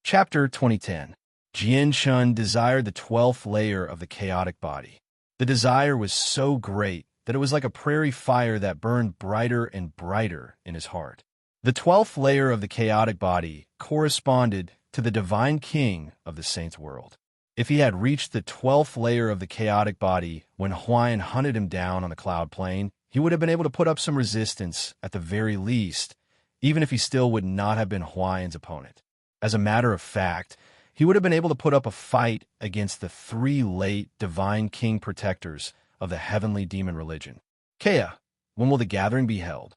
Chapter 2010. Jian Shun desired the 12th layer of the chaotic body. The desire was so great that it was like a prairie fire that burned brighter and brighter in his heart. The 12th layer of the chaotic body corresponded to the divine king of the saints' world. If he had reached the 12th layer of the chaotic body when Huayan hunted him down on the cloud plain, he would have been able to put up some resistance at the very least, even if he still would not have been Huayan's opponent. As a matter of fact, he would have been able to put up a fight against the 3 late divine king protectors of the heavenly demon religion. Kea, when will the gathering be held?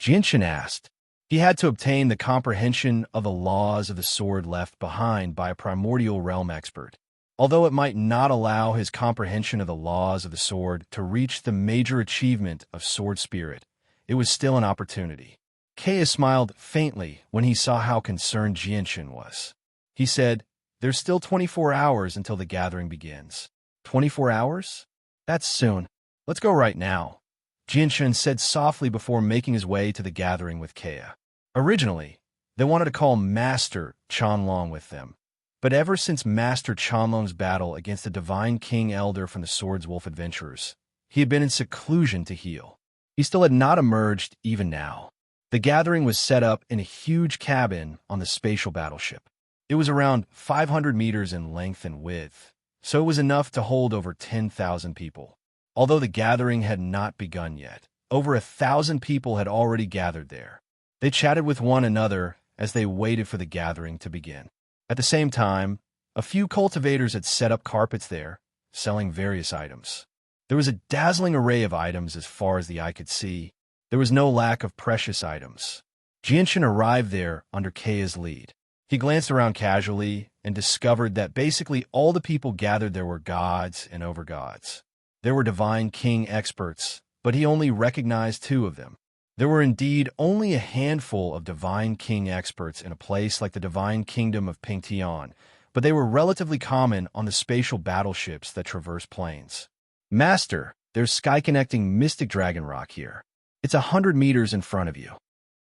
Jianshan asked. He had to obtain the comprehension of the laws of the sword left behind by a primordial realm expert. Although it might not allow his comprehension of the laws of the sword to reach the major achievement of sword spirit, it was still an opportunity. Kea smiled faintly when he saw how concerned Jianshan was. He said, "There's still 24 hours until the gathering begins." 24 hours? That's soon. Let's go right now, Jianshan said softly before making his way to the gathering with Kea. Originally, they wanted to call Master Chanlong with them, but ever since Master Chanlong's battle against the Divine King Elder from the Swords Wolf Adventurers, he had been in seclusion to heal. He still had not emerged even now. The gathering was set up in a huge cabin on the spatial battleship. It was around 500 meters in length and width, so it was enough to hold over 10,000 people. Although the gathering had not begun yet, over 1,000 people had already gathered there. They chatted with one another as they waited for the gathering to begin. At the same time, a few cultivators had set up carpets there, selling various items. There was a dazzling array of items as far as the eye could see. There was no lack of precious items. Jianshan arrived there under Kea's lead. He glanced around casually and discovered that basically all the people gathered there were gods and overgods. There were divine king experts, but he only recognized 2 of them. There were indeed only a handful of divine king experts in a place like the divine kingdom of Pingtian, but they were relatively common on the spatial battleships that traverse planes. "Master, there's sky-connecting mystic dragon rock here. It's 100 meters in front of you."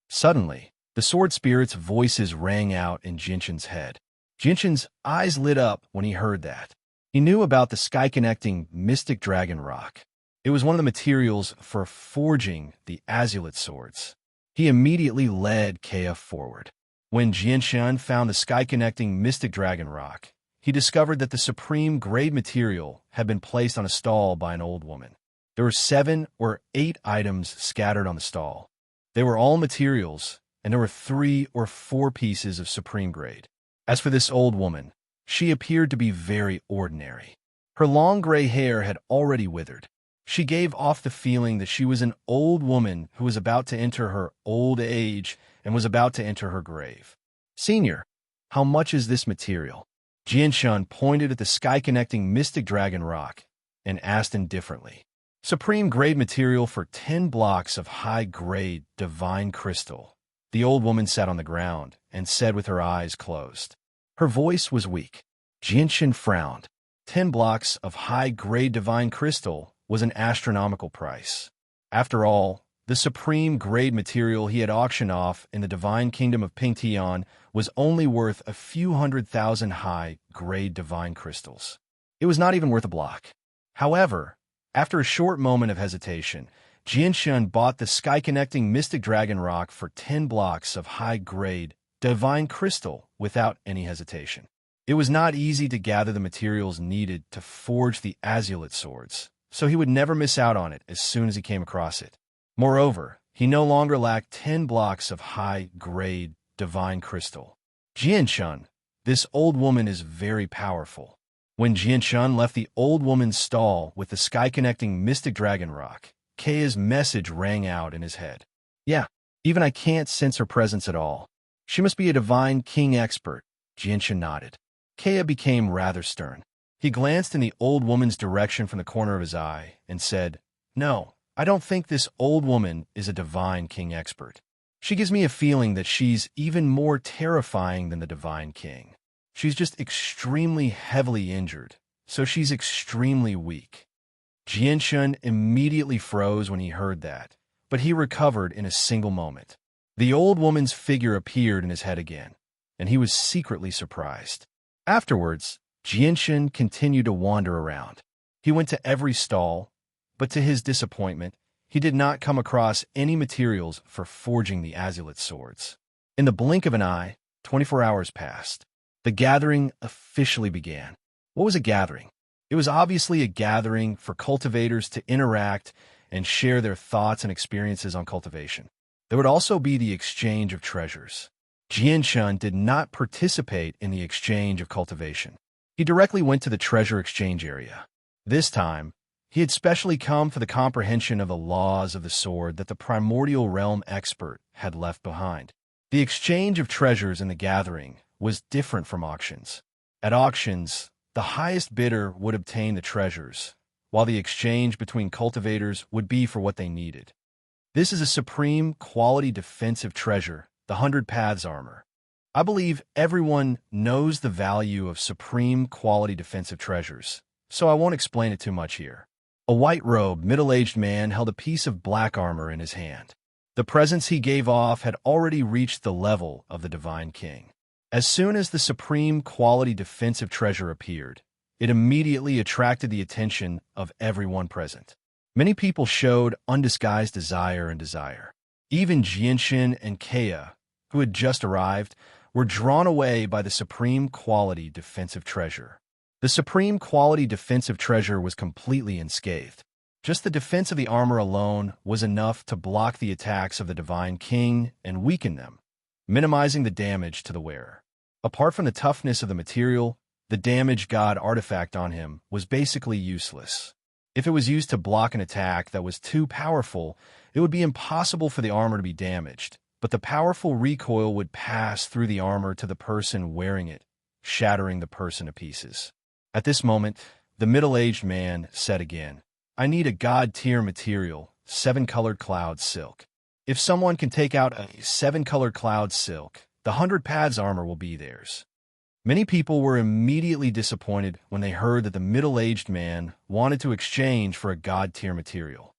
Suddenly, the sword spirit's voices rang out in Jinshan's head. Jinshan's eyes lit up when he heard that. He knew about the sky-connecting mystic dragon rock. It was one of the materials for forging the azulate swords. He immediately led Kea forward. When Jianshan found the sky-connecting mystic dragon rock, he discovered that the supreme grade material had been placed on a stall by an old woman. There were 7 or 8 items scattered on the stall. They were all materials, and there were 3 or 4 pieces of supreme grade. As for this old woman, she appeared to be very ordinary. Her long gray hair had already withered. She gave off the feeling that she was an old woman who was about to enter her old age and was about to enter her grave. "Senior, how much is this material?" Jianshan pointed at the sky-connecting mystic dragon rock and asked indifferently. "Supreme grade material for 10 blocks of high-grade divine crystal." The old woman sat on the ground and said with her eyes closed. Her voice was weak. Jianshan frowned. 10 blocks of high-grade divine crystal was an astronomical price. After all, the supreme grade material he had auctioned off in the divine kingdom of Pingtian was only worth a few 100,000 high-grade divine crystals. It was not even worth a block. However, after a short moment of hesitation, Jianshan bought the sky-connecting mystic dragon rock for 10 blocks of high-grade divine crystal without any hesitation. It was not easy to gather the materials needed to forge the azulate swords, so he would never miss out on it as soon as he came across it. Moreover, he no longer lacked 10 blocks of high-grade divine crystal. "Jianshan, this old woman is very powerful." When Jianshan left the old woman's stall with the sky-connecting mystic dragon rock, Kea's message rang out in his head. "Yeah, even I can't sense her presence at all. She must be a divine king expert." Jianshan nodded. Kea became rather stern. He glanced in the old woman's direction from the corner of his eye and said, "No, I don't think this old woman is a divine king expert. She gives me a feeling that she's even more terrifying than the divine king. She's just extremely heavily injured, so she's extremely weak." Jianshan immediately froze when he heard that, but he recovered in a single moment. The old woman's figure appeared in his head again. and he was secretly surprised. Afterwards, Jianshan continued to wander around. He went to every stall, but to his disappointment, he did not come across any materials for forging the azulite swords. In the blink of an eye, 24 hours passed. The gathering officially began. What was a gathering? It was obviously a gathering for cultivators to interact and share their thoughts and experiences on cultivation. There would also be the exchange of treasures. Jianshan did not participate in the exchange of cultivation. He directly went to the treasure exchange area. This time, he had specially come for the comprehension of the laws of the sword that the primordial realm expert had left behind. The exchange of treasures in the gathering was different from auctions. At auctions, the highest bidder would obtain the treasures, while the exchange between cultivators would be for what they needed. This is a supreme quality defensive treasure, the 100 Paths armor. I believe everyone knows the value of supreme quality defensive treasures, so I won't explain it too much here. A white-robed, middle-aged man held a piece of black armor in his hand. The presence he gave off had already reached the level of the Divine King. As soon as the supreme quality defensive treasure appeared, it immediately attracted the attention of everyone present. Many people showed undisguised desire. Even Jianshan and Kea, who had just arrived, were drawn away by the supreme quality defensive treasure. The supreme quality defensive treasure was completely unscathed. Just the defense of the armor alone was enough to block the attacks of the Divine King and weaken them, minimizing the damage to the wearer. Apart from the toughness of the material, the damage god artifact on him was basically useless. If it was used to block an attack that was too powerful, it would be impossible for the armor to be damaged, but the powerful recoil would pass through the armor to the person wearing it, shattering the person to pieces. At this moment, the middle-aged man said again, "I need a god-tier material, 7-colored cloud silk. If someone can take out a 7-colored cloud silk, the 100 Paths armor will be theirs." Many people were immediately disappointed when they heard that the middle-aged man wanted to exchange for a god-tier material.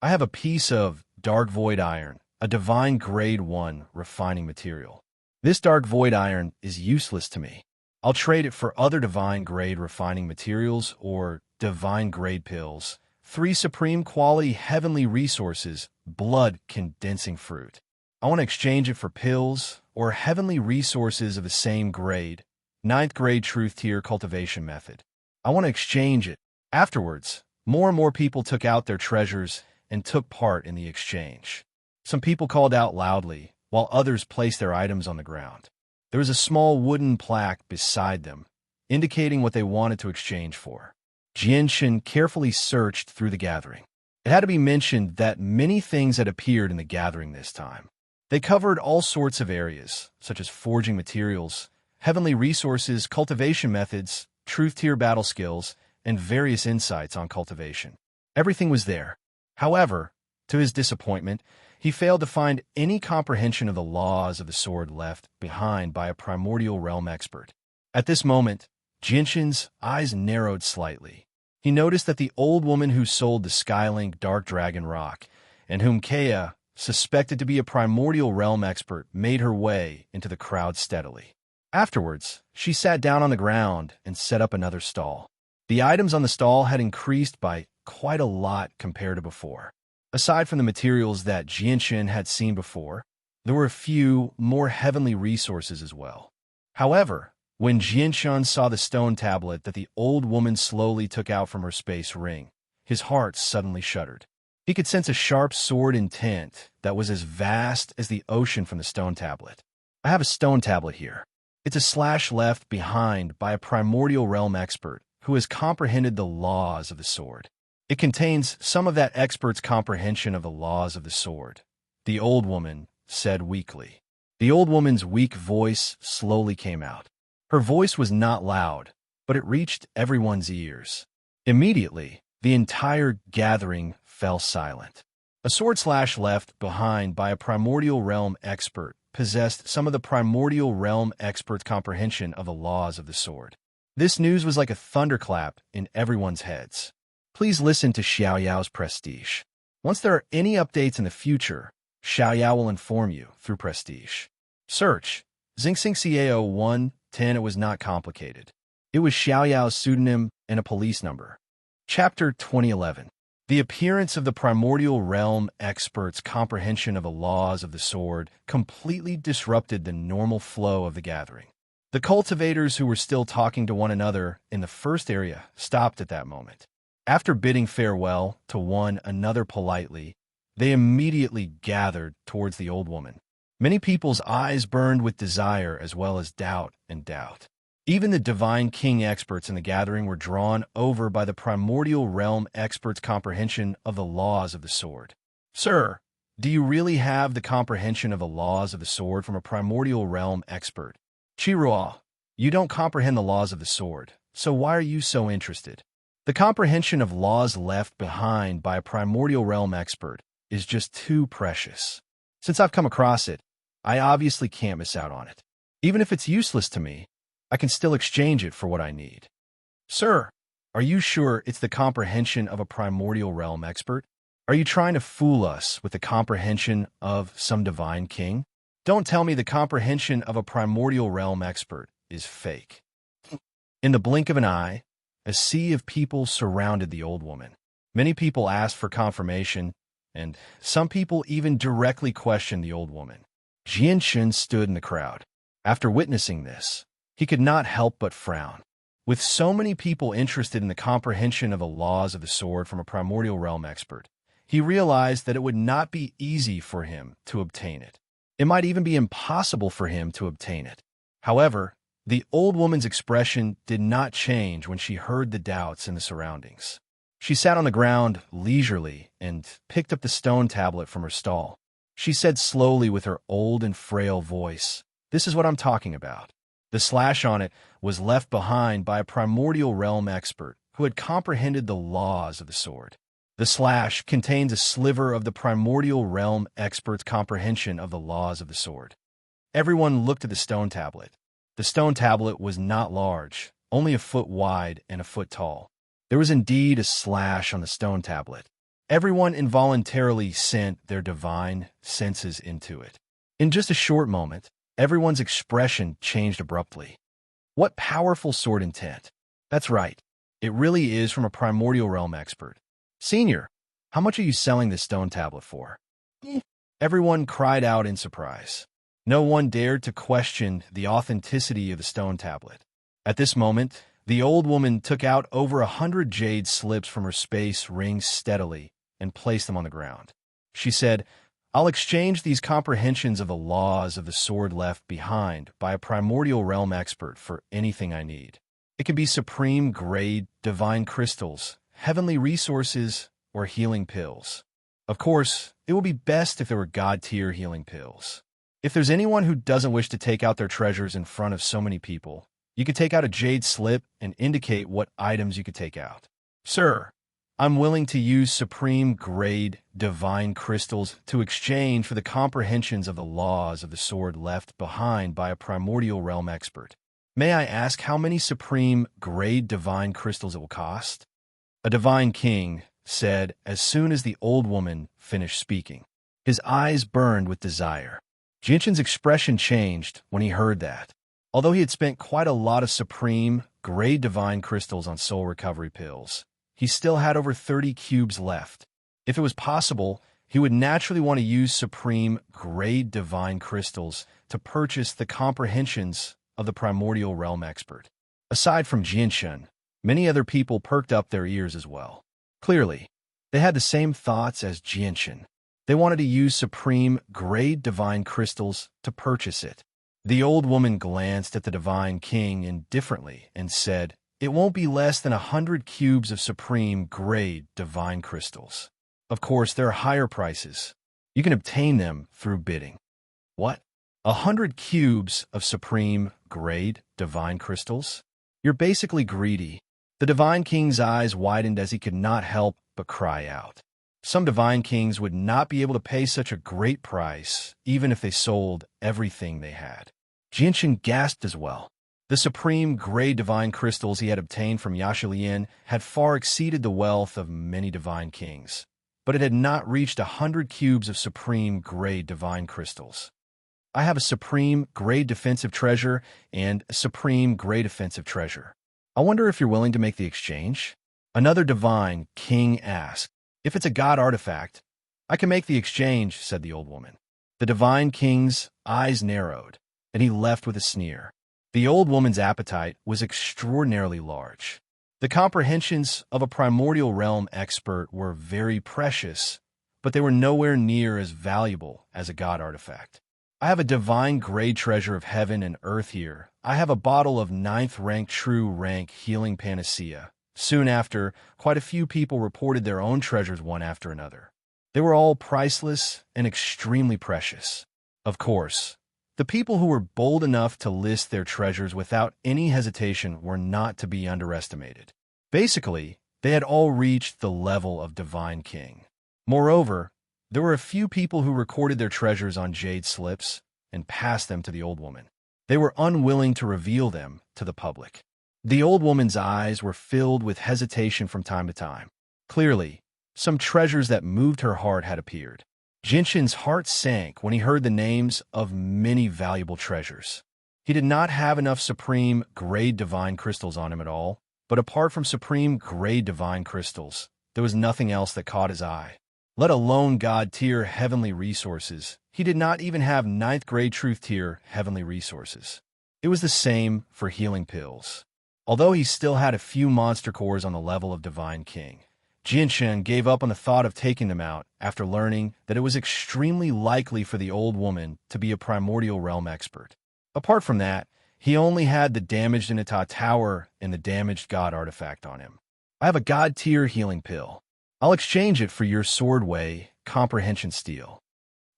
"I have a piece of dark void iron, a divine grade 1 refining material. This dark void iron is useless to me. I'll trade it for other divine grade refining materials or divine grade pills. 3 supreme quality heavenly resources, blood condensing fruit. I want to exchange it for pills or heavenly resources of the same grade, 9th grade truth tier cultivation method. I want to exchange it." Afterwards, more and more people took out their treasures and took part in the exchange. Some people called out loudly, while others placed their items on the ground. There was a small wooden plaque beside them, indicating what they wanted to exchange for. Jianshan carefully searched through the gathering. It had to be mentioned that many things had appeared in the gathering this time. They covered all sorts of areas, such as forging materials, heavenly resources, cultivation methods, truth-tier battle skills, and various insights on cultivation. Everything was there. However, to his disappointment, he failed to find any comprehension of the laws of the sword left behind by a primordial realm expert. At this moment, Jianshan's eyes narrowed slightly. He noticed that the old woman who sold the Skylink Dark Dragon Rock, and whom Kea suspected to be a primordial realm expert, made her way into the crowd steadily. Afterwards, she sat down on the ground and set up another stall. The items on the stall had increased by quite a lot compared to before. Aside from the materials that Jianshan had seen before, there were a few more heavenly resources as well. However, when Jianshan saw the stone tablet that the old woman slowly took out from her space ring, his heart suddenly shuddered. He could sense a sharp sword intent that was as vast as the ocean from the stone tablet. "I have a stone tablet here. It's a slash left behind by a primordial realm expert who has comprehended the laws of the sword. It contains some of that expert's comprehension of the laws of the sword," the old woman said weakly. The old woman's weak voice slowly came out. Her voice was not loud, but it reached everyone's ears. Immediately, the entire gathering fell silent. A sword slash left behind by a primordial realm expert possessed some of the primordial realm expert's comprehension of the laws of the sword. This news was like a thunderclap in everyone's heads. Please listen to Xiaoyao's Prestige. Once there are any updates in the future, Xiaoyao will inform you through Prestige. Search Xingxing Xiao 110. It was not complicated. It was Xiaoyao's pseudonym and a police number. Chapter 2011. The appearance of the primordial realm expert's comprehension of the laws of the sword completely disrupted the normal flow of the gathering. The cultivators who were still talking to one another in the first area stopped at that moment. After bidding farewell to one another politely, they immediately gathered towards the old woman. Many people's eyes burned with desire as well as doubt and doubt. Even the divine king experts in the gathering were drawn over by the primordial realm expert's comprehension of the laws of the sword. Sir, do you really have the comprehension of the laws of the sword from a primordial realm expert? Chiruo, you don't comprehend the laws of the sword, so why are you so interested? The comprehension of laws left behind by a primordial realm expert is just too precious. Since I've come across it, I obviously can't miss out on it. Even if it's useless to me, I can still exchange it for what I need. Sir, are you sure it's the comprehension of a primordial realm expert? Are you trying to fool us with the comprehension of some divine king? Don't tell me the comprehension of a primordial realm expert is fake. In the blink of an eye, a sea of people surrounded the old woman. Many people asked for confirmation, and some people even directly questioned the old woman. Jianxun stood in the crowd. After witnessing this, he could not help but frown. With so many people interested in the comprehension of the laws of the sword from a primordial realm expert, he realized that it would not be easy for him to obtain it. It might even be impossible for him to obtain it. However, the old woman's expression did not change when she heard the doubts in the surroundings. She sat on the ground leisurely and picked up the stone tablet from her stall. She said slowly with her old and frail voice, "This is what I'm talking about." The slash on it was left behind by a primordial realm expert who had comprehended the laws of the sword. The slash contains a sliver of the primordial realm expert's comprehension of the laws of the sword. Everyone looked at the stone tablet. The stone tablet was not large, only a foot wide and a foot tall. There was indeed a slash on the stone tablet. Everyone involuntarily sent their divine senses into it. In just a short moment, everyone's expression changed abruptly. What powerful sword intent. That's right. It really is from a primordial realm expert. Senior, how much are you selling this stone tablet for? Everyone cried out in surprise. No one dared to question the authenticity of the stone tablet. At this moment, the old woman took out over 100 jade slips from her space ring steadily and placed them on the ground. She said, "I'll exchange these comprehensions of the laws of the sword left behind by a primordial realm expert for anything I need. It can be supreme grade divine crystals, heavenly resources, or healing pills. Of course, it would be best if there were god-tier healing pills. If there's anyone who doesn't wish to take out their treasures in front of so many people, you could take out a jade slip and indicate what items you could take out. Sir, I'm willing to use supreme grade divine crystals to exchange for the comprehensions of the laws of the sword left behind by a primordial realm expert. May I ask how many supreme grade divine crystals it will cost?" A divine king said as soon as the old woman finished speaking. His eyes burned with desire. Jinshin's expression changed when he heard that. Although he had spent quite a lot of supreme grade divine crystals on soul recovery pills, he still had over 30 cubes left. If it was possible, he would naturally want to use supreme grade divine crystals to purchase the comprehensions of the primordial realm expert. Aside from Jinshin, many other people perked up their ears as well. Clearly, they had the same thoughts as Jinshin. They wanted to use supreme grade divine crystals to purchase it. The old woman glanced at the divine king indifferently and said, "It won't be less than 100 cubes of supreme grade divine crystals. Of course, there are higher prices. You can obtain them through bidding." What? 100 cubes of supreme grade divine crystals? You're basically greedy. The divine king's eyes widened as he could not help but cry out. Some divine kings would not be able to pay such a great price, even if they sold everything they had. Jinshin gasped as well. The supreme grade divine crystals he had obtained from Yashalien had far exceeded the wealth of many divine kings, but it had not reached 100 cubes of supreme grade divine crystals. I have a supreme grade defensive treasure and a supreme grade offensive treasure. I wonder if you're willing to make the exchange?" Another divine king asked. "If it's a god artifact, I can make the exchange," said the old woman. The divine king's eyes narrowed, and he left with a sneer. The old woman's appetite was extraordinarily large. The comprehensions of a primordial realm expert were very precious, but they were nowhere near as valuable as a god artifact. "I have a divine grade treasure of heaven and earth here. I have a bottle of 9th rank true rank healing panacea." Soon after, quite a few people reported their own treasures one after another. They were all priceless and extremely precious. Of course, the people who were bold enough to list their treasures without any hesitation were not to be underestimated. Basically, they had all reached the level of divine king. Moreover, there were a few people who recorded their treasures on jade slips and passed them to the old woman. They were unwilling to reveal them to the public. The old woman's eyes were filled with hesitation from time to time. Clearly, some treasures that moved her heart had appeared. Jinshin's heart sank when he heard the names of many valuable treasures. He did not have enough supreme grade divine crystals on him at all, but apart from supreme grade divine crystals, there was nothing else that caught his eye. Let alone god tier heavenly resources, he did not even have 9th grade truth tier heavenly resources. It was the same for healing pills. Although he still had a few monster cores on the level of divine king, Jinshin gave up on the thought of taking them out after learning that it was extremely likely for the old woman to be a primordial realm expert. Apart from that, he only had the damaged Inata tower and the damaged god artifact on him. "I have a god tier healing pill. I'll exchange it for your swordway comprehension steel."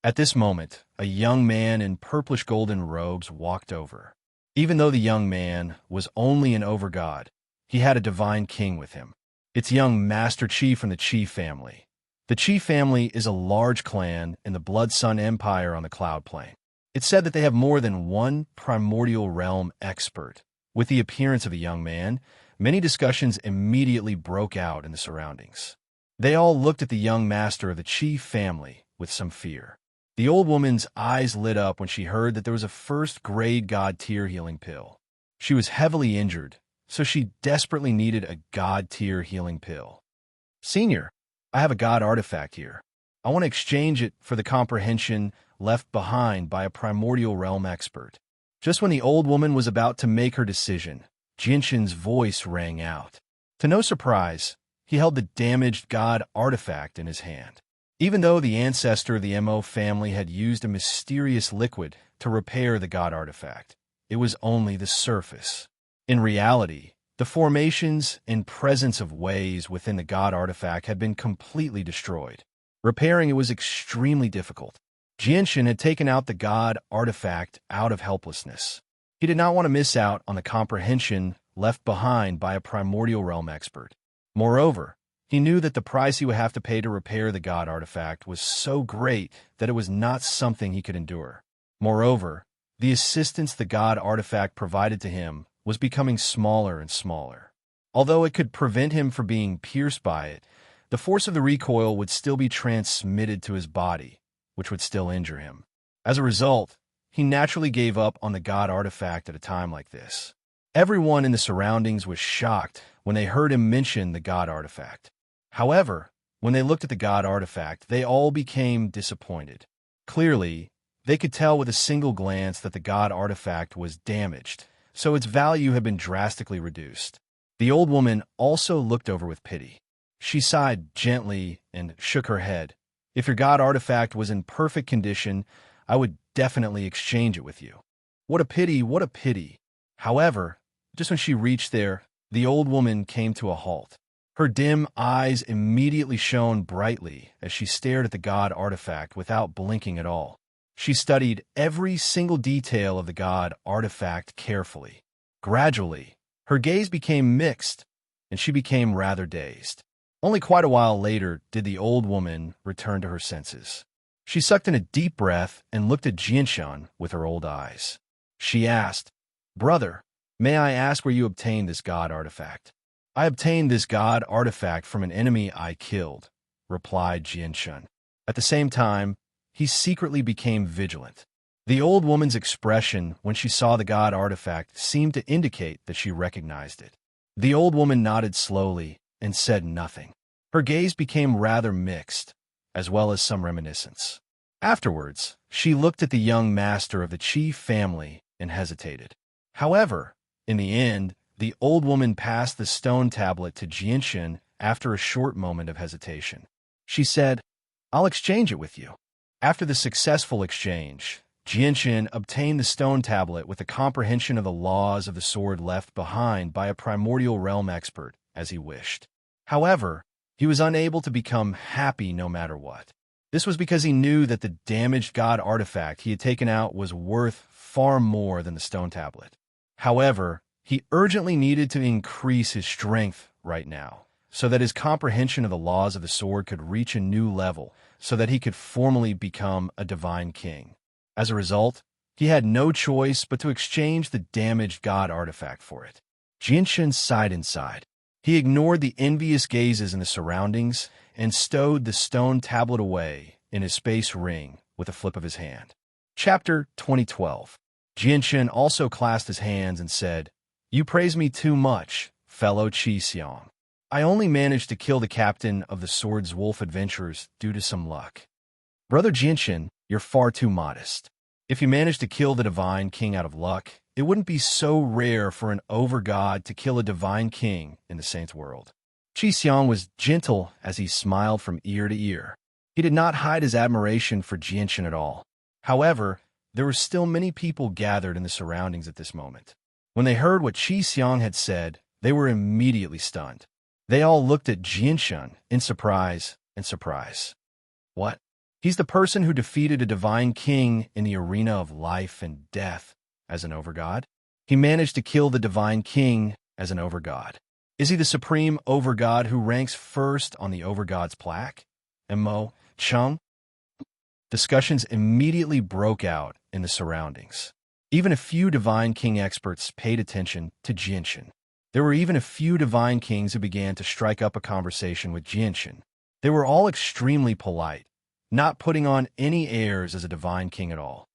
At this moment, a young man in purplish golden robes walked over. Even though the young man was only an overgod, he had a divine king with him. It's young Master Chi from the Chi family. The Chi family is a large clan in the Blood Sun Empire on the Cloud Plane. It's said that they have more than one primordial realm expert. With the appearance of the young man, many discussions immediately broke out in the surroundings. They all looked at the young master of the Chi family with some fear. The old woman's eyes lit up when she heard that there was a first-grade god-tier healing pill. She was heavily injured, so she desperately needed a god-tier healing pill. "Senior, I have a god artifact here. I want to exchange it for the comprehension left behind by a primordial realm expert." Just when the old woman was about to make her decision, Jinshin's voice rang out. To no surprise, he held the damaged god artifact in his hand. Even though the ancestor of the Mo family had used a mysterious liquid to repair the god artifact, it was only the surface. In reality, the formations and presence of ways within the god artifact had been completely destroyed. Repairing it was extremely difficult. Jinshin had taken out the god artifact out of helplessness. He did not want to miss out on the comprehension left behind by a primordial realm expert. Moreover, he knew that the price he would have to pay to repair the god artifact was so great that it was not something he could endure. Moreover, the assistance the god artifact provided to him was becoming smaller and smaller. Although it could prevent him from being pierced by it, the force of the recoil would still be transmitted to his body, which would still injure him. As a result, he naturally gave up on the god artifact at a time like this. Everyone in the surroundings was shocked when they heard him mention the god artifact. However, when they looked at the god artifact, they all became disappointed. Clearly, they could tell with a single glance that the god artifact was damaged, so its value had been drastically reduced. The old woman also looked over with pity. She sighed gently and shook her head. "If your god artifact was in perfect condition, I would definitely exchange it with you." What a pity, what a pity. However, just when she reached there, the old woman came to a halt. Her dim eyes immediately shone brightly as she stared at the god artifact without blinking at all. She studied every single detail of the god artifact carefully. Gradually, her gaze became mixed, and she became rather dazed. Only quite a while later did the old woman return to her senses. She sucked in a deep breath and looked at Jinshin with her old eyes. She asked, "Brother, may I ask where you obtained this god artifact?" "I obtained this god artifact from an enemy I killed," replied Jinshin. At the same time, he secretly became vigilant. The old woman's expression when she saw the god artifact seemed to indicate that she recognized it. The old woman nodded slowly and said nothing. Her gaze became rather mixed, as well as some reminiscence. Afterwards, she looked at the young master of the chief family and hesitated. However, in the end, the old woman passed the stone tablet to Jianshan after a short moment of hesitation. She said, "I'll exchange it with you." After the successful exchange, Jianshan obtained the stone tablet with a comprehension of the laws of the sword left behind by a primordial realm expert, as he wished. However, he was unable to become happy no matter what. This was because he knew that the damaged god artifact he had taken out was worth far more than the stone tablet. However, he urgently needed to increase his strength right now, so that his comprehension of the laws of the sword could reach a new level, so that he could formally become a divine king. As a result, he had no choice but to exchange the damaged god artifact for it. Jianshan sighed inside. He ignored the envious gazes in the surroundings and stowed the stone tablet away in his space ring with a flip of his hand. Chapter 2012. Jianshan also clasped his hands and said, "You praise me too much, fellow Qi Xiang. I only managed to kill the captain of the Sword's Wolf adventurers due to some luck. Brother Jianshan, you're far too modest. If you managed to kill the divine king out of luck, it wouldn't be so rare for an over-god to kill a divine king in the saint's world." Qi Xiang was gentle as he smiled from ear to ear. He did not hide his admiration for Jianshan at all. However, there were still many people gathered in the surroundings at this moment. When they heard what Qi Xiang had said, they were immediately stunned. They all looked at Jianshan in surprise and surprise. What? He's the person who defeated a divine king in the arena of life and death as an overgod? He managed to kill the divine king as an overgod. Is he the supreme overgod who ranks first on the overgod's plaque? Mo Chung? Discussions immediately broke out in the surroundings. Even a few divine king experts paid attention to Jianshan. There were even a few divine kings who began to strike up a conversation with Jianshan. They were all extremely polite, not putting on any airs as a divine king at all.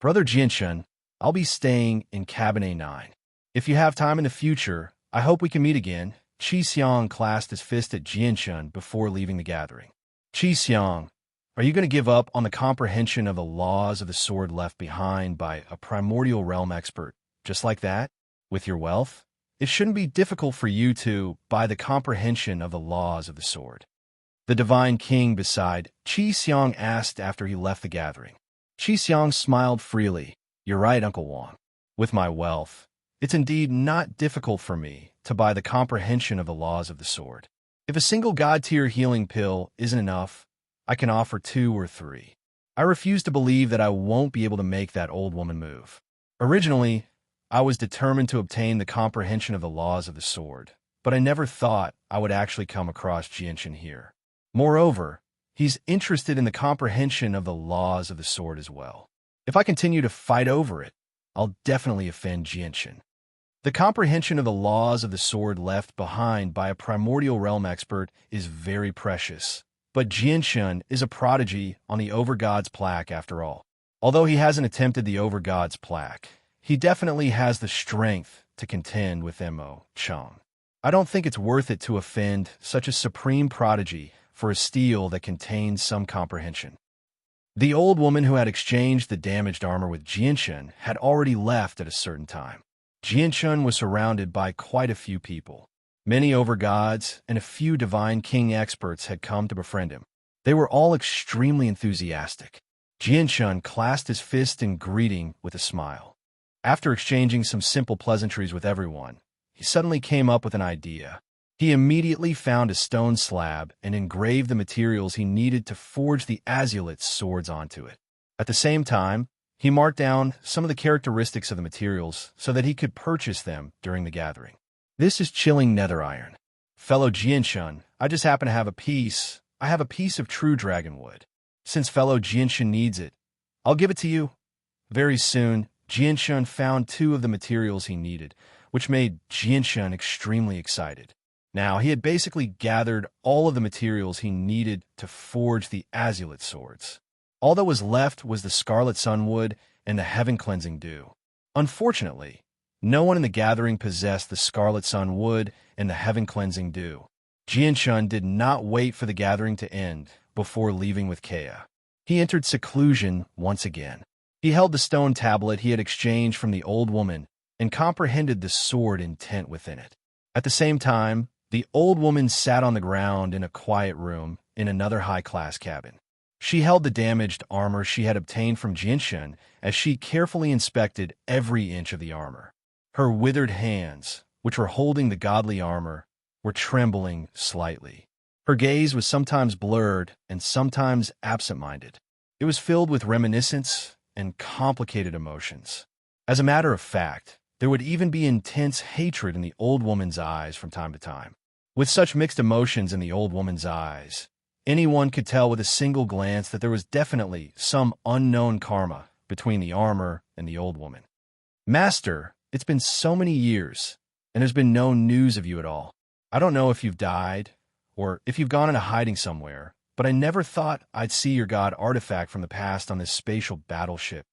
"Brother Jianshan, I'll be staying in Cabinet 9. If you have time in the future, I hope we can meet again." Qi Xiang clasped his fist at Jianshan before leaving the gathering. "Qi Xiang, are you going to give up on the comprehension of the laws of the sword left behind by a primordial realm expert, just like that? With your wealth, it shouldn't be difficult for you to buy the comprehension of the laws of the sword." The divine king beside Qi Xiang asked after he left the gathering. Qi Xiang smiled freely. "You're right, Uncle Wang. With my wealth, it's indeed not difficult for me to buy the comprehension of the laws of the sword. If a single god-tier healing pill isn't enough, I can offer 2 or 3. I refuse to believe that I won't be able to make that old woman move. Originally, I was determined to obtain the comprehension of the laws of the sword, but I never thought I would actually come across Jianshan here. Moreover, he's interested in the comprehension of the laws of the sword as well. If I continue to fight over it, I'll definitely offend Jianshan. The comprehension of the laws of the sword left behind by a primordial realm expert is very precious, but Jianshan is a prodigy on the Overgod's plaque after all. Although he hasn't attempted the Overgod's plaque, he definitely has the strength to contend with Mo Chung. I don't think it's worth it to offend such a supreme prodigy for a steel that contains some comprehension. The old woman who had exchanged the damaged armor with Jianshan had already left at a certain time. Jianshan was surrounded by quite a few people. Many overgods and a few divine king experts had come to befriend him. They were all extremely enthusiastic. Jianshan clasped his fist in greeting with a smile. After exchanging some simple pleasantries with everyone, he suddenly came up with an idea. He immediately found a stone slab and engraved the materials he needed to forge the Azulit's swords onto it. At the same time, he marked down some of the characteristics of the materials so that he could purchase them during the gathering. "This is chilling nether iron. Fellow Jianshan, I just happen to have a piece. I have a piece of true dragonwood. Since fellow Jianshan needs it, I'll give it to you." Very soon, Jianshan found 2 of the materials he needed, which made Jianshan extremely excited. Now, he had basically gathered all of the materials he needed to forge the Azulit swords. All that was left was the scarlet sunwood and the heaven-cleansing dew. Unfortunately, no one in the gathering possessed the scarlet sun wood and the heaven-cleansing dew. Jianshun did not wait for the gathering to end before leaving with Kea. He entered seclusion once again. He held the stone tablet he had exchanged from the old woman and comprehended the sword intent within it. At the same time, the old woman sat on the ground in a quiet room in another high-class cabin. She held the damaged armor she had obtained from Jianshun as she carefully inspected every inch of the armor. Her withered hands, which were holding the godly armor, were trembling slightly. Her gaze was sometimes blurred and sometimes absent-minded. It was filled with reminiscence and complicated emotions. As a matter of fact, there would even be intense hatred in the old woman's eyes from time to time. With such mixed emotions in the old woman's eyes, anyone could tell with a single glance that there was definitely some unknown karma between the armor and the old woman. "Master, it's been so many years, and there's been no news of you at all. I don't know if you've died, or if you've gone into hiding somewhere, but I never thought I'd see your god artifact from the past on this spatial battleship.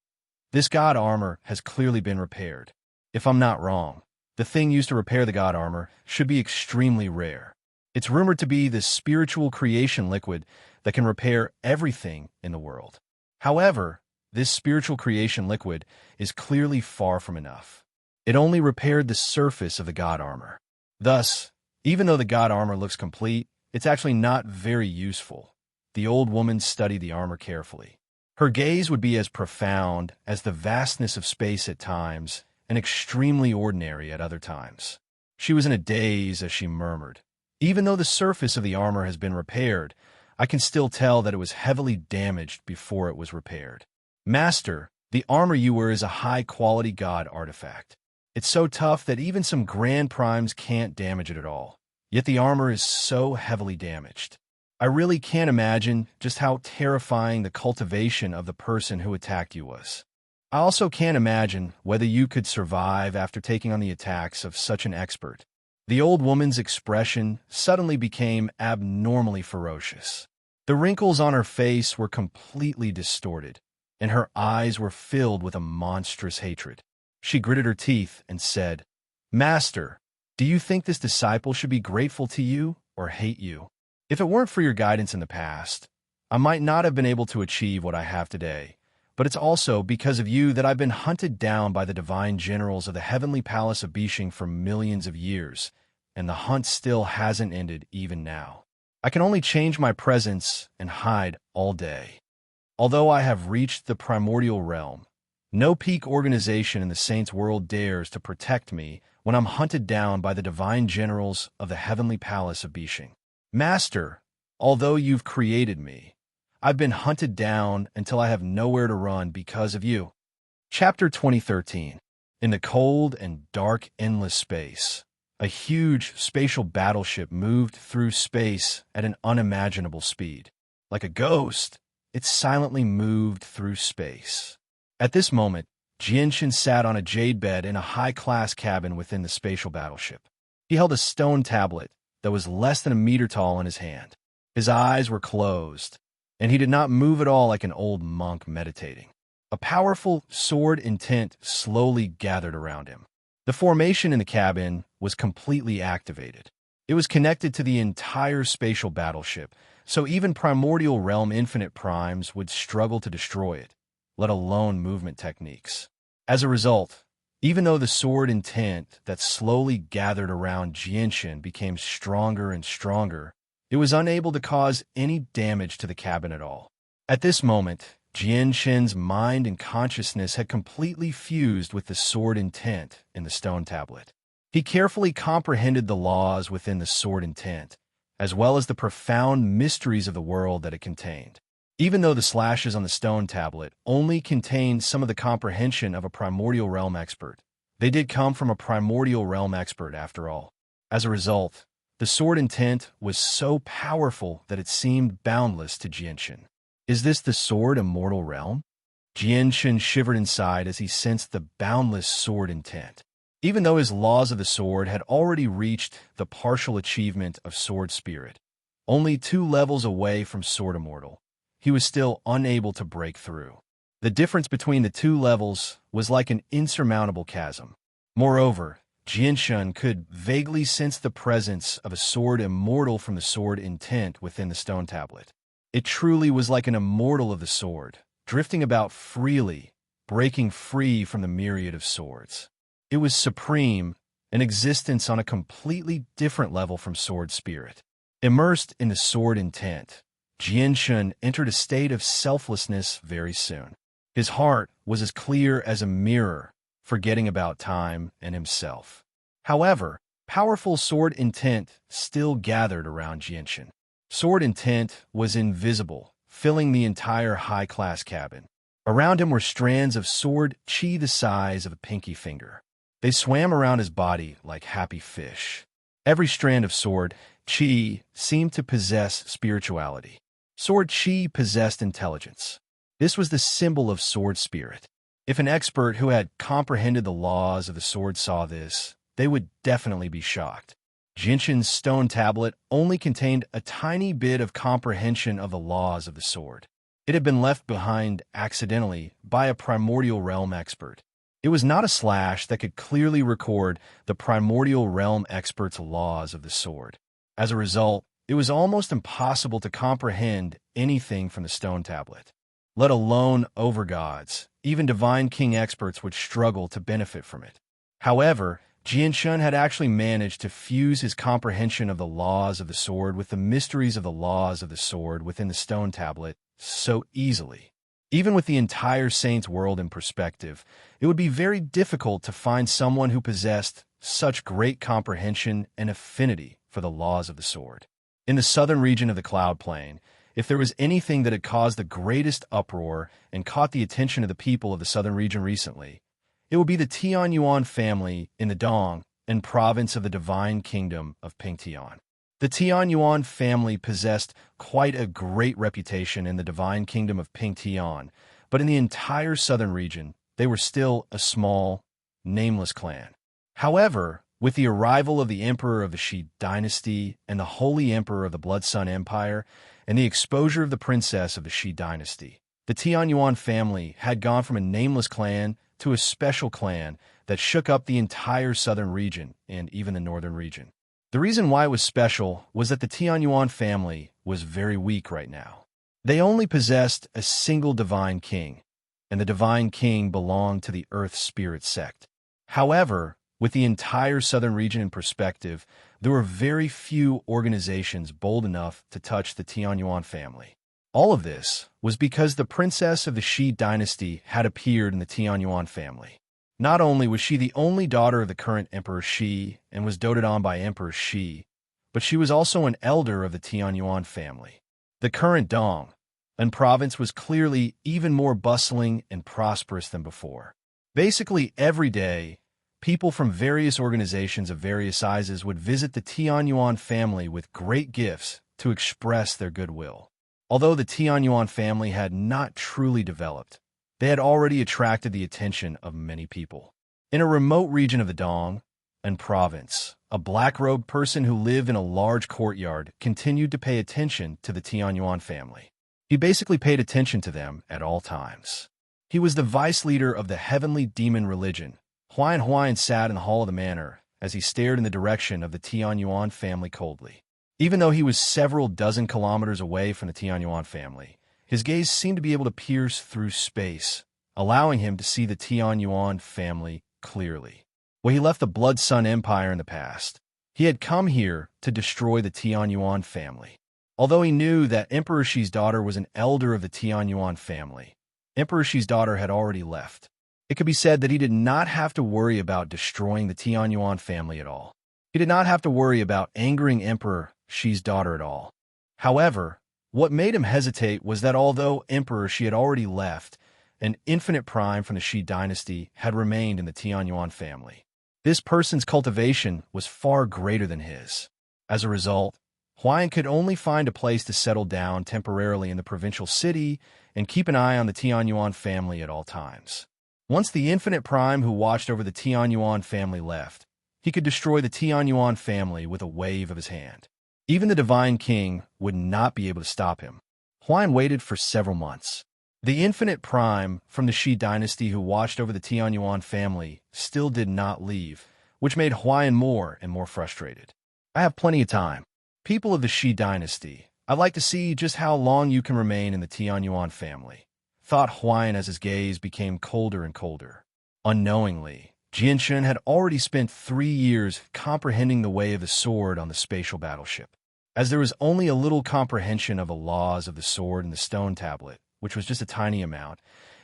This god armor has clearly been repaired. If I'm not wrong, the thing used to repair the god armor should be extremely rare. It's rumored to be the spiritual creation liquid that can repair everything in the world. However, this spiritual creation liquid is clearly far from enough. It only repaired the surface of the god armor. Thus, even though the god armor looks complete, it's actually not very useful." The old woman studied the armor carefully. Her gaze would be as profound as the vastness of space at times and extremely ordinary at other times. She was in a daze as she murmured, "Even though the surface of the armor has been repaired, I can still tell that it was heavily damaged before it was repaired. Master, the armor you wear is a high-quality god artifact. It's so tough that even some grand primes can't damage it at all. Yet the armor is so heavily damaged. I really can't imagine just how terrifying the cultivation of the person who attacked you was. I also can't imagine whether you could survive after taking on the attacks of such an expert." The old woman's expression suddenly became abnormally ferocious. The wrinkles on her face were completely distorted, and her eyes were filled with a monstrous hatred. She gritted her teeth and said, "Master, do you think this disciple should be grateful to you or hate you? If it weren't for your guidance in the past, I might not have been able to achieve what I have today, but it's also because of you that I've been hunted down by the divine generals of the heavenly palace of Bishing for millions of years, and the hunt still hasn't ended even now. I can only change my presence and hide all day. Although I have reached the primordial realm, no peak organization in the Saints' world dares to protect me when I'm hunted down by the divine generals of the heavenly palace of Bishing. Master, although you've created me, I've been hunted down until I have nowhere to run because of you." Chapter 2013. In the cold and dark endless space, a huge spatial battleship moved through space at an unimaginable speed. Like a ghost, it silently moved through space. At this moment, Jianshun sat on a jade bed in a high-class cabin within the spatial battleship. He held a stone tablet that was less than a meter tall in his hand. His eyes were closed, and he did not move at all like an old monk meditating. A powerful sword intent slowly gathered around him. The formation in the cabin was completely activated. It was connected to the entire spatial battleship, so even primordial realm infinite primes would struggle to destroy it, let alone movement techniques. As a result, even though the sword intent that slowly gathered around Jianshun became stronger and stronger, it was unable to cause any damage to the cabin at all. At this moment, Jianshun's mind and consciousness had completely fused with the sword intent in the stone tablet. He carefully comprehended the laws within the sword intent, as well as the profound mysteries of the world that it contained. Even though the slashes on the stone tablet only contained some of the comprehension of a primordial realm expert, they did come from a primordial realm expert after all. As a result, the sword intent was so powerful that it seemed boundless to Jianshun. Is this the sword immortal realm? Jianshun shivered inside as he sensed the boundless sword intent. Even though his laws of the sword had already reached the partial achievement of sword spirit, only 2 levels away from sword immortal, he was still unable to break through. The difference between the two levels was like an insurmountable chasm. Moreover, Jianshun could vaguely sense the presence of a sword immortal from the sword intent within the stone tablet. It truly was like an immortal of the sword, drifting about freely, breaking free from the myriad of swords. It was supreme, an existence on a completely different level from sword spirit. Immersed in the sword intent, Jianshun entered a state of selflessness very soon. His heart was as clear as a mirror, forgetting about time and himself. However, powerful sword intent still gathered around Jianshun. Sword intent was invisible, filling the entire high-class cabin. Around him were strands of sword chi the size of a pinky finger. They swam around his body like happy fish. Every strand of sword chi seemed to possess spirituality. Sword chi possessed intelligence. This was the symbol of sword spirit. If an expert who had comprehended the laws of the sword saw this, they would definitely be shocked. Jianshun's stone tablet only contained a tiny bit of comprehension of the laws of the sword. It had been left behind accidentally by a primordial realm expert. It was not a slash that could clearly record the primordial realm expert's laws of the sword. As a result, it was almost impossible to comprehend anything from the stone tablet. Let alone overgods, even divine king experts would struggle to benefit from it. However, Jianshun had actually managed to fuse his comprehension of the laws of the sword with the mysteries of the laws of the sword within the stone tablet so easily. Even with the entire Saints world in perspective, it would be very difficult to find someone who possessed such great comprehension and affinity for the laws of the sword. In the southern region of the Cloud Plain, if there was anything that had caused the greatest uproar and caught the attention of the people of the southern region recently, it would be the Tianyuan family in the Dong and province of the divine kingdom of Pingtian. The Tianyuan family possessed quite a great reputation in the divine kingdom of Pingtian, but in the entire southern region, they were still a small, nameless clan. However, with the arrival of the emperor of the Shi dynasty and the holy emperor of the Blood Sun Empire, and the exposure of the princess of the Shi dynasty, the Tianyuan family had gone from a nameless clan to a special clan that shook up the entire southern region and even the northern region. The reason why it was special was that the Tianyuan family was very weak right now. They only possessed a single divine king, and the divine king belonged to the Earth Spirit sect. However, with the entire southern region in perspective, there were very few organizations bold enough to touch the Tianyuan family. All of this was because the princess of the Shi dynasty had appeared in the Tianyuan family. Not only was she the only daughter of the current Emperor Shi and was doted on by Emperor Shi, but she was also an elder of the Tianyuan family. The current Dong and province was clearly even more bustling and prosperous than before. Basically, every day, people from various organizations of various sizes would visit the Tianyuan family with great gifts to express their goodwill. Although the Tianyuan family had not truly developed, they had already attracted the attention of many people. In a remote region of the Dong and province, a black-robed person who lived in a large courtyard continued to pay attention to the Tianyuan family. He basically paid attention to them at all times. He was the vice leader of the heavenly demon religion. Huan sat in the hall of the manor as he stared in the direction of the Tianyuan family coldly. Even though he was several dozen kilometers away from the Tianyuan family, his gaze seemed to be able to pierce through space, allowing him to see the Tianyuan family clearly. When he left the Blood Sun Empire in the past, he had come here to destroy the Tianyuan family. Although he knew that Emperor Shi's daughter was an elder of the Tianyuan family, Emperor Shi's daughter had already left. It could be said that he did not have to worry about destroying the Tianyuan family at all. He did not have to worry about angering Emperor Shi's daughter at all. However, what made him hesitate was that although Emperor Shi had already left, an infinite prime from the Shi dynasty had remained in the Tianyuan family. This person's cultivation was far greater than his. As a result, Huan could only find a place to settle down temporarily in the provincial city and keep an eye on the Tianyuan family at all times. Once the infinite prime who watched over the Tianyuan family left, he could destroy the Tianyuan family with a wave of his hand. Even the divine king would not be able to stop him. Huan waited for several months. The infinite prime from the Shi dynasty who watched over the Tianyuan family still did not leave, which made Huayan more and more frustrated. I have plenty of time. People of the Shi dynasty, I'd like to see just how long you can remain in the Tianyuan family, thought Huayan as his gaze became colder and colder. Unknowingly, Jianshun had already spent 3 years comprehending the way of the sword on the spatial battleship. As there was only a little comprehension of the laws of the sword in the stone tablet, which was just a tiny amount,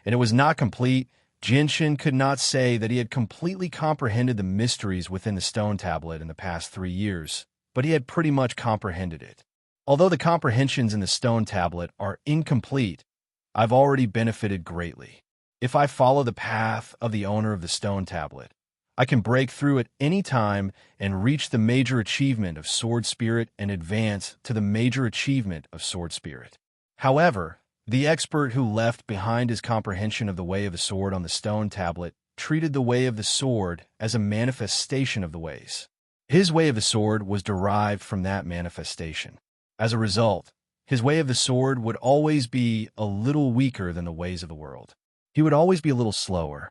and it was not complete, Jianshun could not say that he had completely comprehended the mysteries within the stone tablet in the past 3 years, but he had pretty much comprehended it. Although the comprehensions in the stone tablet are incomplete, I've already benefited greatly. If I follow the path of the owner of the stone tablet, I can break through at any time and reach the major achievement of sword spirit and advance to the major achievement of sword spirit. However, the expert who left behind his comprehension of the way of the sword on the stone tablet treated the way of the sword as a manifestation of the ways. His way of the sword was derived from that manifestation. As a result, his way of the sword would always be a little weaker than the ways of the world. He would always be a little slower.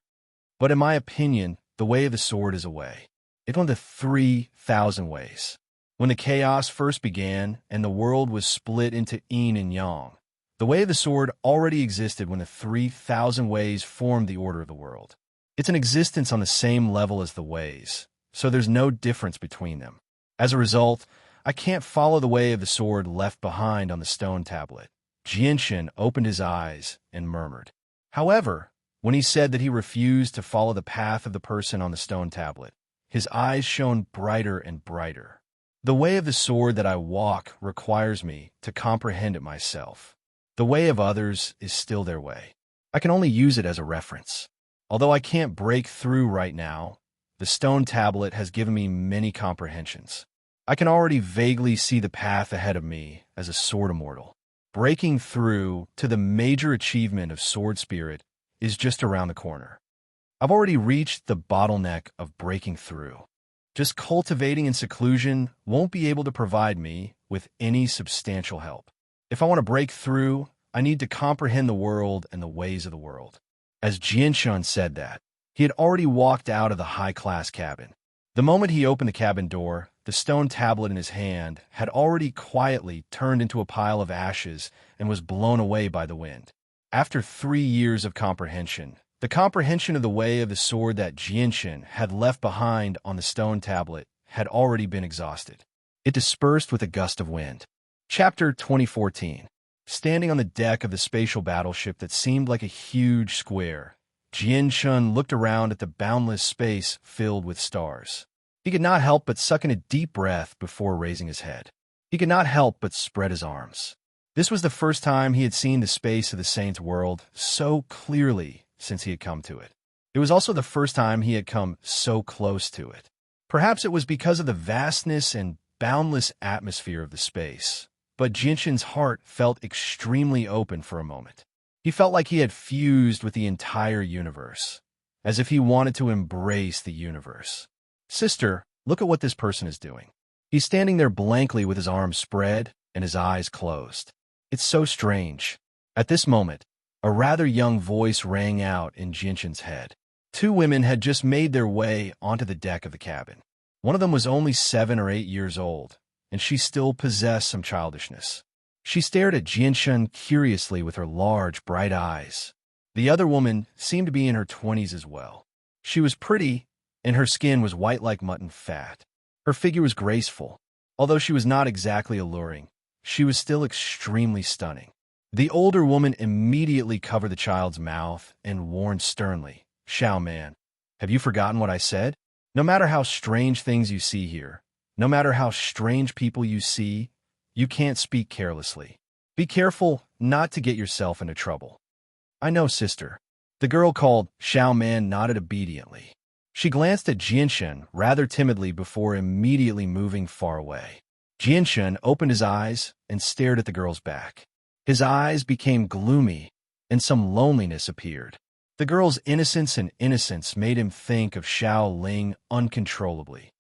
But in my opinion, the way of the sword is a way. It's one of the 3,000 ways. When the chaos first began and the world was split into yin and yang, the way of the sword already existed when the 3,000 ways formed the order of the world. It's an existence on the same level as the ways, so there's no difference between them. As a result, I can't follow the way of the sword left behind on the stone tablet. Jianshun opened his eyes and murmured. However, when he said that he refused to follow the path of the person on the stone tablet, his eyes shone brighter and brighter. The way of the sword that I walk requires me to comprehend it myself. The way of others is still their way. I can only use it as a reference. Although I can't break through right now, the stone tablet has given me many comprehensions. I can already vaguely see the path ahead of me as a sword immortal. Breaking through to the major achievement of sword spirit is just around the corner. I've already reached the bottleneck of breaking through. Just cultivating in seclusion won't be able to provide me with any substantial help. If I want to break through, I need to comprehend the world and the ways of the world. As Jianshun said that, he had already walked out of the high-class cabin. The moment he opened the cabin door, the stone tablet in his hand had already quietly turned into a pile of ashes and was blown away by the wind. After 3 years of comprehension, the comprehension of the way of the sword that Jianshun had left behind on the stone tablet had already been exhausted. It dispersed with a gust of wind. Chapter 2014. Standing on the deck of the spatial battleship that seemed like a huge square, Jianshun looked around at the boundless space filled with stars. He could not help but suck in a deep breath before raising his head. He could not help but spread his arms. This was the first time he had seen the space of the Saint's world so clearly since he had come to it. It was also the first time he had come so close to it. Perhaps it was because of the vastness and boundless atmosphere of the space, but Jianshun's heart felt extremely open for a moment. He felt like he had fused with the entire universe, as if he wanted to embrace the universe. Sister, look at what this person is doing. He's standing there blankly with his arms spread and his eyes closed. It's so strange. At this moment, a rather young voice rang out in Jianshun's head. 2 women had just made their way onto the deck of the cabin. One of them was only 7 or 8 years old, and she still possessed some childishness. She stared at Jianshun curiously with her large, bright eyes. The other woman seemed to be in her 20s as well. She was pretty, and her skin was white like mutton fat. Her figure was graceful. Although she was not exactly alluring, she was still extremely stunning. The older woman immediately covered the child's mouth and warned sternly, "Xiao man, have you forgotten what I said? No matter how strange things you see here, no matter how strange people you see, you can't speak carelessly. Be careful not to get yourself into trouble." "I know, sister." The girl called Xiao Man nodded obediently. She glanced at Jianshun rather timidly before immediately moving far away. Jianshun opened his eyes and stared at the girl's back. His eyes became gloomy, and some loneliness appeared. The girl's innocence made him think of Xiao Ling uncontrollably.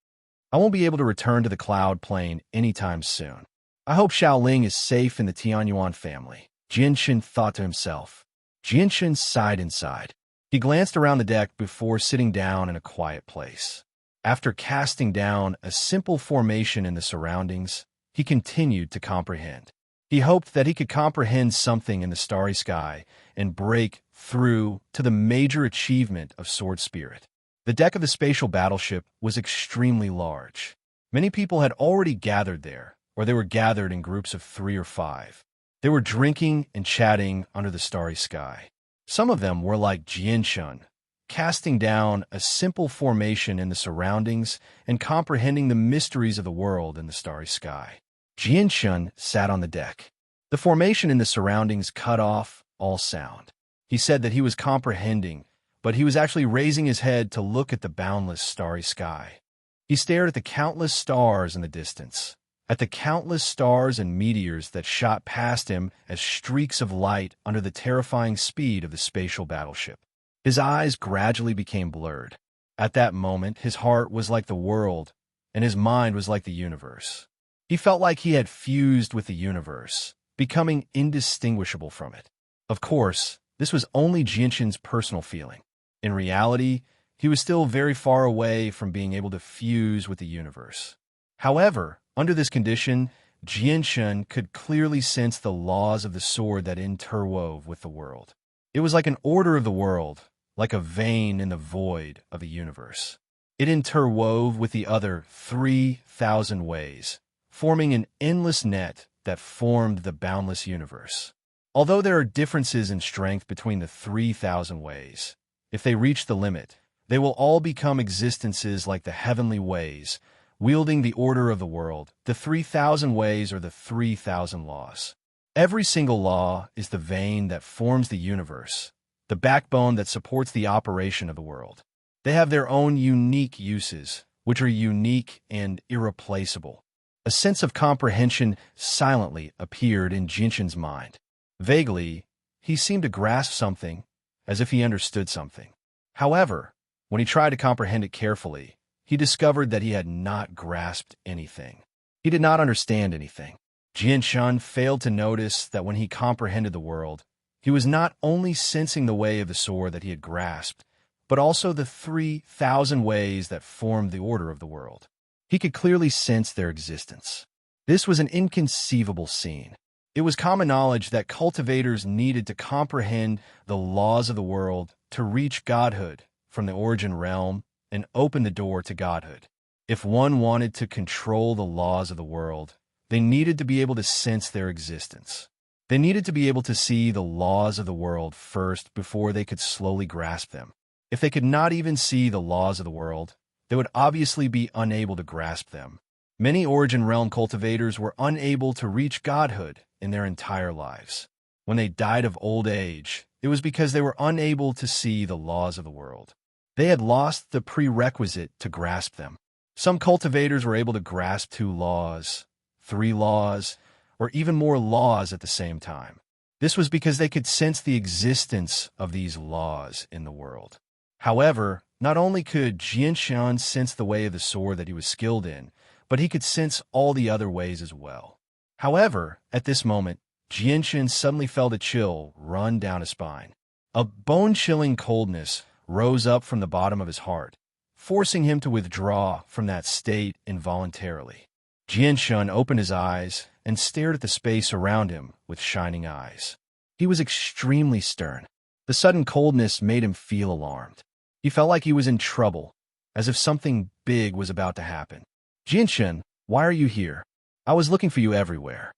I won't be able to return to the cloud plane anytime soon. I hope Xiao Ling is safe in the Tianyuan family, Jianshun thought to himself. Jianshun sighed inside. He glanced around the deck before sitting down in a quiet place. After casting down a simple formation in the surroundings, he continued to comprehend. He hoped that he could comprehend something in the starry sky and break through to the major achievement of Sword Spirit. The deck of the spatial battleship was extremely large. Many people had already gathered there, or they were gathered in groups of 3 or 5. They were drinking and chatting under the starry sky. Some of them were like Jianshun, casting down a simple formation in the surroundings and comprehending the mysteries of the world in the starry sky. Jianshun sat on the deck. The formation in the surroundings cut off all sound. He said that he was comprehending, but he was actually raising his head to look at the boundless starry sky. He stared at the countless stars in the distance, at the countless stars and meteors that shot past him as streaks of light under the terrifying speed of the spatial battleship. His eyes gradually became blurred. At that moment, his heart was like the world, and his mind was like the universe. He felt like he had fused with the universe, becoming indistinguishable from it. Of course, this was only Jianshun's personal feeling. In reality, he was still very far away from being able to fuse with the universe. However, under this condition, Jianshun could clearly sense the laws of the sword that interwove with the world. It was like an order of the world, like a vein in the void of the universe. It interwove with the other 3,000 ways, forming an endless net that formed the boundless universe. Although there are differences in strength between the 3,000 ways, if they reach the limit, they will all become existences like the heavenly ways, wielding the order of the world. The 3,000 ways are the 3,000 laws. Every single law is the vein that forms the universe, the backbone that supports the operation of the world. They have their own unique uses, which are unique and irreplaceable. A sense of comprehension silently appeared in Jianshun's mind. Vaguely, he seemed to grasp something, as if he understood something. However, when he tried to comprehend it carefully, he discovered that he had not grasped anything. He did not understand anything. Jianshun failed to notice that when he comprehended the world, he was not only sensing the way of the sword that he had grasped, but also the 3,000 ways that formed the order of the world. He could clearly sense their existence. This was an inconceivable scene. It was common knowledge that cultivators needed to comprehend the laws of the world to reach godhood from the origin realm and open the door to godhood. If one wanted to control the laws of the world, they needed to be able to sense their existence. They needed to be able to see the laws of the world first before they could slowly grasp them. If they could not even see the laws of the world, they would obviously be unable to grasp them. Many Origin Realm cultivators were unable to reach godhood in their entire lives. When they died of old age, it was because they were unable to see the laws of the world. They had lost the prerequisite to grasp them. Some cultivators were able to grasp 2 laws, 3 laws, or even more laws at the same time. This was because they could sense the existence of these laws in the world. However, not only could Jianshun sense the way of the sword that he was skilled in, but he could sense all the other ways as well. However, at this moment, Jianshun suddenly felt a chill run down his spine. A bone-chilling coldness rose up from the bottom of his heart, forcing him to withdraw from that state involuntarily. Jianshun opened his eyes and stared at the space around him with shining eyes. He was extremely stern. The sudden coldness made him feel alarmed. He felt like he was in trouble, as if something big was about to happen. Jianshun, why are you here? I was looking for you everywhere.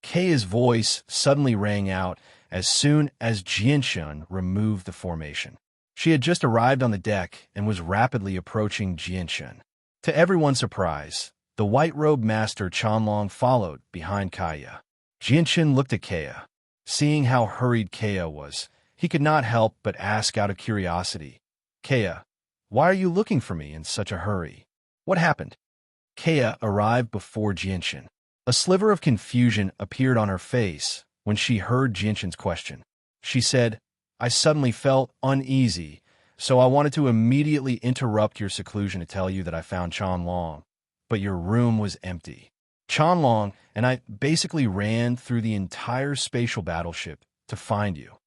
Keia's voice suddenly rang out as soon as Jianshun removed the formation. She had just arrived on the deck and was rapidly approaching Jianshun. To everyone's surprise, the white-robed master Chanlong followed behind Keia. Jianshun looked at Keia. Seeing how hurried Keia was, he could not help but ask out of curiosity, Keia, why are you looking for me in such a hurry? What happened? Keia arrived before Jianshun. A sliver of confusion appeared on her face when she heard Jianshun's question. She said, I suddenly felt uneasy, so I wanted to immediately interrupt your seclusion to tell you that I found Chanlong, but your room was empty. Chanlong and I basically ran through the entire spatial battleship to find you.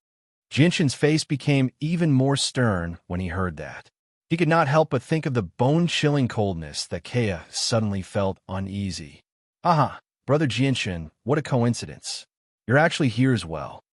Jinshin's face became even more stern when he heard that. He could not help but think of the bone-chilling coldness that Kea suddenly felt uneasy. Aha, brother Jinshin, what a coincidence. You're actually here as well.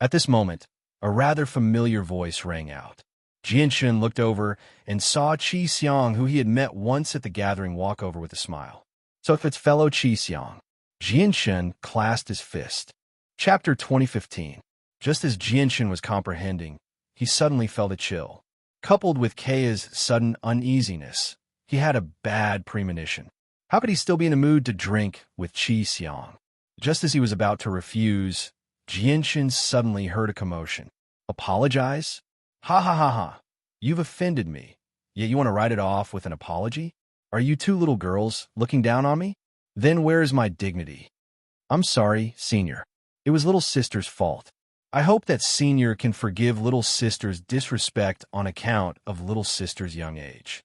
At this moment, a rather familiar voice rang out. Jinshin looked over and saw Qi Xiang, who he had met once at the gathering, walk over with a smile. So if it's fellow Qi Xiang. Jinshin clasped his fist. Chapter 2015. Just as Jinshin was comprehending, he suddenly felt a chill. Coupled with Kea's sudden uneasiness, he had a bad premonition. How could he still be in the mood to drink with Qi Xiang? Just as he was about to refuse, Jinshin suddenly heard a commotion. Apologize? Ha ha ha ha. You've offended me, yet you want to write it off with an apology? Are you two little girls looking down on me? Then where is my dignity? I'm sorry, Senior. It was little sister's fault. I hope that Senior can forgive little sister's disrespect on account of little sister's young age.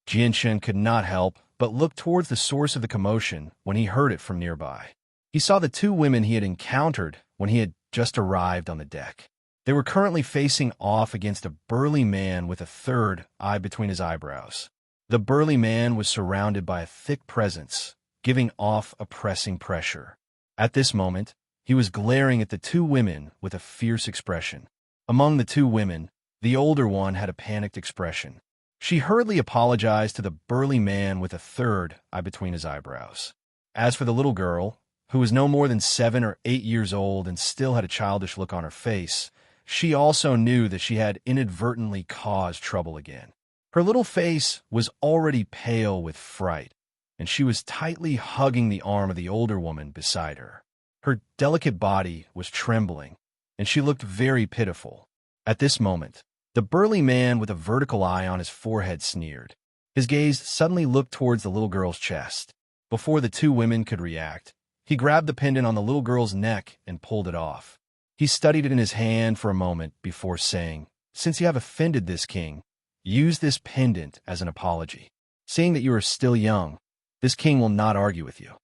Jinshin could not help but look towards the source of the commotion when he heard it from nearby. He saw the two women he had encountered when he had just arrived on the deck. They were currently facing off against a burly man with a third eye between his eyebrows. The burly man was surrounded by a thick presence, giving off a pressing pressure. At this moment, he was glaring at the two women with a fierce expression. Among the two women, the older one had a panicked expression. She hurriedly apologized to the burly man with a third eye between his eyebrows. As for the little girl, who was no more than 7 or 8 years old and still had a childish look on her face, she also knew that she had inadvertently caused trouble again. Her little face was already pale with fright, and she was tightly hugging the arm of the older woman beside her. Her delicate body was trembling, and she looked very pitiful. At this moment, the burly man with a vertical eye on his forehead sneered. His gaze suddenly looked towards the little girl's chest. Before the two women could react, he grabbed the pendant on the little girl's neck and pulled it off. He studied it in his hand for a moment before saying, "Since you have offended this king, use this pendant as an apology. Seeing that you are still young, this king will not argue with you."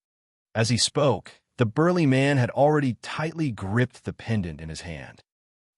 As he spoke, the burly man had already tightly gripped the pendant in his hand.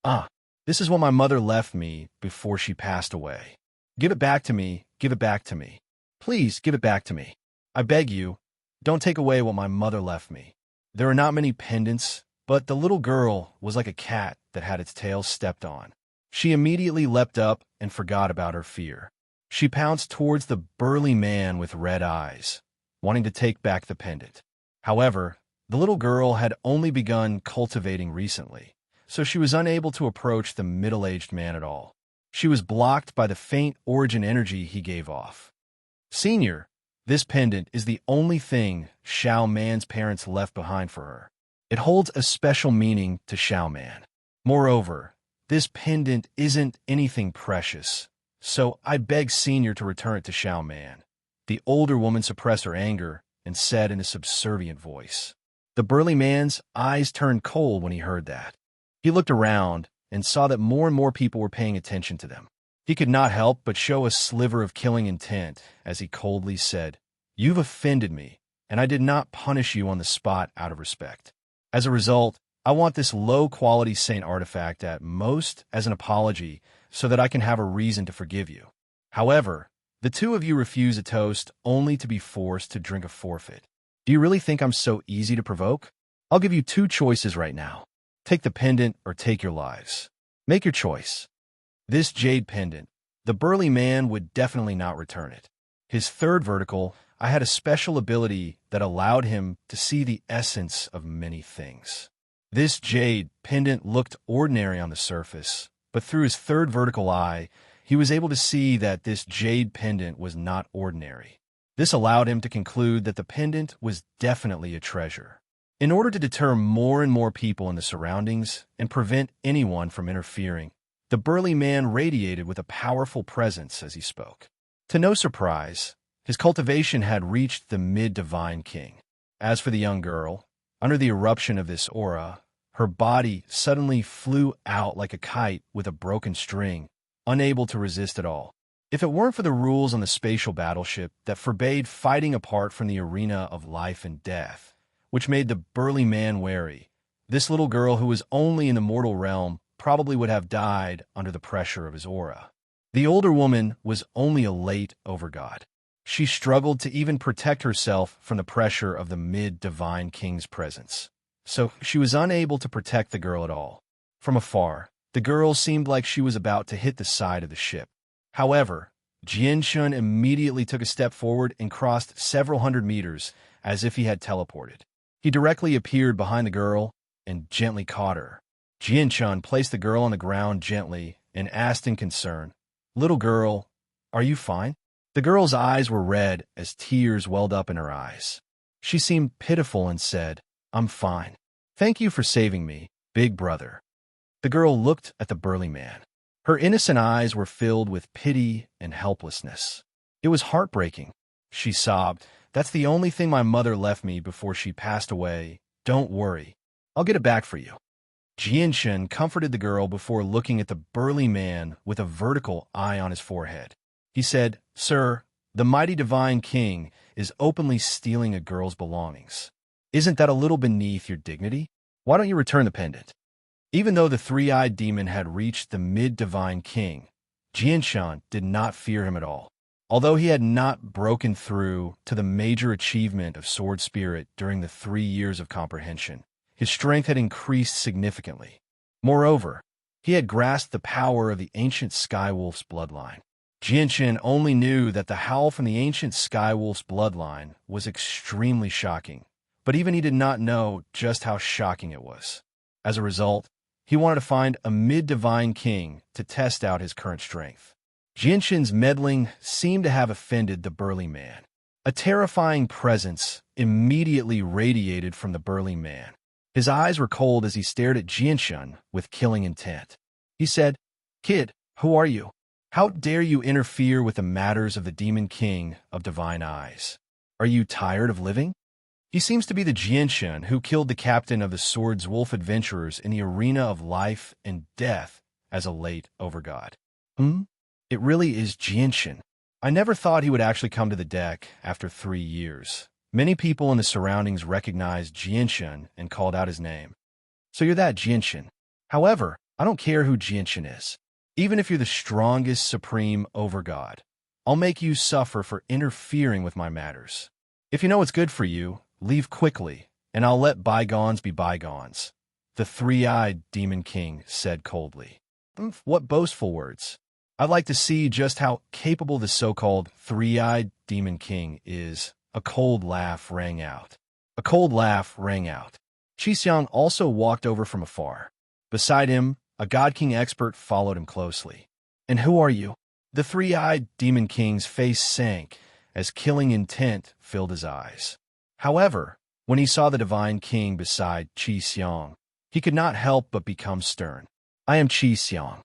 "Ah, this is what my mother left me before she passed away. Give it back to me, give it back to me. Please give it back to me. I beg you, don't take away what my mother left me." There are not many pendants, but the little girl was like a cat that had its tail stepped on. She immediately leapt up and forgot about her fear. She pounced towards the burly man with red eyes, wanting to take back the pendant. However, the little girl had only begun cultivating recently, so she was unable to approach the middle-aged man at all. She was blocked by the faint origin energy he gave off. "Senior, this pendant is the only thing Xiao Man's parents left behind for her. It holds a special meaning to Xiao Man. Moreover, this pendant isn't anything precious, so I beg Senior to return it to Xiao Man." The older woman suppressed her anger and said in a subservient voice. The burly man's eyes turned cold when he heard that. He looked around and saw that more and more people were paying attention to them. He could not help but show a sliver of killing intent as he coldly said, "You've offended me, and I did not punish you on the spot out of respect. As a result, I want this low-quality saint artifact at most as an apology so that I can have a reason to forgive you. However, the two of you refuse a toast only to be forced to drink a forfeit. Do you really think I'm so easy to provoke? I'll give you 2 choices right now. Take the pendant or take your lives. Make your choice." This jade pendant, the burly man would definitely not return it. His third vertical, I had a special ability that allowed him to see the essence of many things. This jade pendant looked ordinary on the surface, but through his third vertical eye, he was able to see that this jade pendant was not ordinary. This allowed him to conclude that the pendant was definitely a treasure. In order to deter more and more people in the surroundings and prevent anyone from interfering, the burly man radiated with a powerful presence as he spoke. To no surprise, his cultivation had reached the mid-divine king. As for the young girl, under the eruption of this aura, her body suddenly flew out like a kite with a broken string, unable to resist at all. If it weren't for the rules on the spatial battleship that forbade fighting apart from the arena of life and death, which made the burly man wary, this little girl who was only in the mortal realm probably would have died under the pressure of his aura. The older woman was only a late overgod. She struggled to even protect herself from the pressure of the mid-divine king's presence. So she was unable to protect the girl at all. From afar, the girl seemed like she was about to hit the side of the ship. However, Jianshun immediately took a step forward and crossed several hundred meters as if he had teleported. He directly appeared behind the girl and gently caught her. Jianshun placed the girl on the ground gently and asked in concern, "Little girl, are you fine?" The girl's eyes were red as tears welled up in her eyes. She seemed pitiful and said, "I'm fine. Thank you for saving me, big brother." The girl looked at the burly man. Her innocent eyes were filled with pity and helplessness. "It was heartbreaking," she sobbed. "That's the only thing my mother left me before she passed away. Don't worry. I'll get it back for you." Jianshun comforted the girl before looking at the burly man with a vertical eye on his forehead. He said, "Sir, the mighty divine king is openly stealing a girl's belongings. Isn't that a little beneath your dignity? Why don't you return the pendant?" Even though the three-eyed demon had reached the mid-divine king, Jianshun did not fear him at all. Although he had not broken through to the major achievement of sword spirit during the 3 years of comprehension, his strength had increased significantly. Moreover, he had grasped the power of the ancient Skywolf's bloodline. Jianshun only knew that the howl from the ancient Skywolf's bloodline was extremely shocking, but even he did not know just how shocking it was. As a result, he wanted to find a mid-divine king to test out his current strength. Jianshun's meddling seemed to have offended the burly man. A terrifying presence immediately radiated from the burly man. His eyes were cold as he stared at Jianshun with killing intent. He said, "Kid, who are you? How dare you interfere with the matters of the Demon King of Divine Eyes? Are you tired of living?" He seems to be the Jianshun who killed the captain of the Sword's Wolf adventurers in the arena of life and death as a late overgod. It really is Jianshun. I never thought he would actually come to the deck after 3 years. Many people in the surroundings recognized Jianshun and called out his name. "So you're that Jianshun. However, I don't care who Jianshun is. Even if you're the strongest supreme overgod, I'll make you suffer for interfering with my matters. If you know what's good for you, leave quickly, and I'll let bygones be bygones," the three-eyed Demon King said coldly. What boastful words. I'd like to see just how capable the so-called three-eyed Demon King is. A cold laugh rang out. A cold laugh rang out. Xixiang also walked over from afar. Beside him, a God King expert followed him closely. "And who are you?" The three-eyed Demon King's face sank as killing intent filled his eyes. However, when he saw the Divine King beside Xixiang, he could not help but become stern. "I am Xixiang."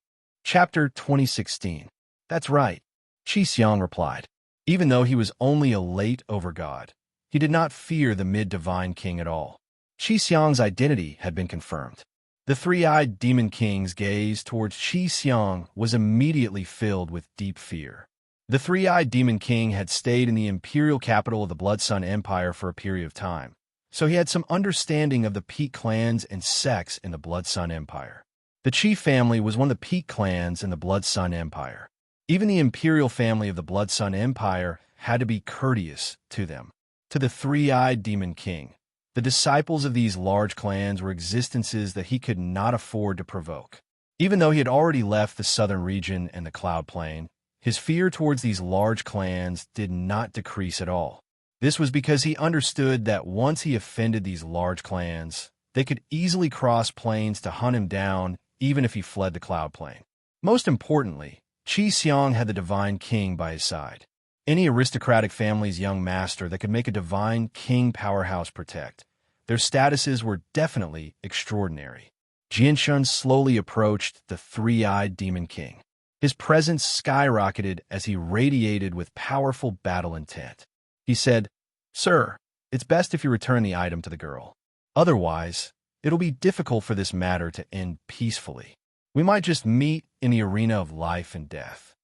Chapter 2016. "That's right," Xixiang replied. Even though he was only a late overgod, he did not fear the mid-divine king at all. Xixiang's identity had been confirmed. The three-eyed Demon King's gaze towards Xixiang was immediately filled with deep fear. The three-eyed Demon King had stayed in the imperial capital of the Blood Sun Empire for a period of time, so he had some understanding of the peak clans and sects in the Blood Sun Empire. The chief family was one of the peak clans in the Blood Sun Empire. Even the imperial family of the Blood Sun Empire had to be courteous to them. To the three-eyed Demon King, the disciples of these large clans were existences that he could not afford to provoke. Even though he had already left the southern region and the Cloud Plain, his fear towards these large clans did not decrease at all. This was because he understood that once he offended these large clans, they could easily cross plains to hunt him down even if he fled the Cloud Plain. Most importantly, Xixiang had the Divine King by his side. Any aristocratic family's young master that could make a Divine King powerhouse protect. Their statuses were definitely extraordinary. Jianshun slowly approached the three-eyed Demon King. His presence skyrocketed as he radiated with powerful battle intent. He said, "Sir, it's best if you return the item to the girl. Otherwise, it'll be difficult for this matter to end peacefully. We might just meet in the arena of life and death."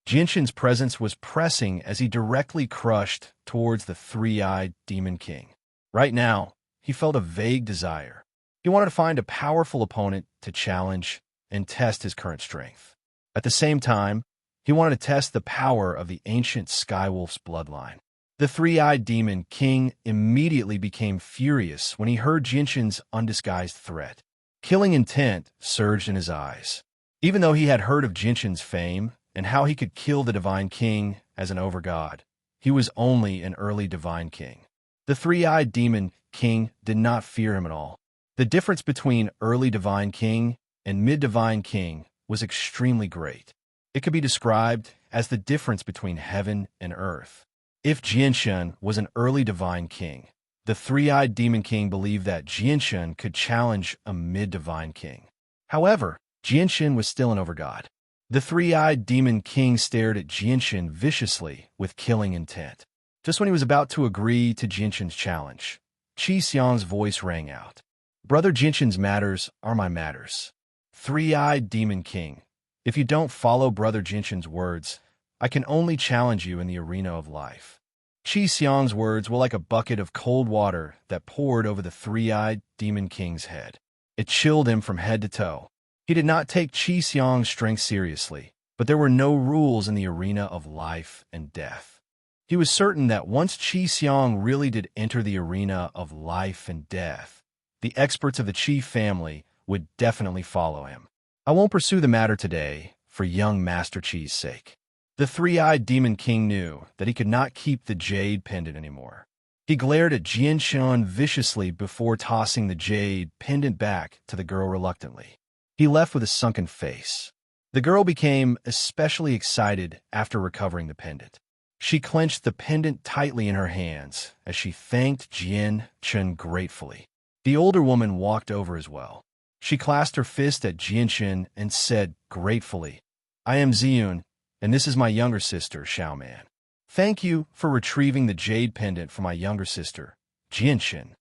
Jianshun's presence was pressing as he directly crushed towards the three-eyed Demon King. Right now, he felt a vague desire. He wanted to find a powerful opponent to challenge and test his current strength. At the same time, he wanted to test the power of the ancient Skywolf's bloodline. The three-eyed demon king immediately became furious when he heard Jinshin's undisguised threat. Killing intent surged in his eyes. Even though he had heard of Jinshin's fame and how he could kill the Divine King as an overgod, he was only an early Divine King. The three-eyed demon king did not fear him at all. The difference between early Divine King and mid-Divine King was extremely great. It could be described as the difference between heaven and earth. If Jinshin was an early Divine King, the three-eyed demon king believed that Jinshin could challenge a mid-Divine King. However, Jinshin was still an overgod. The three-eyed demon king stared at Jinshin viciously with killing intent. Just when he was about to agree to Jinshin's challenge, Qi Xiang's voice rang out. "Brother Jinshin's matters are my matters. Three-eyed demon king, if you don't follow Brother Jinshin's words, I can only challenge you in the arena of life." Qi Xiang's words were like a bucket of cold water that poured over the three-eyed demon king's head. It chilled him from head to toe. He did not take Qi Xiang's strength seriously, but there were no rules in the arena of life and death. He was certain that once Qi Xiang really did enter the arena of life and death, the experts of the Qi family would definitely follow him. I won't pursue the matter today for young Master Qi's sake. The three-eyed demon king knew that he could not keep the jade pendant anymore. He glared at Jinshin viciously before tossing the jade pendant back to the girl reluctantly. He left with a sunken face. The girl became especially excited after recovering the pendant. She clenched the pendant tightly in her hands as she thanked Jinshin gratefully. The older woman walked over as well. She clasped her fist at Jinshin and said gratefully, "I am Ziyun, and this is my younger sister, Xiaoman. Thank you for retrieving the jade pendant for my younger sister, Jinshin."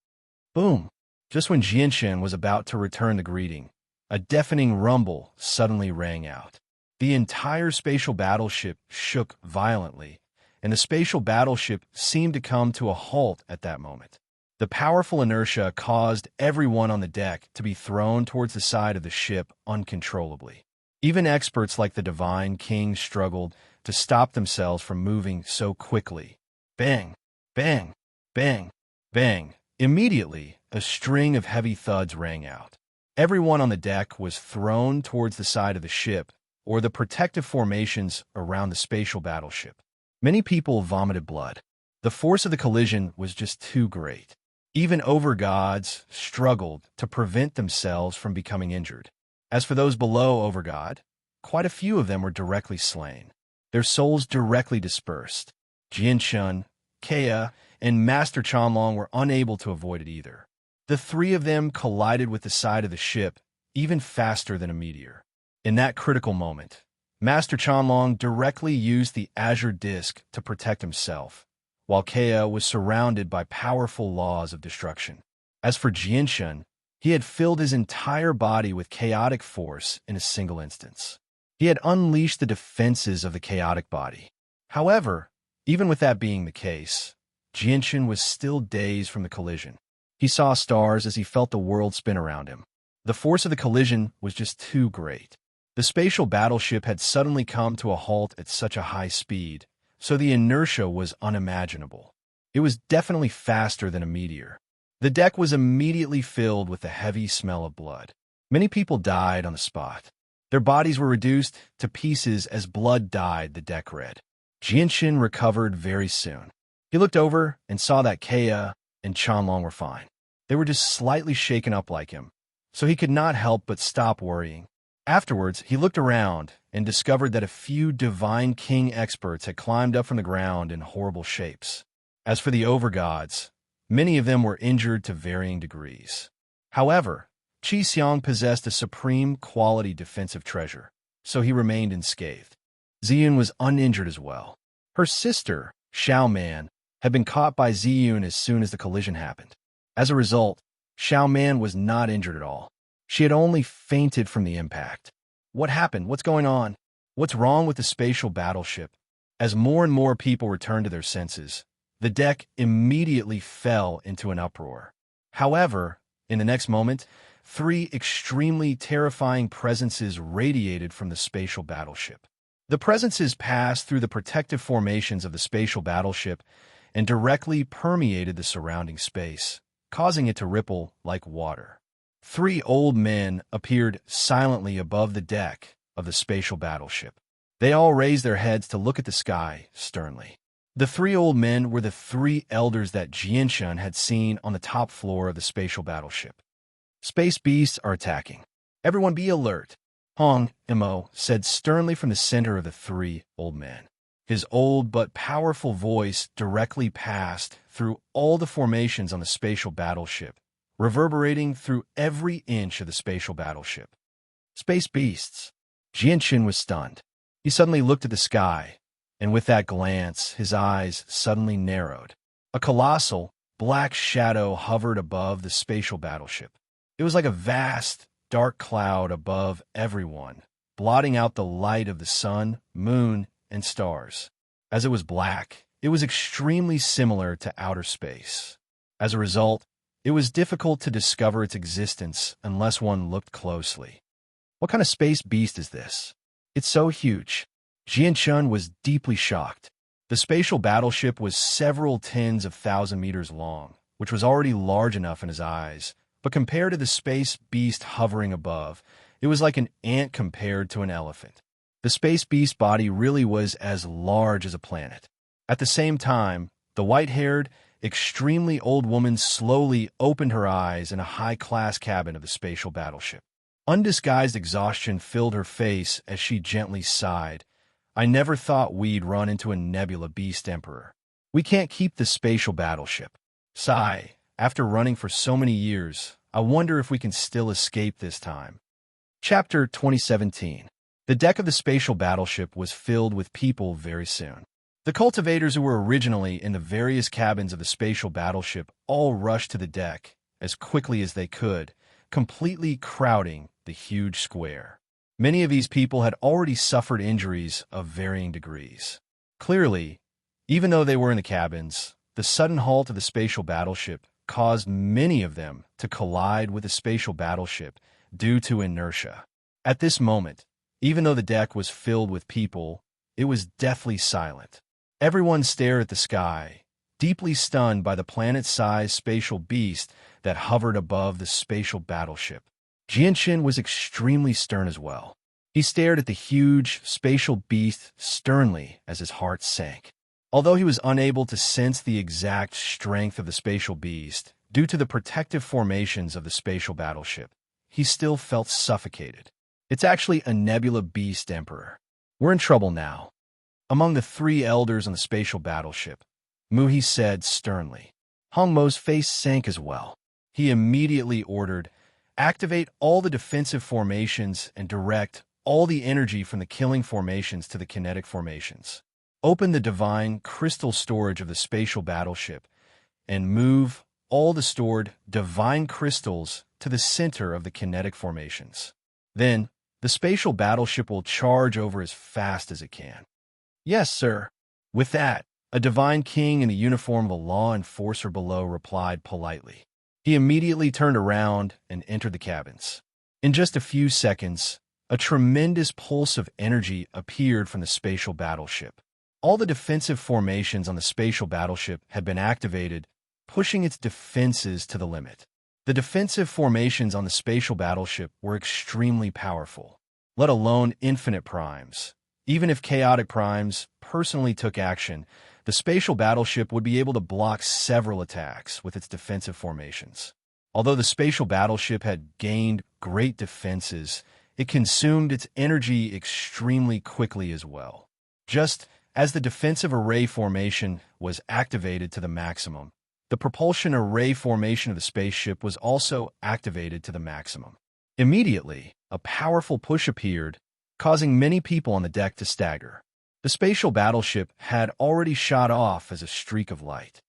Boom! Just when Jinshin was about to return the greeting, a deafening rumble suddenly rang out. The entire spatial battleship shook violently, and the spatial battleship seemed to come to a halt at that moment. The powerful inertia caused everyone on the deck to be thrown towards the side of the ship uncontrollably. Even experts like the Divine King struggled to stop themselves from moving so quickly. Bang! Bang! Bang! Bang! Immediately, a string of heavy thuds rang out. Everyone on the deck was thrown towards the side of the ship, or the protective formations around the spatial battleship. Many people vomited blood. The force of the collision was just too great. Even overgods struggled to prevent themselves from becoming injured. As for those below overgod, quite a few of them were directly slain. Their souls directly dispersed. Jinshin, Kea, and Master Chanlong were unable to avoid it either. The three of them collided with the side of the ship even faster than a meteor. In that critical moment, Master Chanlong directly used the azure disc to protect himself, while Kea was surrounded by powerful laws of destruction. As for Jinshin, he had filled his entire body with chaotic force in a single instance. He had unleashed the defenses of the chaotic body. However, even with that being the case, Jinshin was still dazed from the collision. He saw stars as he felt the world spin around him. The force of the collision was just too great. The spatial battleship had suddenly come to a halt at such a high speed, so the inertia was unimaginable. It was definitely faster than a meteor. The deck was immediately filled with the heavy smell of blood. Many people died on the spot. Their bodies were reduced to pieces as blood dyed the deck red. Jinshin recovered very soon. He looked over and saw that Kea and Chanlong were fine. They were just slightly shaken up like him, so he could not help but stop worrying. Afterwards, he looked around and discovered that a few Divine King experts had climbed up from the ground in horrible shapes. As for the overgods, many of them were injured to varying degrees. However, Qi Xiang possessed a supreme quality defensive treasure, so he remained unscathed. Ziyun was uninjured as well. Her sister, Xiaoman, had been caught by Ziyun as soon as the collision happened. As a result, Xiaoman was not injured at all. She had only fainted from the impact. What happened? What's going on? What's wrong with the spatial battleship? As more and more people returned to their senses, the deck immediately fell into an uproar. However, in the next moment, three extremely terrifying presences radiated from the spatial battleship. The presences passed through the protective formations of the spatial battleship and directly permeated the surrounding space, causing it to ripple like water. Three old men appeared silently above the deck of the spatial battleship. They all raised their heads to look at the sky sternly. The three old men were the three elders that Jianshun had seen on the top floor of the spatial battleship. Space beasts are attacking. Everyone be alert, Hong Mo said sternly from the center of the three old men. His old but powerful voice directly passed through all the formations on the spatial battleship, reverberating through every inch of the spatial battleship. Space beasts. Jianshun was stunned. He suddenly looked at the sky, and with that glance, his eyes suddenly narrowed. A colossal, black shadow hovered above the spatial battleship. It was like a vast, dark cloud above everyone, blotting out the light of the sun, moon, and stars. As it was black, it was extremely similar to outer space. As a result, it was difficult to discover its existence unless one looked closely. What kind of space beast is this? It's so huge. Jianshun was deeply shocked. The spatial battleship was several tens of thousand meters long, which was already large enough in his eyes, but compared to the space beast hovering above, it was like an ant compared to an elephant. The space beast body really was as large as a planet. At the same time, the white-haired, extremely old woman slowly opened her eyes in a high-class cabin of the spatial battleship. Undisguised exhaustion filled her face as she gently sighed. I never thought we'd run into a Nebula Beast Emperor. We can't keep the spatial battleship. Sigh, after running for so many years, I wonder if we can still escape this time. Chapter 2017. The deck of the spatial battleship was filled with people very soon. The cultivators who were originally in the various cabins of the spatial battleship all rushed to the deck as quickly as they could, completely crowding the huge square. Many of these people had already suffered injuries of varying degrees. Clearly, even though they were in the cabins, the sudden halt of the spatial battleship caused many of them to collide with the spatial battleship due to inertia. At this moment, even though the deck was filled with people, it was deathly silent. Everyone stared at the sky, deeply stunned by the planet-sized spatial beast that hovered above the spatial battleship. Jianshun was extremely stern as well. He stared at the huge spatial beast sternly as his heart sank. Although he was unable to sense the exact strength of the spatial beast due to the protective formations of the spatial battleship, he still felt suffocated. It's actually a Nebula Beast Emperor. We're in trouble now. Among the three elders on the spatial battleship, Muhi said sternly. Hong Mo's face sank as well. He immediately ordered, activate all the defensive formations and direct all the energy from the killing formations to the kinetic formations. Open the divine crystal storage of the spatial battleship and move all the stored divine crystals to the center of the kinetic formations. Then, the spatial battleship will charge over as fast as it can. Yes, sir. With that, a divine king in the uniform of a law enforcer below replied politely. He immediately turned around and entered the cabins. In just a few seconds, a tremendous pulse of energy appeared from the spatial battleship. All the defensive formations on the spatial battleship had been activated, pushing its defenses to the limit. The defensive formations on the spatial battleship were extremely powerful, let alone infinite primes. Even if chaotic primes personally took action, the spatial battleship would be able to block several attacks with its defensive formations. Although the spatial battleship had gained great defenses, it consumed its energy extremely quickly as well. Just as the defensive array formation was activated to the maximum, the propulsion array formation of the spaceship was also activated to the maximum. Immediately, a powerful push appeared, causing many people on the deck to stagger. The spatial battleship had already shot off as a streak of light.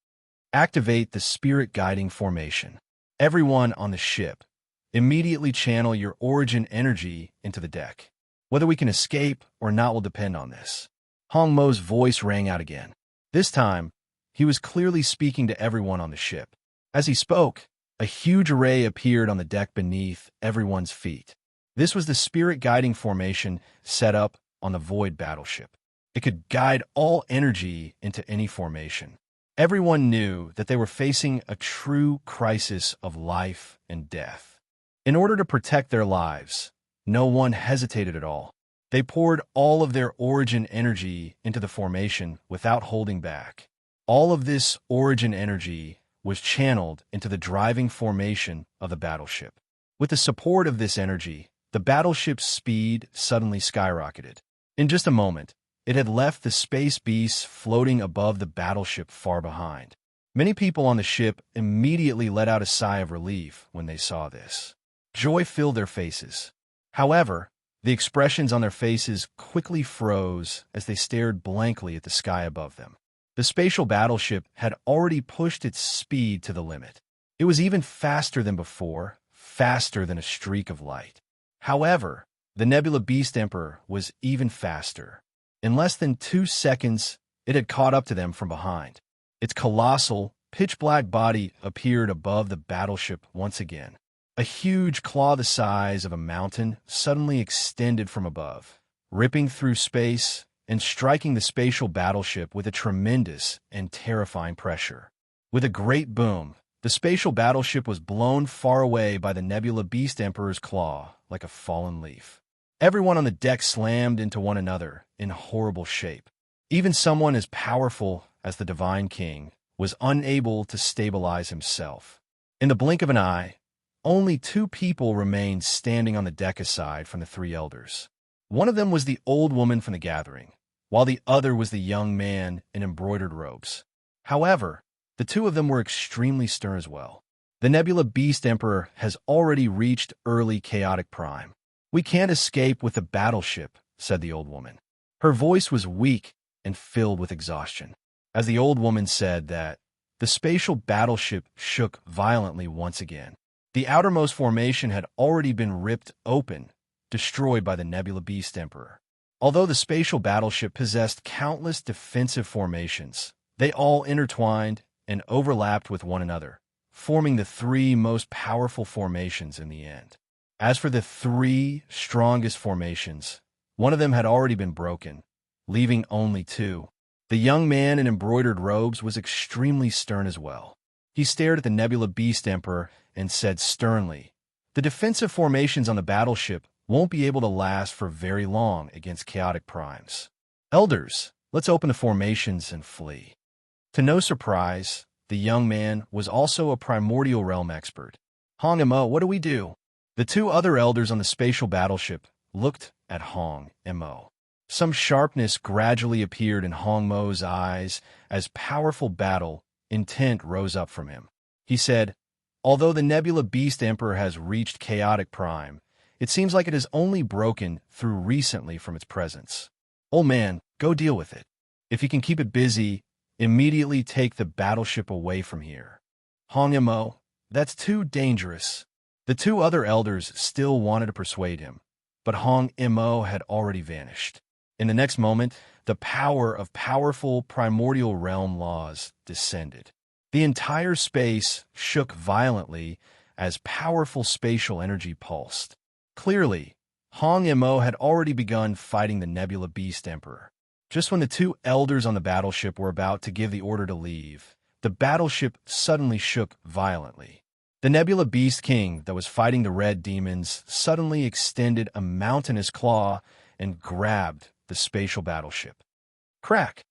Activate the spirit guiding formation. Everyone on the ship, immediately channel your origin energy into the deck. Whether we can escape or not will depend on this. Hong Mo's voice rang out again. This time, he was clearly speaking to everyone on the ship. As he spoke, A huge array appeared on the deck beneath everyone's feet. This was the spirit-guiding formation set up on the Void battleship. It could guide all energy into any formation. Everyone knew that they were facing a true crisis of life and death. In order to protect their lives, no one hesitated at all. They poured all of their origin energy into the formation without holding back. All of this origin energy was channeled into the driving formation of the battleship. With the support of this energy, the battleship's speed suddenly skyrocketed. In just a moment, it had left the space beasts floating above the battleship far behind. Many people on the ship immediately let out a sigh of relief when they saw this. Joy filled their faces. However, the expressions on their faces quickly froze as they stared blankly at the sky above them. The spatial battleship had already pushed its speed to the limit. It was even faster than before, faster than a streak of light. However, the Nebula Beast Emperor was even faster. In less than 2 seconds, it had caught up to them from behind. Its colossal, pitch-black body appeared above the battleship once again. A huge claw the size of a mountain suddenly extended from above, ripping through space and striking the spatial battleship with a tremendous and terrifying pressure. With a great boom, the spatial battleship was blown far away by the Nebula Beast Emperor's claw like a fallen leaf. Everyone on the deck slammed into one another in horrible shape. Even someone as powerful as the Divine King was unable to stabilize himself. In the blink of an eye, only 2 people remained standing on the deck aside from the 3 elders. One of them was the old woman from the gathering, while the other was the young man in embroidered robes. However, the 2 of them were extremely stern as well. The Nebula Beast Emperor has already reached early chaotic prime. We can't escape with the battleship, said the old woman. Her voice was weak and filled with exhaustion. As the old woman said that, the spatial battleship shook violently once again. The outermost formation had already been ripped open, destroyed by the Nebula Beast Emperor. Although the spatial battleship possessed countless defensive formations, they all intertwined and overlapped with one another, forming the 3 most powerful formations in the end. As for the 3 strongest formations, one of them had already been broken, leaving only 2. The young man in embroidered robes was extremely stern as well. He stared at the Nebula Beast Emperor and said sternly, "The defensive formations on the battleship won't be able to last for very long against chaotic primes. Elders, let's open the formations and flee." To no surprise, the young man was also a primordial realm expert. Hong Mo, what do we do? The 2 other elders on the spatial battleship looked at Hong Mo. Some sharpness gradually appeared in Hong Mo's eyes as powerful battle intent rose up from him. He said, "Although the Nebula Beast Emperor has reached chaotic prime, it seems like it has only broken through recently from its presence. Old man, go deal with it. If you can keep it busy, immediately take the battleship away from here." Hong Mo, that's too dangerous. The 2 other elders still wanted to persuade him, but Hong Mo had already vanished. In the next moment, the power of powerful primordial realm laws descended. The entire space shook violently as powerful spatial energy pulsed. Clearly, Hong Mo had already begun fighting the Nebula Beast Emperor. Just when the 2 elders on the battleship were about to give the order to leave, the battleship suddenly shook violently. The Nebula Beast King that was fighting the red demons suddenly extended a mountainous claw and grabbed the spatial battleship. Crack!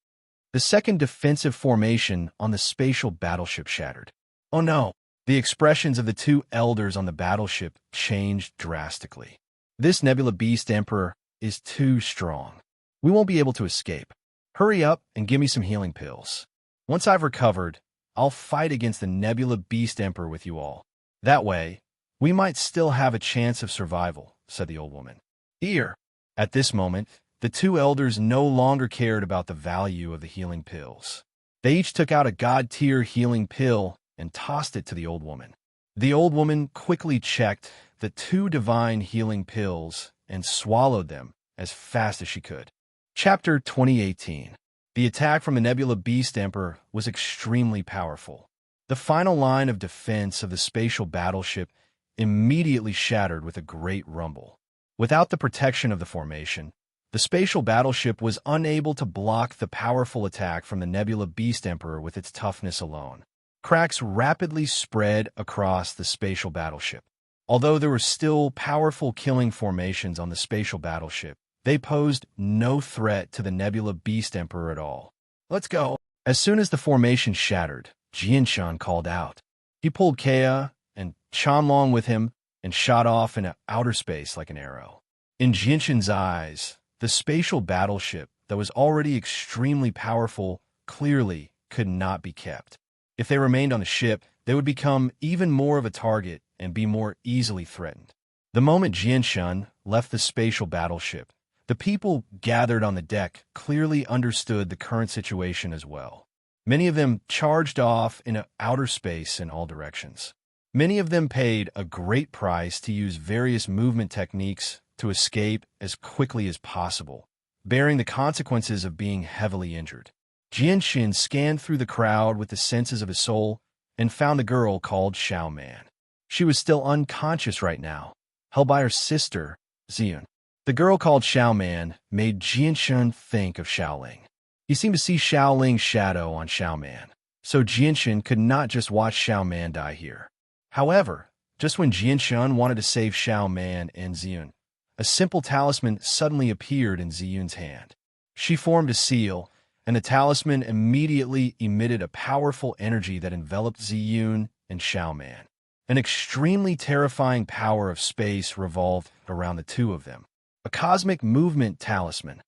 The second defensive formation on the spatial battleship shattered. Oh no! The expressions of the 2 elders on the battleship changed drastically. This Nebula Beast Emperor is too strong. We won't be able to escape. Hurry up and give me some healing pills. Once I've recovered, I'll fight against the Nebula Beast Emperor with you all. That way, we might still have a chance of survival, said the old woman. Here! At this moment, the 2 elders no longer cared about the value of the healing pills. They each took out a god-tier healing pill and tossed it to the old woman. The old woman quickly checked the 2 divine healing pills and swallowed them as fast as she could. Chapter 2018. The attack from the Nebula Beast Emperor was extremely powerful. The final line of defense of the spatial battleship immediately shattered with a great rumble. Without the protection of the formation, the spatial battleship was unable to block the powerful attack from the Nebula Beast Emperor with its toughness alone. Cracks rapidly spread across the spatial battleship. Although there were still powerful killing formations on the spatial battleship, they posed no threat to the Nebula Beast Emperor at all. "Let's go!" As soon as the formation shattered, Jianshan called out. He pulled Kea and Chanlong with him and shot off into outer space like an arrow. In Jianshan's eyes, the spatial battleship that was already extremely powerful clearly could not be kept. If they remained on the ship, they would become even more of a target and be more easily threatened. The moment Jianshan left the spatial battleship, the people gathered on the deck clearly understood the current situation as well. Many of them charged off into outer space in all directions. Many of them paid a great price to use various movement techniques to escape as quickly as possible, bearing the consequences of being heavily injured. Jianshan scanned through the crowd with the senses of his soul and found a girl called Xiao Man. She was still unconscious right now, held by her sister, Ziyun. The girl called Xiao Man made Jianshan think of Xiaoling. He seemed to see Xiaoling's shadow on Xiao Man, so Jianshan could not just watch Xiao Man die here. However, just when Jianshan wanted to save Xiao Man and Ziyun, a simple talisman suddenly appeared in Ziyun's hand. She formed a seal, and the talisman immediately emitted a powerful energy that enveloped Ziyun and Xiao Man. An extremely terrifying power of space revolved around the two of them. A cosmic movement talisman.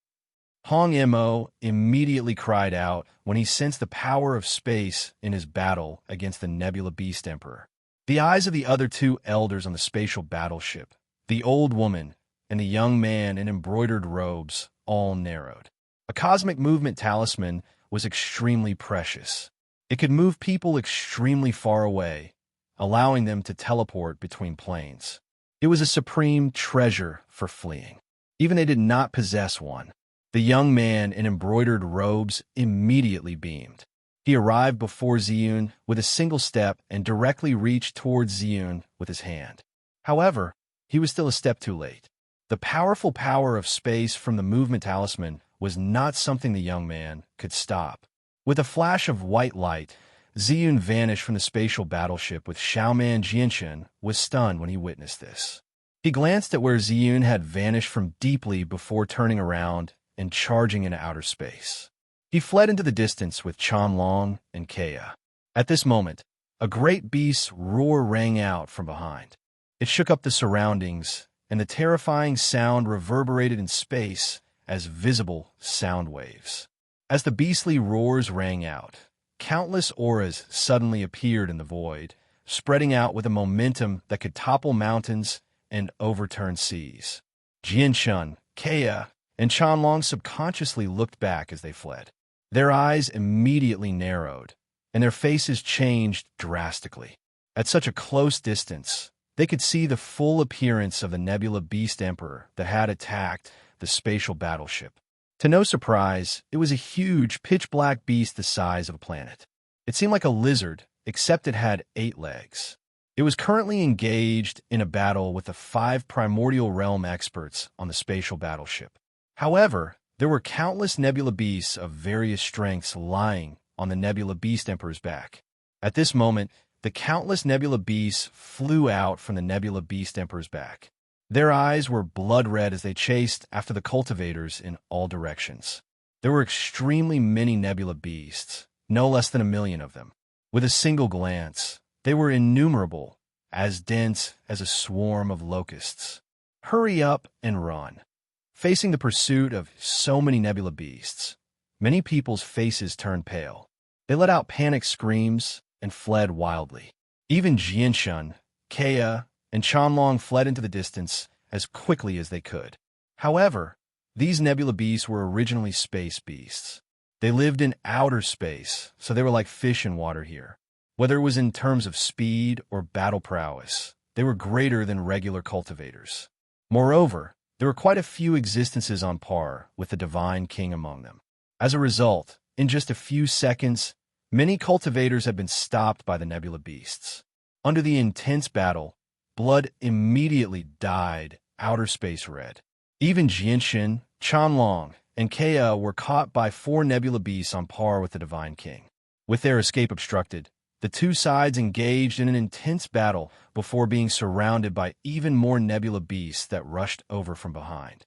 Hong Mo immediately cried out when he sensed the power of space in his battle against the Nebula Beast Emperor. The eyes of the other two elders on the spatial battleship, the old woman and the young man in embroidered robes, all narrowed. A cosmic movement talisman was extremely precious. It could move people extremely far away, allowing them to teleport between planes. It was a supreme treasure for fleeing. Even they did not possess one. The young man in embroidered robes immediately beamed. He arrived before Ziyun with a single step and directly reached towards Ziyun with his hand. However, he was still a step too late. The powerful power of space from the movement talisman was not something the young man could stop. With a flash of white light, Ziyun vanished from the spatial battleship with Xiaoman. Jianshan was stunned when he witnessed this. He glanced at where Ziyun had vanished from deeply before turning around and charging into outer space. He fled into the distance with Chanlong and Kea. At this moment, a great beast's roar rang out from behind. It shook up the surroundings, and the terrifying sound reverberated in space as visible sound waves. As the beastly roars rang out, countless auras suddenly appeared in the void, spreading out with a momentum that could topple mountains and overturn seas. Jianshan, Kea, and Chanlong subconsciously looked back as they fled. Their eyes immediately narrowed, and their faces changed drastically. At such a close distance, they could see the full appearance of the Nebula Beast Emperor that had attacked the spatial battleship. To no surprise, it was a huge, pitch-black beast the size of a planet. It seemed like a lizard, except it had 8 legs. It was currently engaged in a battle with the 5 primordial realm experts on the spatial battleship. However, there were countless Nebula Beasts of various strengths lying on the Nebula Beast Emperor's back. At this moment, the countless Nebula Beasts flew out from the Nebula Beast Emperor's back. Their eyes were blood red as they chased after the cultivators in all directions. There were extremely many Nebula Beasts, no less than 1 million of them. With a single glance, they were innumerable, as dense as a swarm of locusts. Hurry up and run. Facing the pursuit of so many Nebula Beasts, many people's faces turned pale. They let out panic screams and fled wildly. Even Jianshan, Kea, and Chanlong fled into the distance as quickly as they could. However, these Nebula Beasts were originally space beasts. They lived in outer space, so they were like fish in water here. Whether it was in terms of speed or battle prowess, they were greater than regular cultivators. Moreover, there were quite a few existences on par with the Divine King among them. As a result, in just a few seconds, Many cultivators had been stopped by the nebula beasts. Under the intense battle, blood immediately dyed outer space red. Even Jinshin, Chanlong, and Kea were caught by 4 nebula beasts on par with the Divine King. With their escape obstructed, the two sides engaged in an intense battle before being surrounded by even more nebula beasts that rushed over from behind.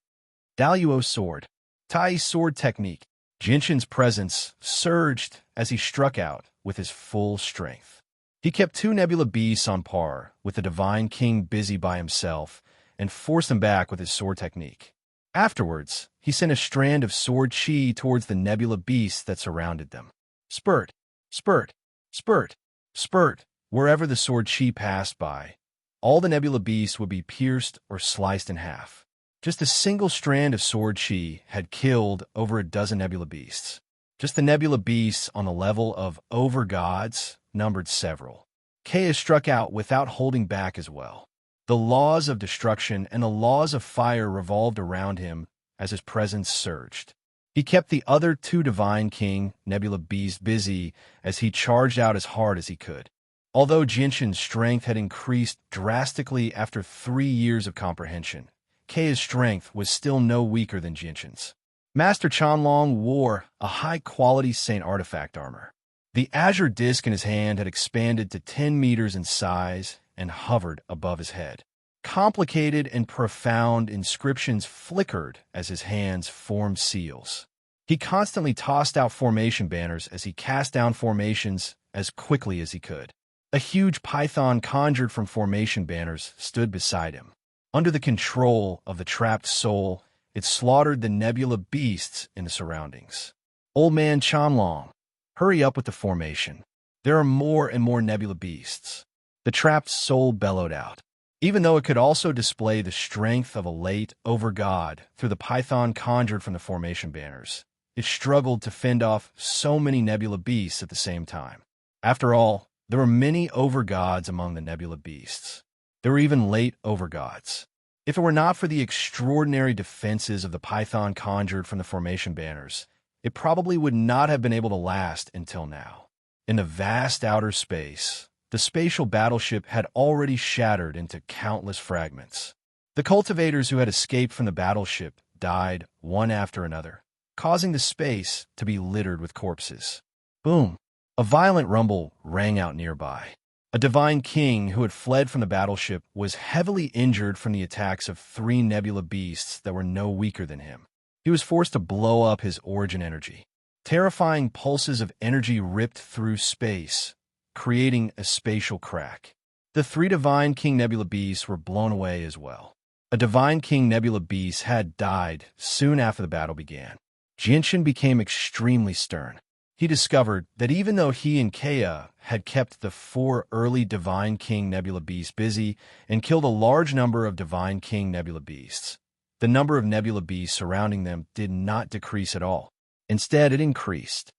Daluo's sword. Tai's sword technique. Jinshin's presence surged as he struck out with his full strength. He kept 2 nebula beasts on par, with the Divine King busy by himself, and forced them back with his sword technique. Afterwards, he sent a strand of sword chi towards the nebula beasts that surrounded them. Spurt, spurt, spurt, spurt. Wherever the sword chi passed by, all the nebula beasts would be pierced or sliced in half. Just a single strand of sword chi had killed over a dozen nebula beasts. Just the nebula beasts on the level of over-gods numbered several. Kea struck out without holding back as well. The laws of destruction and the laws of fire revolved around him as his presence surged. He kept the other 2 Divine King nebula beasts busy as he charged out as hard as he could. Although Jinshin's strength had increased drastically after 3 years of comprehension, Kea's strength was still no weaker than Jinshin's. Master Chanlong wore a high-quality Saint Artifact armor. The azure disc in his hand had expanded to 10 meters in size and hovered above his head. Complicated and profound inscriptions flickered as his hands formed seals. He constantly tossed out formation banners as he cast down formations as quickly as he could. A huge python conjured from formation banners stood beside him. Under the control of the trapped soul, it slaughtered the nebula beasts in the surroundings. Old man Chanlong, hurry up with the formation. There are more and more nebula beasts. The trapped soul bellowed out. Even though it could also display the strength of a late over-god through the python conjured from the formation banners, it struggled to fend off so many nebula beasts at the same time. After all, there were many over-gods among the nebula beasts. There were even late over-gods. If it were not for the extraordinary defenses of the python conjured from the formation banners, it probably would not have been able to last until now. In the vast outer space, the spatial battleship had already shattered into countless fragments. The cultivators who had escaped from the battleship died one after another, causing the space to be littered with corpses. Boom! A violent rumble rang out nearby. A Divine King who had fled from the battleship was heavily injured from the attacks of 3 nebula beasts that were no weaker than him. He was forced to blow up his origin energy. Terrifying pulses of energy ripped through space, creating a spatial crack. The 3 Divine King nebula beasts were blown away as well. A Divine King nebula beast had died soon after the battle began. Jinshin became extremely stern. He discovered that even though he and Kea had kept the 4 early Divine King nebula beasts busy and killed a large number of Divine King nebula beasts, the number of nebula beasts surrounding them did not decrease at all. Instead, it increased.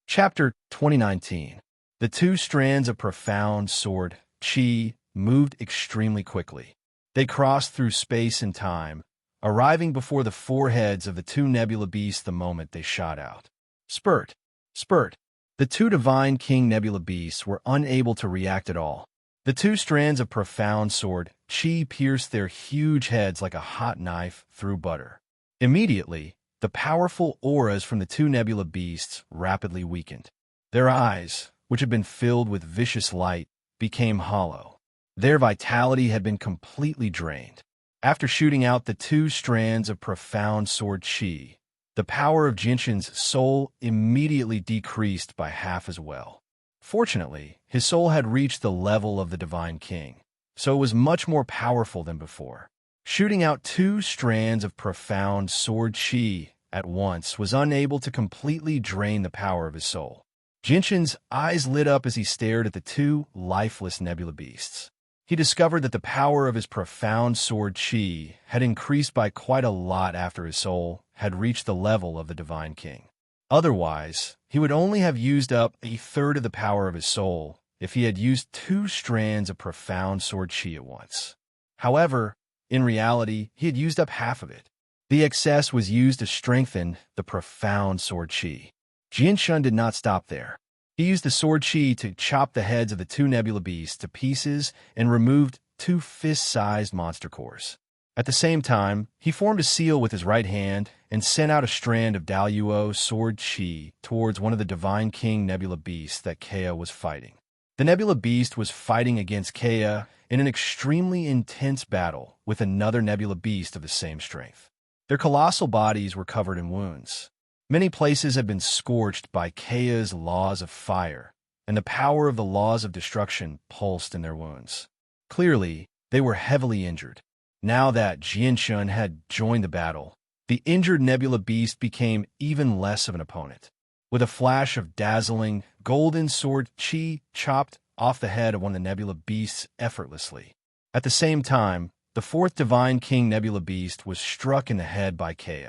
Chapter 2019. The 2 strands of profound sword chi moved extremely quickly. They crossed through space and time, arriving before the foreheads of the 2 nebula beasts the moment they shot out. Spurt! Spurt! The 2 Divine King nebula beasts were unable to react at all. The 2 strands of profound sword chi pierced their huge heads like a hot knife through butter. Immediately, the powerful auras from the 2 nebula beasts rapidly weakened. Their eyes, which had been filled with vicious light, became hollow. Their vitality had been completely drained. After shooting out the 2 strands of profound sword chi, the power of Jinshin's soul immediately decreased by half as well. Fortunately, his soul had reached the level of the Divine King, so it was much more powerful than before. Shooting out 2 strands of profound sword chi at once was unable to completely drain the power of his soul. Jinshin's eyes lit up as he stared at the 2 lifeless nebula beasts. He discovered that the power of his profound sword chi had increased by quite a lot after his soul had reached the level of the Divine King. Otherwise, he would only have used up a third of the power of his soul if he had used 2 strands of profound sword chi at once. However, in reality, he had used up half of it. The excess was used to strengthen the profound sword chi. Jinshin did not stop there. He used the sword chi to chop the heads of the two nebula beasts to pieces and removed two fist-sized monster cores. At the same time, he formed a seal with his right hand and sent out a strand of Daluo sword chi towards one of the Divine King Nebula beasts that Kea was fighting. The Nebula beast was fighting against Kea in an extremely intense battle with another Nebula beast of the same strength. Their colossal bodies were covered in wounds. Many places had been scorched by Kea's laws of fire, and the power of the laws of destruction pulsed in their wounds. Clearly, they were heavily injured. Now that Jianshun had joined the battle, the injured Nebula beast became even less of an opponent. With a flash of dazzling, golden sword chi chopped off the head of one of the Nebula beasts effortlessly. At the same time, the fourth Divine King Nebula beast was struck in the head by Kea.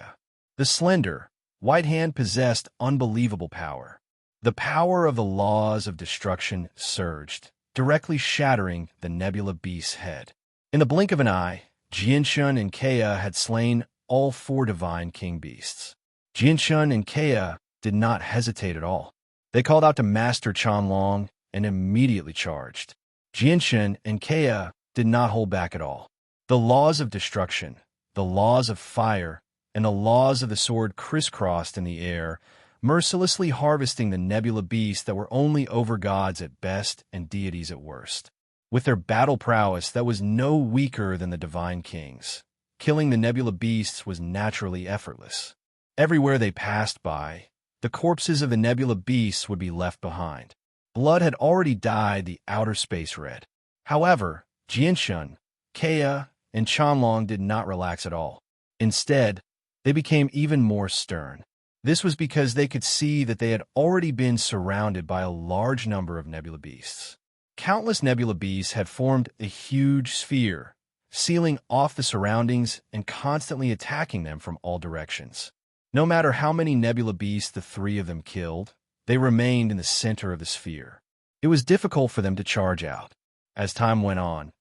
The slender, white hand possessed unbelievable power. The power of the laws of destruction surged, directly shattering the Nebula beast's head. In the blink of an eye, Jianshun and Kea had slain all four Divine King beasts. Jianshun and Kea did not hesitate at all. They called out to Master Chanlong and immediately charged. Jianshun and Kea did not hold back at all. The laws of destruction, the laws of fire, and the laws of the sword crisscrossed in the air, mercilessly harvesting the Nebula beasts that were only overgods at best and deities at worst. With their battle prowess that was no weaker than the Divine Kings, killing the Nebula beasts was naturally effortless. Everywhere they passed by, the corpses of the Nebula beasts would be left behind. Blood had already dyed the outer space red. However, Jianshun, Kea, and Chanlong did not relax at all. Instead, they became even more stern. This was because they could see that they had already been surrounded by a large number of Nebula beasts. Countless Nebula beasts had formed a huge sphere, sealing off the surroundings and constantly attacking them from all directions. No matter how many Nebula beasts the three of them killed, they remained in the center of the sphere. It was difficult for them to charge out. As time went on,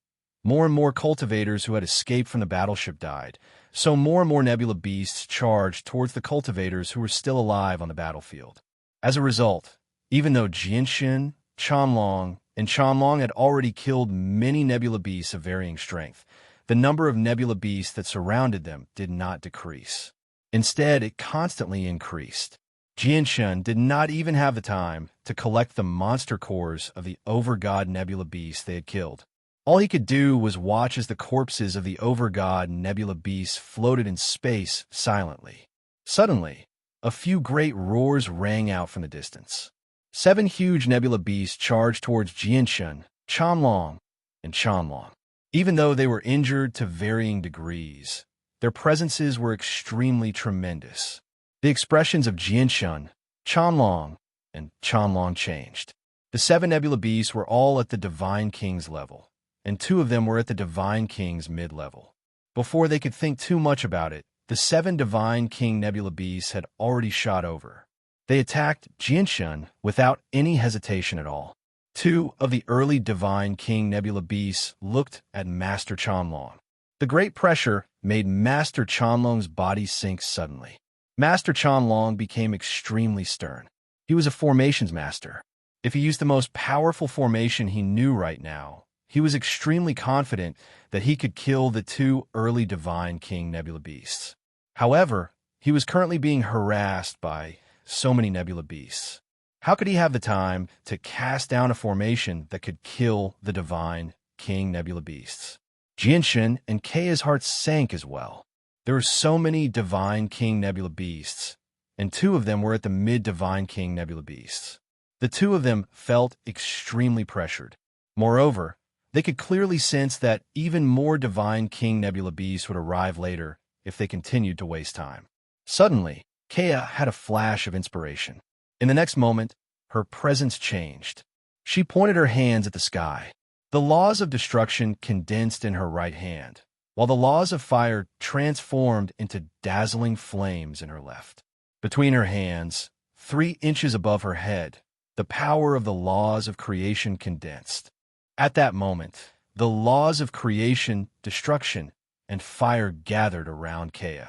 more and more cultivators who had escaped from the battleship died, so more and more Nebula beasts charged towards the cultivators who were still alive on the battlefield. As a result, even though Jianshun, Chanlong, and Chanlong had already killed many Nebula beasts of varying strength, the number of Nebula beasts that surrounded them did not decrease. Instead, it constantly increased. Jianshun did not even have the time to collect the monster cores of the overgod Nebula beasts they had killed. All he could do was watch as the corpses of the overgod Nebula beasts floated in space silently. Suddenly, a few great roars rang out from the distance. 7 huge Nebula beasts charged towards Jianshun, Chanlong, and Chanlong. Even though they were injured to varying degrees, their presences were extremely tremendous. The expressions of Jianshun, Chanlong, and Chanlong changed. The 7 Nebula beasts were all at the Divine King's level, and 2 of them were at the Divine King's mid-level. Before they could think too much about it, the 7 Divine King Nebula beasts had already shot over. They attacked Jianshun without any hesitation at all. 2 of the early Divine King Nebula beasts looked at Master Chanlong. The great pressure made Master Chanlong's body sink suddenly. Master Chanlong became extremely stern. He was a formations master. If he used the most powerful formation he knew right now, he was extremely confident that he could kill the 2 early Divine King Nebula beasts. However, he was currently being harassed by so many Nebula beasts. How could he have the time to cast down a formation that could kill the Divine King Nebula beasts? Jianshun and Kea's hearts sank as well. There were so many Divine King Nebula beasts, and 2 of them were at the mid-Divine King Nebula beasts. The 2 of them felt extremely pressured. Moreover, they could clearly sense that even more Divine King Nebula beasts would arrive later if they continued to waste time. Suddenly, Kea had a flash of inspiration. In the next moment, her presence changed. She pointed her hands at the sky. The laws of destruction condensed in her right hand, while the laws of fire transformed into dazzling flames in her left. Between her hands, 3 inches above her head, the power of the laws of creation condensed. At that moment, the laws of creation, destruction, and fire gathered around Kea.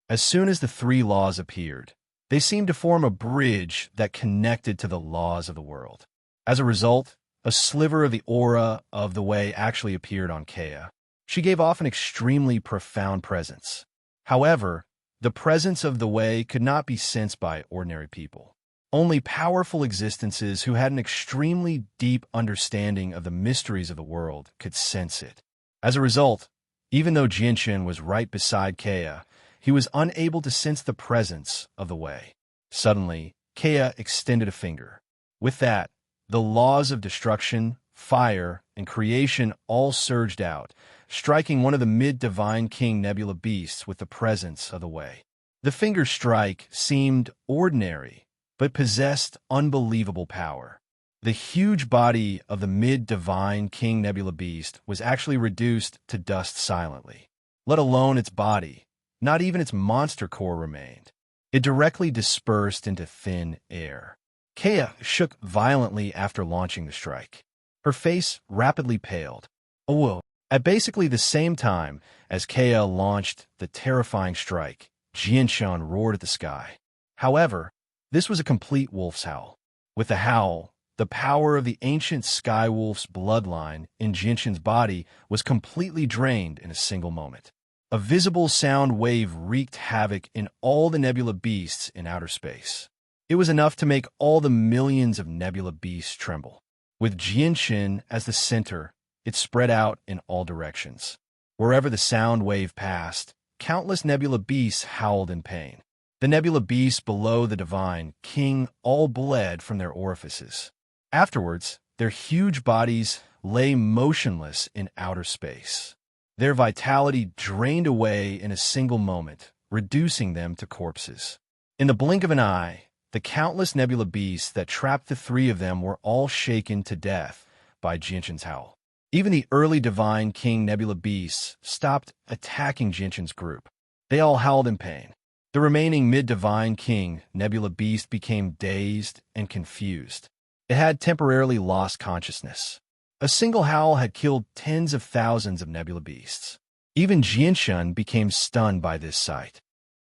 As soon as the 3 laws appeared, They seemed to form a bridge that connected to the laws of the world. As a result, a sliver of the aura of the way actually appeared on Kea. She gave off an extremely profound presence. However, the presence of the way could not be sensed by ordinary people. Only powerful existences who had an extremely deep understanding of the mysteries of the world could sense it. As a result, even though Jinshin was right beside Kea, he was unable to sense the presence of the way. Suddenly, Kea extended a finger. With that, the laws of destruction, fire, and creation all surged out, striking one of the mid-divine King Nebula beasts with the presence of the way. The finger strike seemed ordinary, but possessed unbelievable power. The huge body of the mid-divine King Nebula beast was actually reduced to dust silently. Let alone its body, not even its monster core remained. It directly dispersed into thin air. Kea shook violently after launching the strike. Her face rapidly paled. Oh, at basically the same time as Kea launched the terrifying strike, Jinshin roared at the sky. However, this was a complete wolf's howl. With the howl, the power of the ancient sky wolf's bloodline in Jinshin's body was completely drained in a single moment. A visible sound wave wreaked havoc in all the nebula beasts in outer space. It was enough to make all the millions of nebula beasts tremble. With Jinshin as the center, it spread out in all directions. Wherever the sound wave passed, countless nebula beasts howled in pain. The nebula beasts below the divine king all bled from their orifices. Afterwards, their huge bodies lay motionless in outer space. Their vitality drained away in a single moment, reducing them to corpses. In the blink of an eye, the countless nebula beasts that trapped the three of them were all shaken to death by Jinshin's howl. Even the early divine king nebula beasts stopped attacking Jinshin's group. They all howled in pain. The remaining mid-divine king nebula beast became dazed and confused. It had temporarily lost consciousness. A single howl had killed tens of thousands of nebula beasts. Even Jinshin became stunned by this sight.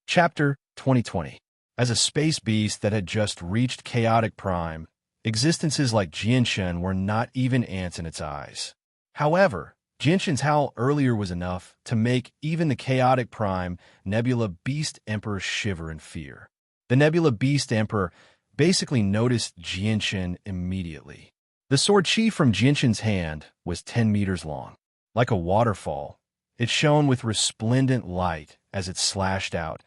Chapter 2020. As a space beast that had just reached chaotic prime, existences like Jinshin were not even ants in its eyes. However, Jinshin's howl earlier was enough to make even the chaotic prime Nebula Beast Emperor shiver in fear. The Nebula Beast Emperor basically noticed Jinshin immediately. The sword chi from Jinshin's hand was 10 meters long. Like a waterfall, it shone with resplendent light as it slashed out,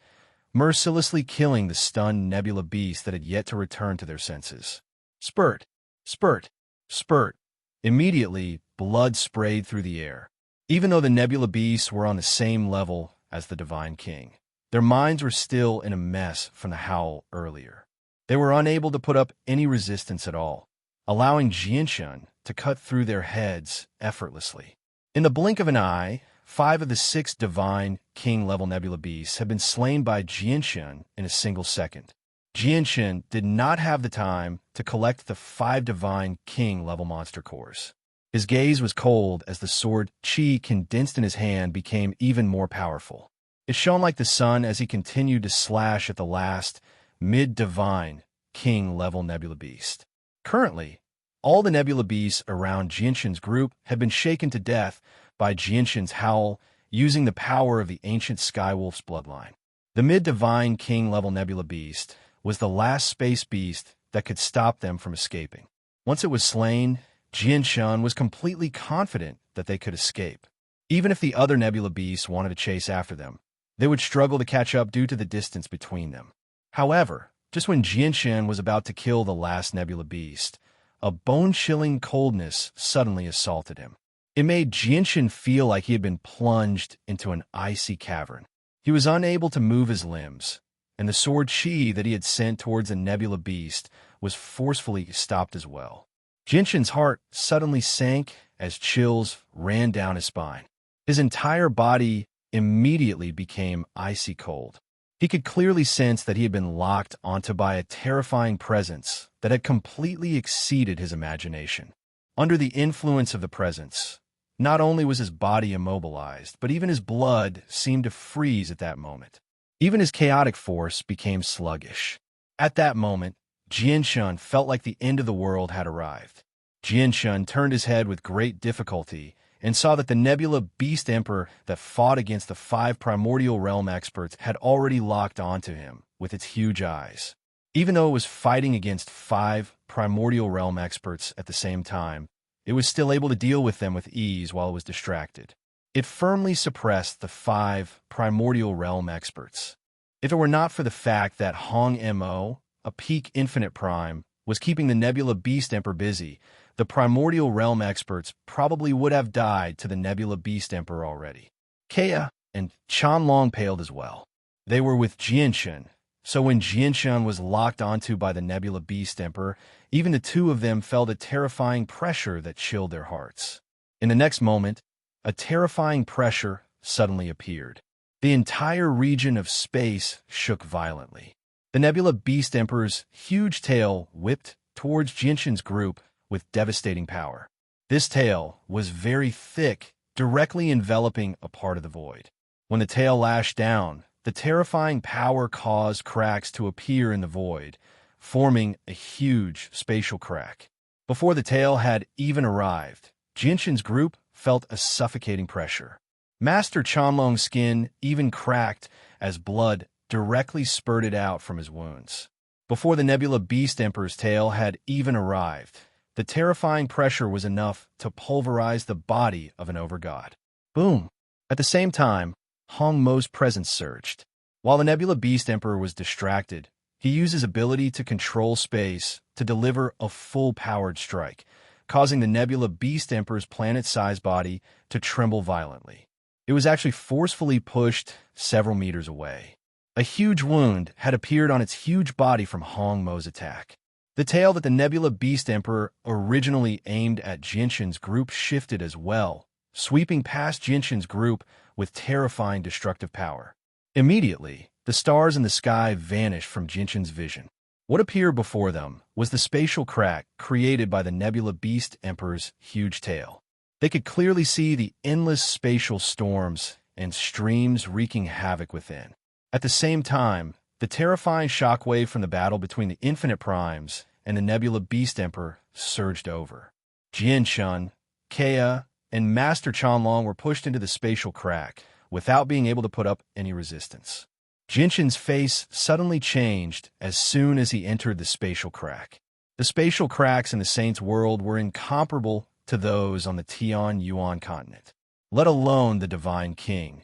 mercilessly killing the stunned Nebula beasts that had yet to return to their senses. Spurt, spurt, spurt. Immediately, blood sprayed through the air. Even though the nebula beasts were on the same level as the Divine King, their minds were still in a mess from the howl earlier. They were unable to put up any resistance at all, allowing Jinshin to cut through their heads effortlessly. In the blink of an eye, 5 of the 6 Divine King-level nebula beasts had been slain by Jinshin in a single second. Jinshin did not have the time to collect the 5 Divine King-level monster cores. His gaze was cold as the sword chi condensed in his hand became even more powerful. It shone like the sun as he continued to slash at the last mid-Divine King-level nebula beast. Currently, all the nebula beasts around Jinshin's group had been shaken to death by Jinshin's howl using the power of the ancient Skywolf's bloodline. The mid-Divine King-level nebula beast was the last space beast that could stop them from escaping. Once it was slain, Jinshin was completely confident that they could escape. Even if the other nebula beasts wanted to chase after them, they would struggle to catch up due to the distance between them. However, just when Jinshin was about to kill the last nebula beast, a bone-chilling coldness suddenly assaulted him. It made Jinshin feel like he had been plunged into an icy cavern. He was unable to move his limbs, and the sword chi that he had sent towards the nebula beast was forcefully stopped as well. Jinshin's heart suddenly sank as chills ran down his spine. His entire body immediately became icy cold. He could clearly sense that he had been locked onto by a terrifying presence that had completely exceeded his imagination. Under the influence of the presence, not only was his body immobilized, but even his blood seemed to freeze at that moment. Even his chaotic force became sluggish. At that moment, Jianshun felt like the end of the world had arrived. Jianshun turned his head with great difficulty and saw that the Nebula Beast Emperor that fought against the 5 Primordial Realm experts had already locked onto him with its huge eyes. Even though it was fighting against 5 Primordial Realm experts at the same time, it was still able to deal with them with ease while it was distracted. It firmly suppressed the 5 Primordial Realm experts. If it were not for the fact that Hong Mo, a peak infinite prime, was keeping the Nebula Beast Emperor busy, the Primordial Realm experts probably would have died to the Nebula Beast Emperor already. Kea and Chanlong paled as well. They were with Jianshun, so when Jianshun was locked onto by the Nebula Beast Emperor, even the two of them felt a terrifying pressure that chilled their hearts. In the next moment, a terrifying pressure suddenly appeared. The entire region of space shook violently. The Nebula Beast Emperor's huge tail whipped towards Jianshun's group with devastating power. This tail was very thick, directly enveloping a part of the void. When the tail lashed down, the terrifying power caused cracks to appear in the void, forming a huge spatial crack. Before the tail had even arrived, Jianshun's group felt a suffocating pressure. Master Chanlong's skin even cracked as blood directly spurted out from his wounds. Before the Nebula Beast Emperor's tail had even arrived, the terrifying pressure was enough to pulverize the body of an overgod. Boom! At the same time, Hong Mo's presence surged. While the Nebula Beast Emperor was distracted, he used his ability to control space to deliver a full-powered strike, causing the Nebula Beast Emperor's planet-sized body to tremble violently. It was actually forcefully pushed several meters away. A huge wound had appeared on its huge body from Hong Mo's attack. The tail that the Nebula Beast Emperor originally aimed at Jianshun's group shifted as well, sweeping past Jianshun's group with terrifying destructive power. Immediately, the stars in the sky vanished from Jianshun's vision. What appeared before them was the spatial crack created by the Nebula Beast Emperor's huge tail. They could clearly see the endless spatial storms and streams wreaking havoc within. At the same time, the terrifying shockwave from the battle between the Infinite Primes and the Nebula Beast Emperor surged over. Jianshun, Kea, and Master Chanlong were pushed into the spatial crack without being able to put up any resistance. Jianshun's face suddenly changed as soon as he entered the spatial crack. The spatial cracks in the Saints' world were incomparable to those on the Tian Yuan continent, let alone the Divine King.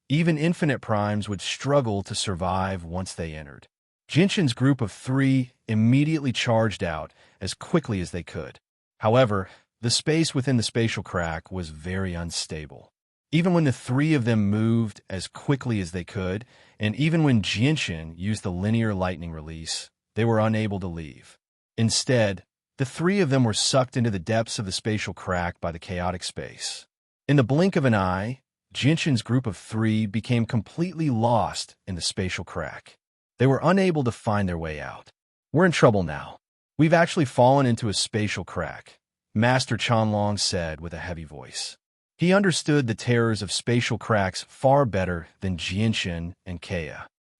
Even infinite primes would struggle to survive once they entered. Jianshun's group of 3 immediately charged out as quickly as they could. However, the space within the spatial crack was very unstable. Even when the 3 of them moved as quickly as they could, and even when Jianshun used the linear lightning release, they were unable to leave. Instead, the 3 of them were sucked into the depths of the spatial crack by the chaotic space. In the blink of an eye, Jianshun's group of 3 became completely lost in the spatial crack. They were unable to find their way out. We're in trouble now. We've actually fallen into a spatial crack, Master Chanlong said with a heavy voice. He understood the terrors of spatial cracks far better than Jianshun and Kea.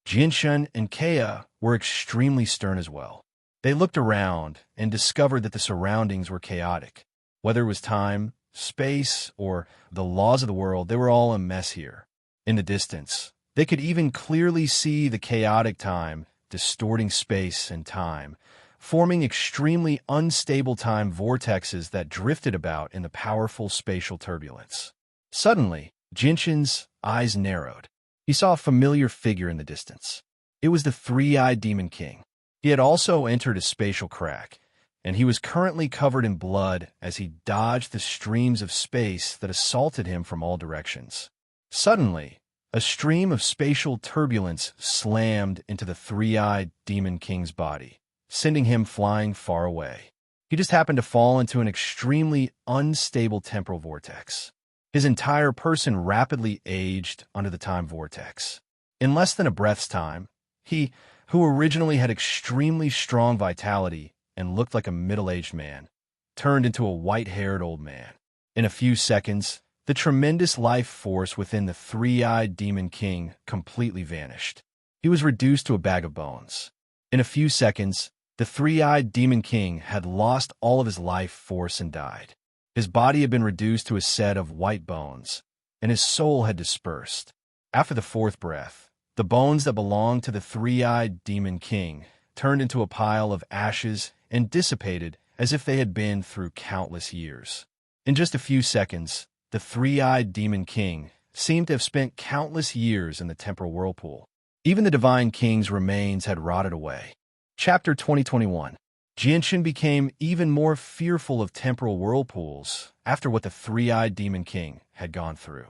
Jianshun and Kea were extremely stern as well. They looked around and discovered that the surroundings were chaotic. Whether it was time, space, or the laws of the world, they were all a mess here. In the distance, they could even clearly see the chaotic time distorting space and time, forming extremely unstable time vortexes that drifted about in the powerful spatial turbulence. Suddenly, Jianshun's eyes narrowed. He saw a familiar figure in the distance. It was the 3-eyed Demon King. He had also entered a spatial crack, and he was currently covered in blood as he dodged the streams of space that assaulted him from all directions. Suddenly, a stream of spatial turbulence slammed into the 3-eyed Demon King's body, sending him flying far away. He just happened to fall into an extremely unstable temporal vortex. His entire person rapidly aged under the time vortex. In less than a breath's time, he, who originally had extremely strong vitality and looked like a middle-aged man, turned into a white-haired old man. In a few seconds, the tremendous life force within the 3-eyed Demon King completely vanished. He was reduced to a bag of bones. In a few seconds, the three-eyed Demon King had lost all of his life force and died. His body had been reduced to a set of white bones, and his soul had dispersed. After the fourth breath, the bones that belonged to the three-eyed Demon King turned into a pile of ashes and dissipated as if they had been through countless years. In just a few seconds, the three-eyed Demon King seemed to have spent countless years in the temporal whirlpool. Even the Divine King's remains had rotted away. Chapter 2021. Jinshin became even more fearful of temporal whirlpools after what the three-eyed Demon King had gone through.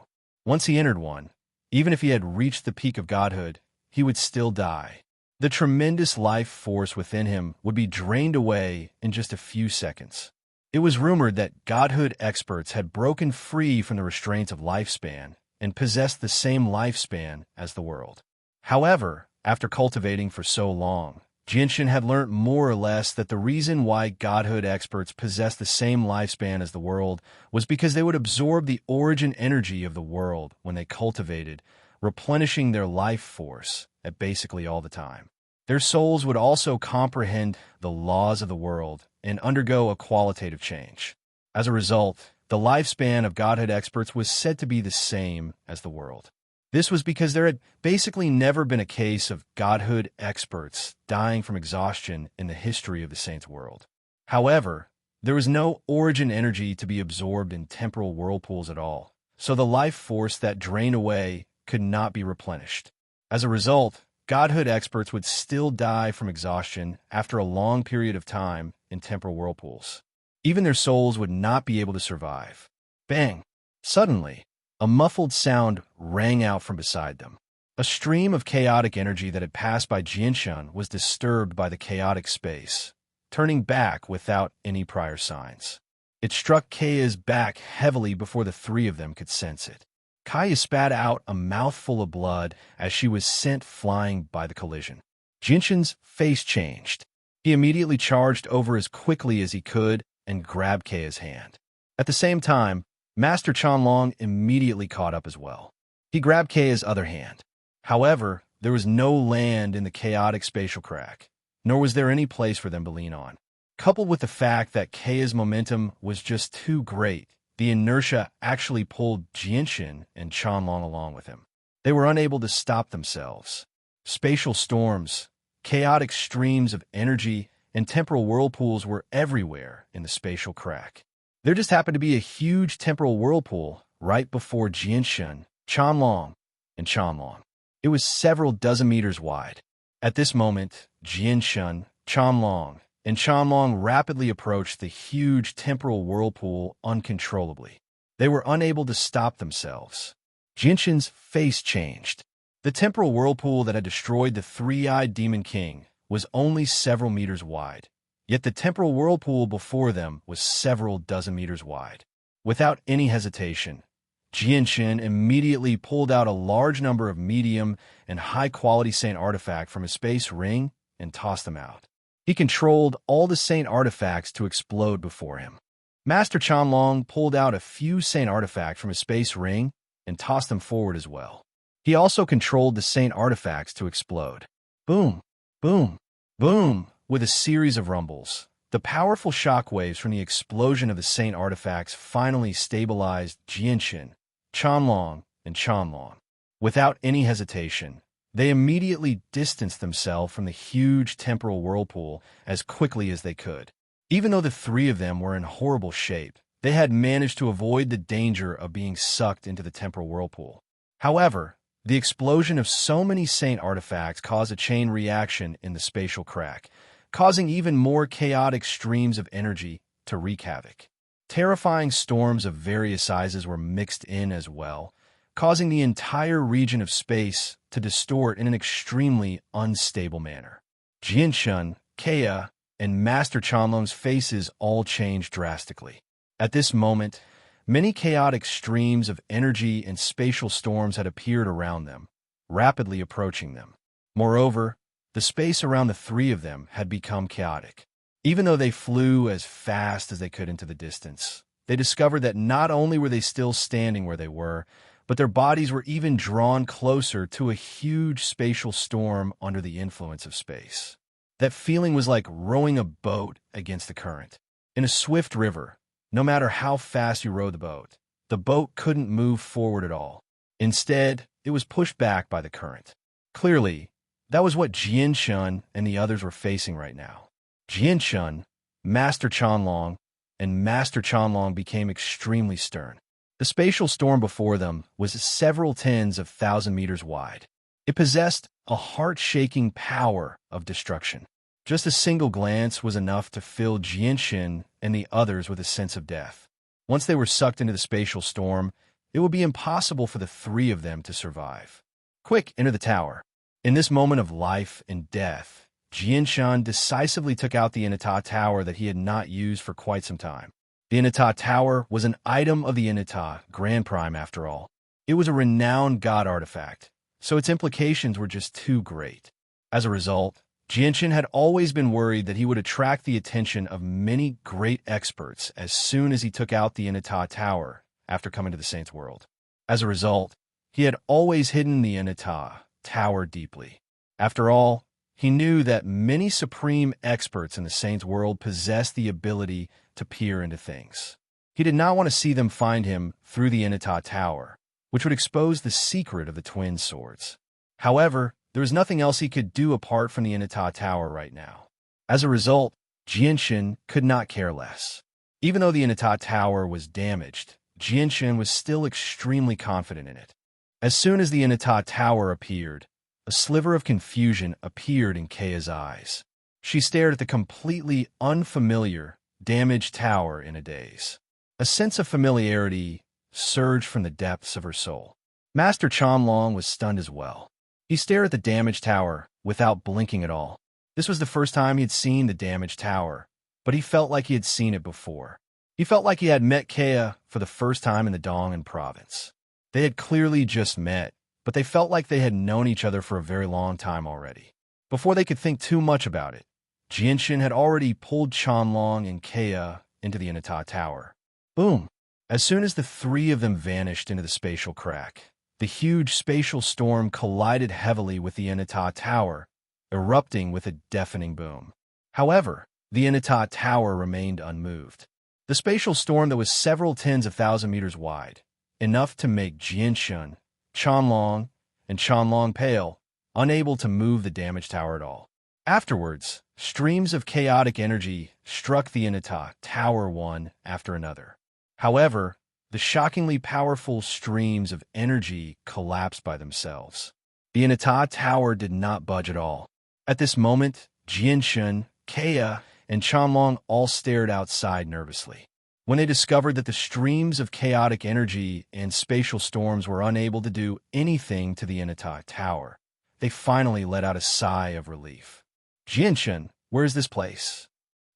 Once he entered one, even if he had reached the peak of godhood, he would still die. The tremendous life force within him would be drained away in just a few seconds. It was rumored that godhood experts had broken free from the restraints of lifespan and possessed the same lifespan as the world. However, after cultivating for so long, Jinshin had learnt more or less that the reason why godhood experts possessed the same lifespan as the world was because they would absorb the origin energy of the world when they cultivated, replenishing their life force at basically all the time. Their souls would also comprehend the laws of the world and undergo a qualitative change. As a result, the lifespan of godhood experts was said to be the same as the world. This was because there had basically never been a case of godhood experts dying from exhaustion in the history of the Saints' world. However, there was no origin energy to be absorbed in temporal whirlpools at all, so the life force that drained away could not be replenished. As a result, godhood experts would still die from exhaustion after a long period of time in temporal whirlpools. Even their souls would not be able to survive. Bang! Suddenly, a muffled sound rang out from beside them. A stream of chaotic energy that had passed by Jinshin was disturbed by the chaotic space, turning back without any prior signs. It struck Kaya's back heavily before the three of them could sense it. Kaya spat out a mouthful of blood as she was sent flying by the collision. Jinshin's face changed. He immediately charged over as quickly as he could and grabbed Kaya's hand. At the same time, Master Chanlong immediately caught up as well. He grabbed Kaya's other hand. However, there was no land in the chaotic spatial crack, nor was there any place for them to lean on. Coupled with the fact that Kaya's momentum was just too great, the inertia actually pulled Jinshin and Chanlong along with him. They were unable to stop themselves. Spatial storms, chaotic streams of energy, and temporal whirlpools were everywhere in the spatial crack. There just happened to be a huge temporal whirlpool right before Jinshin, Chanlong, and Chanlong. It was several dozen meters wide. At this moment, Jinshin, Chanlong, and Chanlong rapidly approached the huge temporal whirlpool uncontrollably. They were unable to stop themselves. Jinshin's face changed. The temporal whirlpool that had destroyed the three-eyed Demon King was only several meters wide. Yet the temporal whirlpool before them was several dozen meters wide. Without any hesitation, Jinshin immediately pulled out a large number of medium and high-quality Saint artifacts from his space ring and tossed them out. He controlled all the Saint artifacts to explode before him. Master Chanlong pulled out a few Saint artifacts from his space ring and tossed them forward as well. He also controlled the Saint artifacts to explode. Boom, boom, boom. With a series of rumbles, the powerful shockwaves from the explosion of the Saint artifacts finally stabilized Jinshin, Chanlong, and Chanlong. Without any hesitation, they immediately distanced themselves from the huge temporal whirlpool as quickly as they could. Even though the three of them were in horrible shape, they had managed to avoid the danger of being sucked into the temporal whirlpool. However, the explosion of so many Saint artifacts caused a chain reaction in the spatial crack, causing even more chaotic streams of energy to wreak havoc. Terrifying storms of various sizes were mixed in as well, causing the entire region of space to distort in an extremely unstable manner. Jinshin, Kaya, and Master Chanlong's faces all changed drastically. At this moment, many chaotic streams of energy and spatial storms had appeared around them, rapidly approaching them. Moreover, the space around the three of them had become chaotic. Even though they flew as fast as they could into the distance, they discovered that not only were they still standing where they were, but their bodies were even drawn closer to a huge spatial storm under the influence of space. That feeling was like rowing a boat against the current. In a swift river, no matter how fast you rowed the boat couldn't move forward at all. Instead, it was pushed back by the current. Clearly, that was what Jianshun and the others were facing right now. Jianshun, Master Chanlong, and Master Chanlong became extremely stern. The spatial storm before them was several tens of thousand meters wide. It possessed a heart-shaking power of destruction. Just a single glance was enough to fill Jianxin and the others with a sense of death. Once they were sucked into the spatial storm, it would be impossible for the three of them to survive. Quick, enter the tower. In this moment of life and death, Jianshan decisively took out the Inata Tower that he had not used for quite some time. The Inata Tower was an item of the Inata Grand Prime after all. It was a renowned god artifact, so its implications were just too great. As a result, Jianshan had always been worried that he would attract the attention of many great experts as soon as he took out the Inata Tower after coming to the Saints' World. As a result, he had always hidden the Inata Tower deeply. After all, he knew that many supreme experts in the Saints' World possessed the ability to peer into things. He did not want to see them find him through the Inata Tower, which would expose the secret of the twin swords. However, there was nothing else he could do apart from the Inata Tower right now. As a result, Jianshin could not care less. Even though the Inata Tower was damaged, Jianshin was still extremely confident in it. As soon as the Inata Tower appeared, a sliver of confusion appeared in Keia's eyes. She stared at the completely unfamiliar, damaged tower in a daze. A sense of familiarity surged from the depths of her soul. Master Chanlong was stunned as well. He stared at the damaged tower without blinking at all. This was the first time he had seen the damaged tower, but he felt like he had seen it before. He felt like he had met Keia for the first time in the Dong'an province. They had clearly just met, but they felt like they had known each other for a very long time already. Before they could think too much about it, Jianshin had already pulled Chanlong and Keia into the Inata Tower. Boom! As soon as the three of them vanished into the spatial crack, the huge spatial storm collided heavily with the Inata Tower, erupting with a deafening boom. However, the Inata Tower remained unmoved. The spatial storm that was several tens of thousand meters wide, enough to make Jianshan, Chanlong, and Chanlong pale, unable to move the damaged tower at all. Afterwards, streams of chaotic energy struck the Inata Tower one after another. However, the shockingly powerful streams of energy collapsed by themselves. The Inata Tower did not budge at all. At this moment, Jianshan, Keia, and Chanlong all stared outside nervously. When they discovered that the streams of chaotic energy and spatial storms were unable to do anything to the Inata Tower, they finally let out a sigh of relief. Jianshan, where is this place?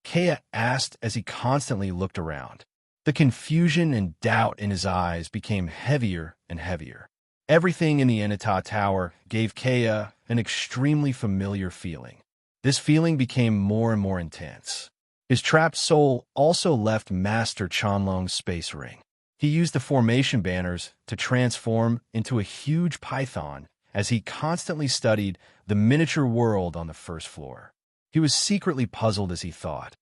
Keia asked as he constantly looked around. The confusion and doubt in his eyes became heavier and heavier. Everything in the Inata Tower gave Keia an extremely familiar feeling. This feeling became more and more intense. His trapped soul also left Master Chanlong's space ring. He used the formation banners to transform into a huge python as he constantly studied the miniature world on the first floor. He was secretly puzzled as he thought,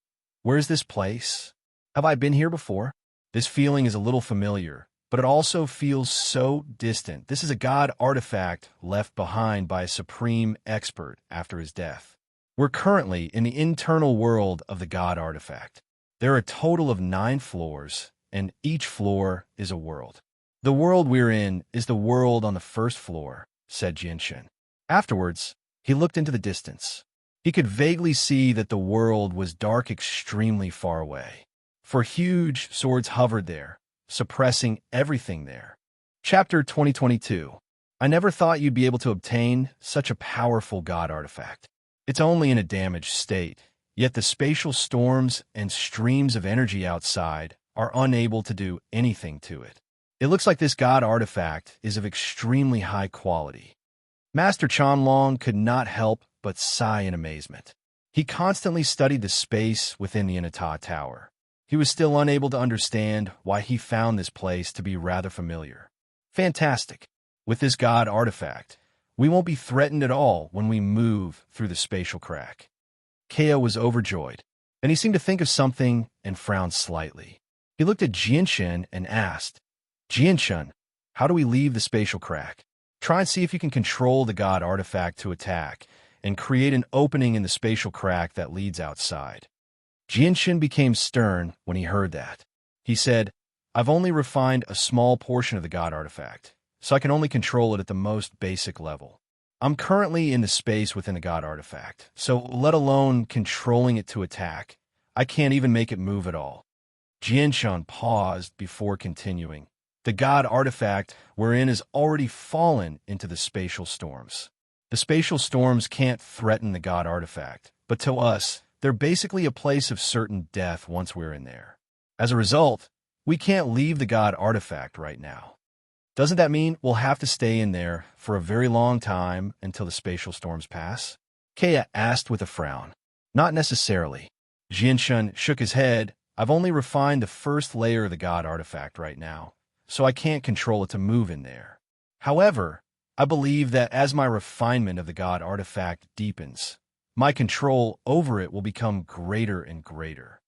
"Where is this place? Have I been here before? This feeling is a little familiar, but it also feels so distant. This is a god artifact left behind by a supreme expert after his death. We're currently in the internal world of the god artifact. There are a total of 9 floors, and each floor is a world. The world we're in is the world on the first floor," said Jianshan. Afterwards, he looked into the distance. He could vaguely see that the world was dark extremely far away. For huge swords hovered there, suppressing everything there. Chapter 2022. I never thought you'd be able to obtain such a powerful god artifact. It's only in a damaged state, yet the spatial storms and streams of energy outside are unable to do anything to it. It looks like this god artifact is of extremely high quality. Master Chanlong could not help but sigh in amazement. He constantly studied the space within the Inata Tower. He was still unable to understand why he found this place to be rather familiar. Fantastic. With this god artifact, we won't be threatened at all when we move through the spatial crack. Kea was overjoyed. Then he seemed to think of something and frowned slightly. He looked at Jianshan and asked, Jianshan, how do we leave the spatial crack? Try and see if you can control the god artifact to attack and create an opening in the spatial crack that leads outside. Jianshan became stern when he heard that. He said, I've only refined a small portion of the god artifact, so I can only control it at the most basic level. I'm currently in the space within the god artifact, so let alone controlling it to attack, I can't even make it move at all. Jianshan paused before continuing. The god artifact we're in has already fallen into the spatial storms. The spatial storms can't threaten the god artifact, but to us, they're basically a place of certain death once we're in there. As a result, we can't leave the god artifact right now. Doesn't that mean we'll have to stay in there for a very long time until the spatial storms pass? Kea asked with a frown. Not necessarily. Jianshan shook his head. I've only refined the first layer of the god artifact right now, so I can't control it to move in there. However, I believe that as my refinement of the god artifact deepens, my control over it will become greater and greater.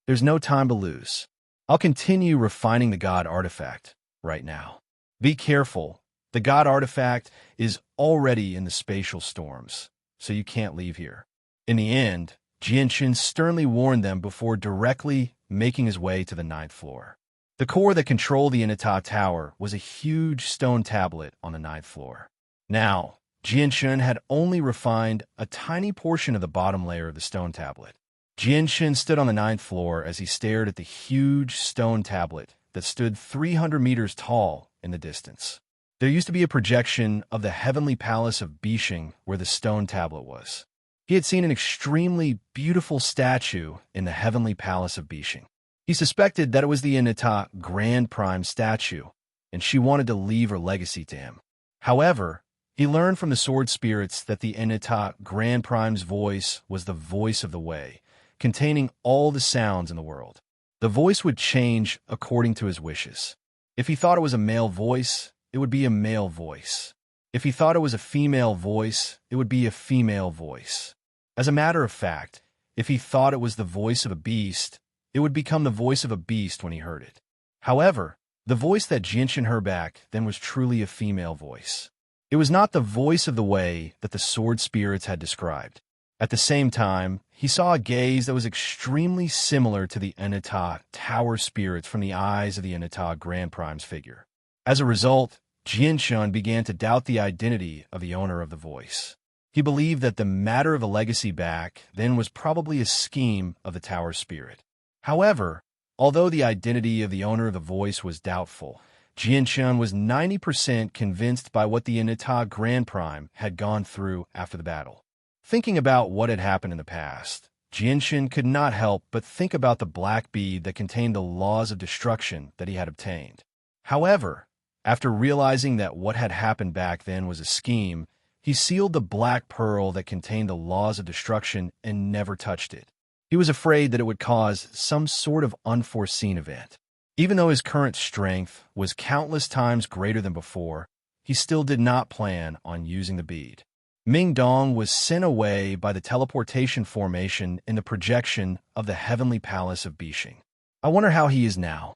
There's no time to lose. I'll continue refining the god artifact right now. Be careful. The god artifact is already in the spatial storms, so you can't leave here. In the end, Jianshan sternly warned them before directly making his way to the 9th floor. The core that controlled the Inata Tower was a huge stone tablet on the 9th floor. Now, Jianshan had only refined a tiny portion of the bottom layer of the stone tablet. Jianshan stood on the 9th floor as he stared at the huge stone tablet that stood 300 meters tall in the distance. There used to be a projection of the heavenly palace of Bishing where the stone tablet was. He had seen an extremely beautiful statue in the heavenly palace of Bishing. He suspected that it was the Inata Grand Prime statue, and she wanted to leave her legacy to him. However, he learned from the sword spirits that the Inata Grand Prime's voice was the voice of the way, containing all the sounds in the world. The voice would change according to his wishes. If he thought it was a male voice, it would be a male voice. If he thought it was a female voice, it would be a female voice. As a matter of fact, if he thought it was the voice of a beast, it would become the voice of a beast when he heard it. However, the voice that Jianshan heard back then was truly a female voice. It was not the voice of the way that the sword spirits had described. At the same time, he saw a gaze that was extremely similar to the Inata Tower spirits from the eyes of the Inata Grand Prime's figure. As a result, Jianshan began to doubt the identity of the owner of the voice. He believed that the matter of a legacy back then was probably a scheme of the Tower spirit. However, although the identity of the owner of the voice was doubtful, Jianshan was 90% convinced by what the Inata Grand Prime had gone through after the battle. Thinking about what had happened in the past, Jianshan could not help but think about the black bead that contained the laws of destruction that he had obtained. However, after realizing that what had happened back then was a scheme, he sealed the black pearl that contained the laws of destruction and never touched it. He was afraid that it would cause some sort of unforeseen event. Even though his current strength was countless times greater than before, he still did not plan on using the bead. Ming Dong was sent away by the teleportation formation in the projection of the heavenly palace of Bishing. I wonder how he is now.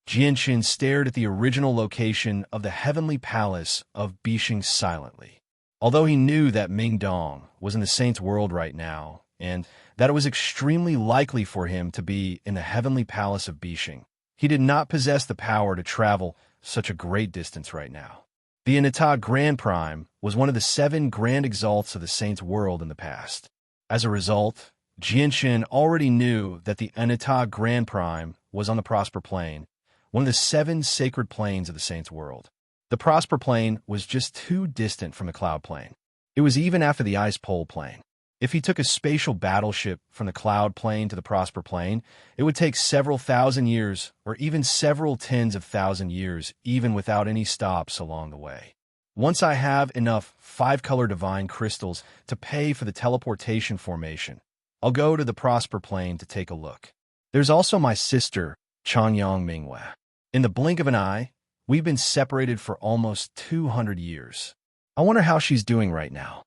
Jianshan stared at the original location of the heavenly palace of Bishing silently. Although he knew that Ming Dong was in the saint's world right now, and that it was extremely likely for him to be in the heavenly palace of Bishing, he did not possess the power to travel such a great distance right now. The Inata Grand Prime was one of the 7 grand exalts of the saint's world in the past. As a result, Jianshan already knew that the Inata Grand Prime was on the Prosper Plane, one of the 7 sacred planes of the saint's world. The Prosper Plane was just too distant from the Cloud Plane. It was even after the Ice Pole Plane. If he took a spatial battleship from the Cloud Plane to the Prosper Plane, it would take several thousand years or even several tens of thousand years, even without any stops along the way. Once I have enough 5-color divine crystals to pay for the teleportation formation, I'll go to the Prosper Plane to take a look. There's also my sister, Changyang Minghua. In the blink of an eye, we've been separated for almost 200 years. I wonder how she's doing right now.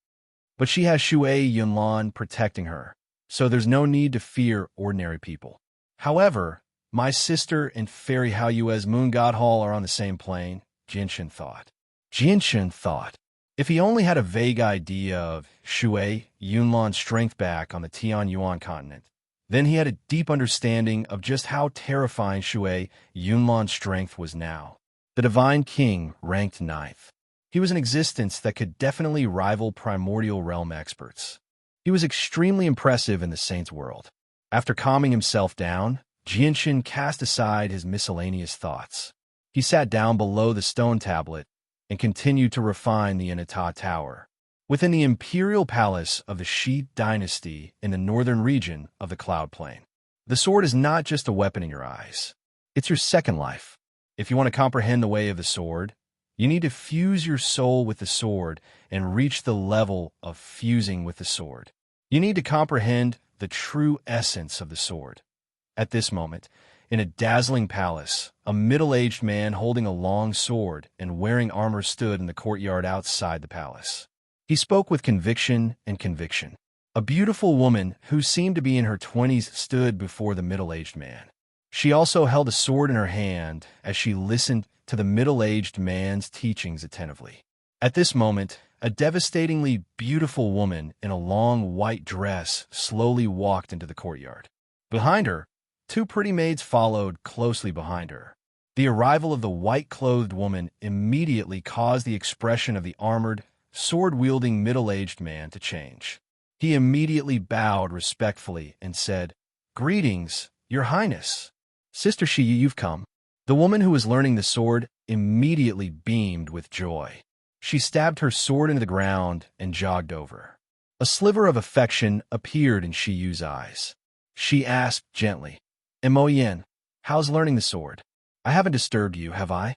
But she has Shui Yunlan protecting her, so there's no need to fear ordinary people. However, my sister and Fairy Haoyue's moon god Hall are on the same plane, Jinshin thought. Jinshin thought. If he only had a vague idea of Shui Yunlan's strength back on the Tian Yuan continent, then he had a deep understanding of just how terrifying Shui Yunlan's strength was now. The Divine King ranked 9th. He was an existence that could definitely rival primordial realm experts. He was extremely impressive in the Saint's world. After calming himself down, Jinshin cast aside his miscellaneous thoughts. He sat down below the stone tablet and continued to refine the Inata Tower. Within the imperial palace of the Shi dynasty in the northern region of the Cloud Plain, the sword is not just a weapon in your eyes. It's your second life. If you want to comprehend the way of the sword, you need to fuse your soul with the sword and reach the level of fusing with the sword. You need to comprehend the true essence of the sword. At this moment, in a dazzling palace, a middle-aged man holding a long sword and wearing armor stood in the courtyard outside the palace. He spoke with conviction and conviction. A beautiful woman who seemed to be in her 20s stood before the middle-aged man. She also held a sword in her hand as she listened to the middle-aged man's teachings attentively. At this moment, a devastatingly beautiful woman in a long white dress slowly walked into the courtyard. Behind her, 2 pretty maids followed closely behind her. The arrival of the white-clothed woman immediately caused the expression of the armored, sword-wielding middle-aged man to change. He immediately bowed respectfully and said, "Greetings, Your Highness. Sister Shi, you've come." The woman who was learning the sword immediately beamed with joy. She stabbed her sword into the ground and jogged over. A sliver of affection appeared in Shi Yu's eyes. She asked gently, "Mo Yin, how's learning the sword? I haven't disturbed you, have I?"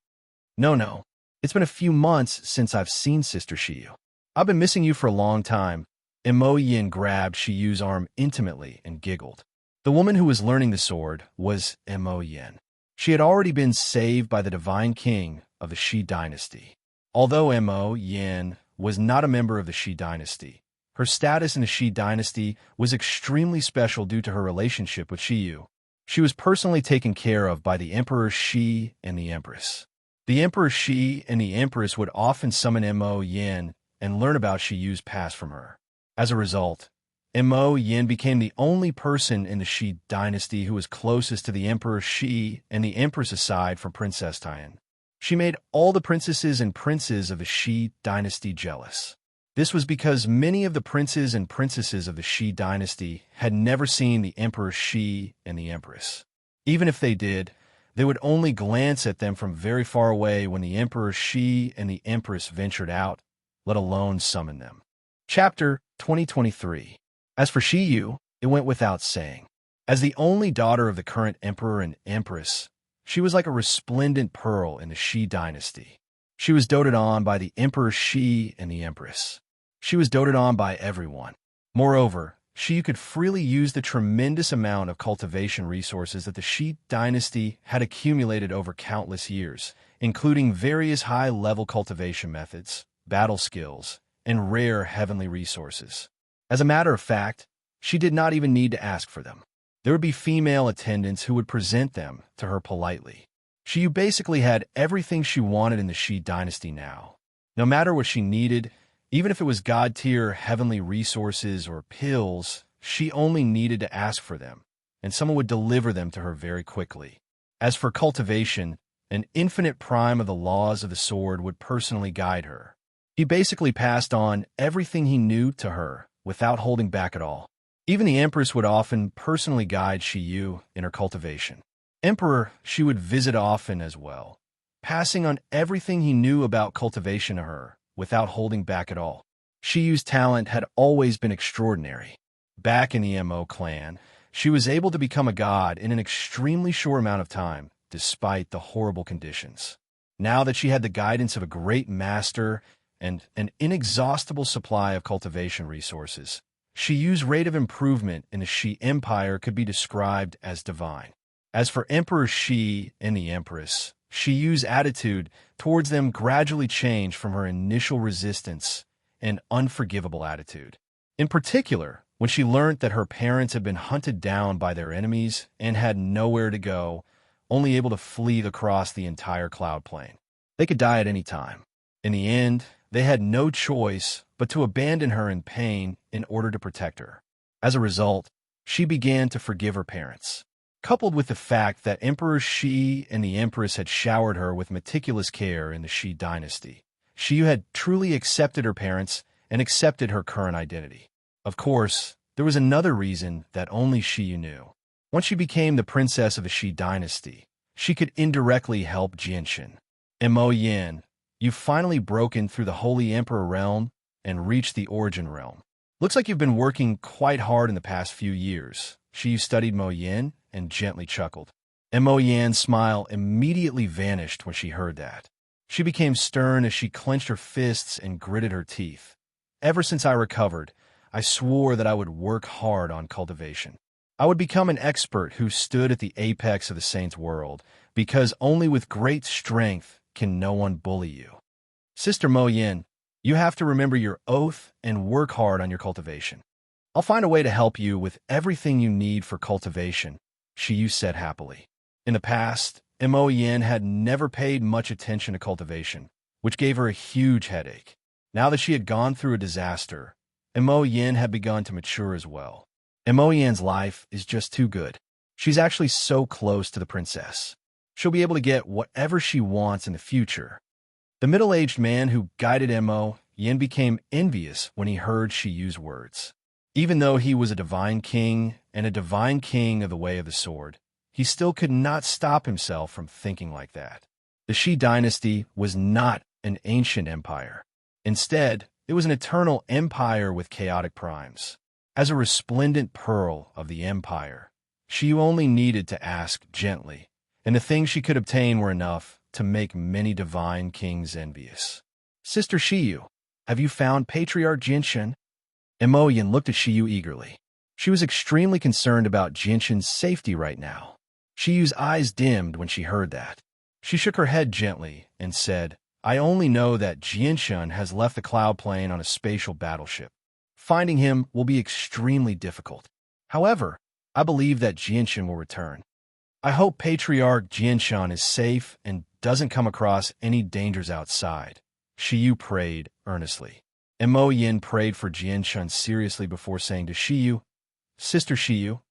No. It's been a few months since I've seen Sister Shi Yu. I've been missing you for a long time." Mo Yin grabbed Shi Yu's arm intimately and giggled. The woman who was learning the sword was Mo Yin. She had already been saved by the Divine King of the Shi dynasty. Although Mo Yin was not a member of the Shi dynasty, her status in the Shi dynasty was extremely special due to her relationship with Shi Yu. She was personally taken care of by the Emperor Shi and the Empress. The Emperor Shi and the Empress would often summon Mo Yin and learn about Shi Yu's past from her. As a result, Mo Yin became the only person in the Shi dynasty who was closest to the Emperor Shi and the Empress aside from Princess Tian. She made all the princesses and princes of the Shi dynasty jealous. This was because many of the princes and princesses of the Shi dynasty had never seen the Emperor Shi and the Empress. Even if they did, they would only glance at them from very far away when the Emperor Shi and the Empress ventured out, let alone summon them. Chapter 2023. As for Shi Yu, it went without saying. As the only daughter of the current emperor and empress, she was like a resplendent pearl in the Shi dynasty. She was doted on by the Emperor Shi and the Empress. She was doted on by everyone. Moreover, Shi Yu could freely use the tremendous amount of cultivation resources that the Shi dynasty had accumulated over countless years, including various high-level cultivation methods, battle skills, and rare heavenly resources. As a matter of fact, she did not even need to ask for them. There would be female attendants who would present them to her politely. Shi Yu basically had everything she wanted in the Shi dynasty now. No matter what she needed, even if it was god-tier heavenly resources or pills, she only needed to ask for them, and someone would deliver them to her very quickly. As for cultivation, an infinite prime of the laws of the sword would personally guide her. He basically passed on everything he knew to her, without holding back at all. Even the Empress would often personally guide Shi Yu in her cultivation. Emperor she would visit often as well, passing on everything he knew about cultivation to her, without holding back at all. Shi Yu's talent had always been extraordinary. Back in the Mo clan, she was able to become a god in an extremely short amount of time, despite the horrible conditions. Now that she had the guidance of a great master and an inexhaustible supply of cultivation resources, Shi Yu's rate of improvement in the Shi Empire could be described as divine. As for Emperor Shi and the Empress, Shi Yu's attitude towards them gradually changed from her initial resistance and unforgivable attitude. In particular, When she learned that her parents had been hunted down by their enemies and had nowhere to go, only able to flee across the entire cloud plain. They could die at any time. In the end, they had no choice but to abandon her in pain in order to protect her. As a result, she began to forgive her parents. Coupled with the fact that Emperor Shi and the Empress had showered her with meticulous care in the Shi dynasty, Shi had truly accepted her parents and accepted her current identity. Of course, there was another reason that only Shi knew. Once she became the princess of the Shi dynasty, she could indirectly help Jianshan. Mo Yin, you've finally broken through the Holy Emperor realm and reached the Origin realm. Looks like you've been working quite hard in the past few years. Shi studied Mo Yin and gently chuckled. Mo Yan's smile immediately vanished when she heard that. She became stern as she clenched her fists and gritted her teeth. Ever since I recovered, I swore that I would work hard on cultivation. I would become an expert who stood at the apex of the saint's world, because only with great strength can no one bully you. Sister Mo Yin, you have to remember your oath and work hard on your cultivation. I'll find a way to help you with everything you need for cultivation, Shiyu said happily. In the past, Mo Yin had never paid much attention to cultivation, which gave her a huge headache. Now that she had gone through a disaster, Mo Yin had begun to mature as well. Mo Yin's life is just too good. She's actually so close to the princess. She'll be able to get whatever she wants in the future. The middle-aged man who guided Mo Yin became envious when he heard Shiyu's words. Even though he was a divine king and a divine king of the way of the sword, he still could not stop himself from thinking like that. The Shi dynasty was not an ancient empire. Instead, it was an eternal empire with chaotic primes. As a resplendent pearl of the empire, Shiyu only needed to ask gently, and the things she could obtain were enough to make many divine kings envious. Sister Shiyu, have you found Patriarch Jinshan? Mo Yin looked at Shiyu eagerly. She was extremely concerned about Jinshan's safety right now. Shiyu's eyes dimmed when she heard that. She shook her head gently and said, I only know that Jinshan has left the cloud plane on a spatial battleship. Finding him will be extremely difficult. However, I believe that Jinshan will return. I hope Patriarch Jinshan is safe and doesn't come across any dangers outside. Shiyu prayed earnestly. Mo Yin prayed for Jinshan seriously before saying to Shiyu, Sister Shiyu,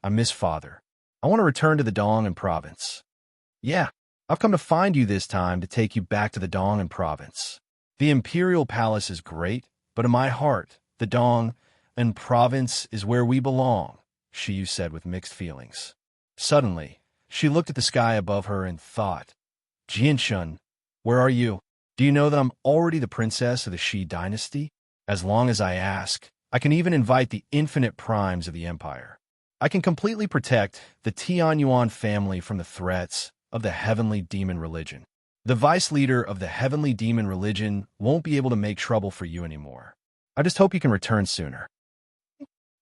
I miss Father. I want to return to the Dong'an province. Yeah, I've come to find you this time to take you back to the Dong'an province. The Imperial Palace is great, but in my heart, the Dong'an province is where we belong, Shiyu said with mixed feelings. Suddenly, she looked at the sky above her and thought, Jinshan, where are you? Do you know that I'm already the princess of the Shi dynasty? As long as I ask, I can even invite the infinite primes of the empire. I can completely protect the Tianyuan family from the threats of the heavenly demon religion. The vice leader of the heavenly demon religion won't be able to make trouble for you anymore. I just hope you can return sooner.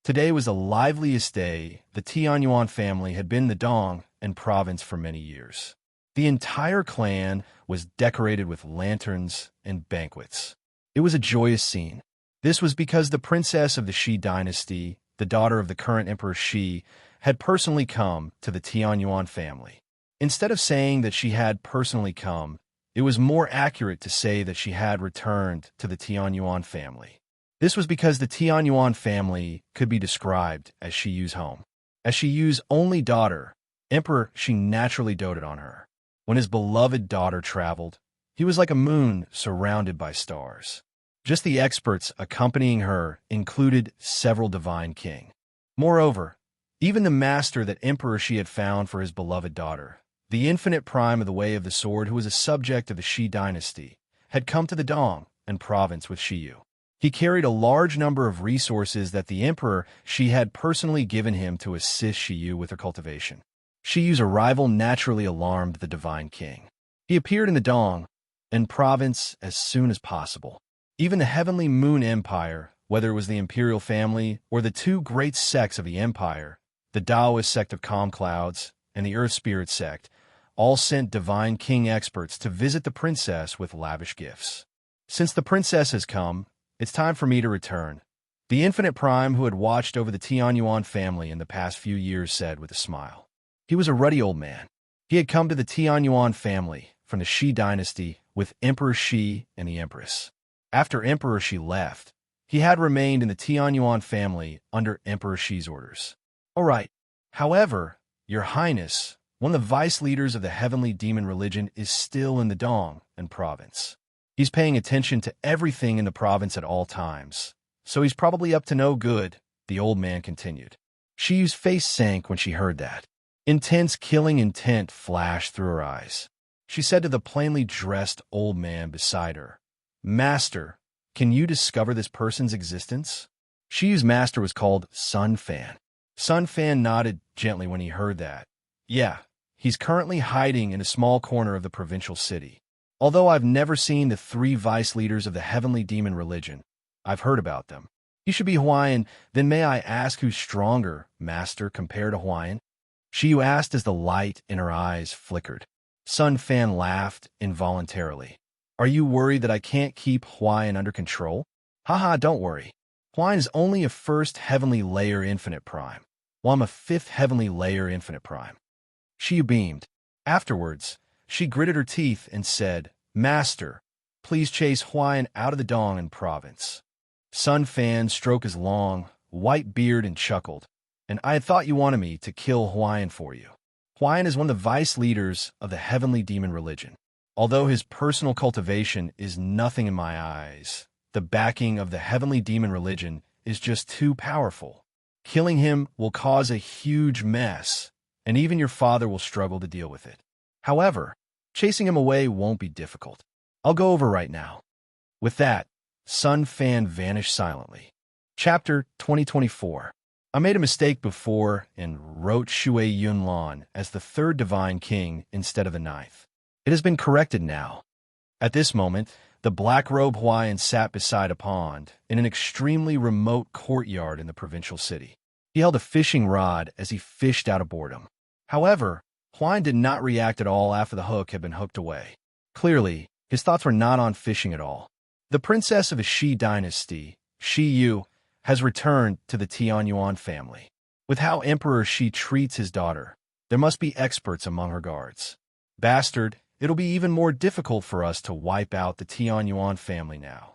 Today was the liveliest day. The Tianyuan family had been in the Dong'an province for many years. The entire clan was decorated with lanterns and banquets. It was a joyous scene. This was because the princess of the Shi dynasty, the daughter of the current Emperor Shi, had personally come to the Tianyuan family. Instead of saying that she had personally come, it was more accurate to say that she had returned to the Tianyuan family. This was because the Tianyuan family could be described as Shiyu's home. As Shiyu's only daughter, Emperor Shi naturally doted on her. When his beloved daughter traveled, he was like a moon surrounded by stars. Just the experts accompanying her included several divine king. Moreover, even the master that Emperor Shi had found for his beloved daughter, the infinite prime of the way of the sword who was a subject of the Shi dynasty, had come to the Dong'an province with Shiyu. He carried a large number of resources that the Emperor Shi had personally given him to assist Shiyu with her cultivation. Shiyu's arrival naturally alarmed the divine king. He appeared in the Dong'an province as soon as possible. Even the heavenly moon empire, whether it was the imperial family or the two great sects of the empire, the Taoist sect of calm clouds and the earth spirit sect, all sent divine king experts to visit the princess with lavish gifts. Since the princess has come, it's time for me to return. The infinite prime who had watched over the Tianyuan family in the past few years said with a smile. He was a ruddy old man. He had come to the Tianyuan family from the Shi dynasty with Emperor Shi and the Empress. After Emperor Shi left, he had remained in the Tianyuan family under Emperor Shi's orders. All right. However, Your Highness, one of the vice leaders of the heavenly demon religion is still in the Dong and province. He's paying attention to everything in the province at all times, so he's probably up to no good, the old man continued. Shi's face sank when she heard that. Intense killing intent flashed through her eyes. She said to the plainly dressed old man beside her, Master, can you discover this person's existence? Shi's master was called Sun Fan. Sun Fan nodded gently when he heard that. Yeah, he's currently hiding in a small corner of the provincial city. Although I've never seen the 3 vice leaders of the heavenly demon religion, I've heard about them. He should be Hawaiian, then may I ask who's stronger, Master, compared to Hawaiian? Shiyu asked as the light in her eyes flickered. Sun Fan laughed involuntarily. Are you worried that I can't keep Hawaiian under control? Haha, don't worry. Hawaiian is only a 1st heavenly layer infinite prime, while I'm a 5th heavenly layer infinite prime. Shiyu beamed. Afterwards, she gritted her teeth and said, Master, please chase Hawaiian out of the Dong and province. Sun Fan stroked his long, white beard and chuckled. And I had thought you wanted me to kill Hawaiian for you. Hawaiian is one of the vice leaders of the heavenly demon religion. Although his personal cultivation is nothing in my eyes, the backing of the heavenly demon religion is just too powerful. Killing him will cause a huge mess, and even your father will struggle to deal with it. However, chasing him away won't be difficult. I'll go over right now. With that, Sun Fan vanished silently. Chapter 2024. I made a mistake before and wrote Shui Yunlan as the 3rd divine king instead of the 9th. It has been corrected now. At this moment, the black-robed Hawaiian sat beside a pond in an extremely remote courtyard in the provincial city. He held a fishing rod as he fished out of boredom. However, Hawaiian did not react at all after the hook had been hooked away. Clearly, his thoughts were not on fishing at all. The princess of the Shi dynasty, Shi Yu, has returned to the Tianyuan family. With how Emperor Shi treats his daughter, there must be experts among her guards. Bastard, it'll be even more difficult for us to wipe out the Tianyuan family now.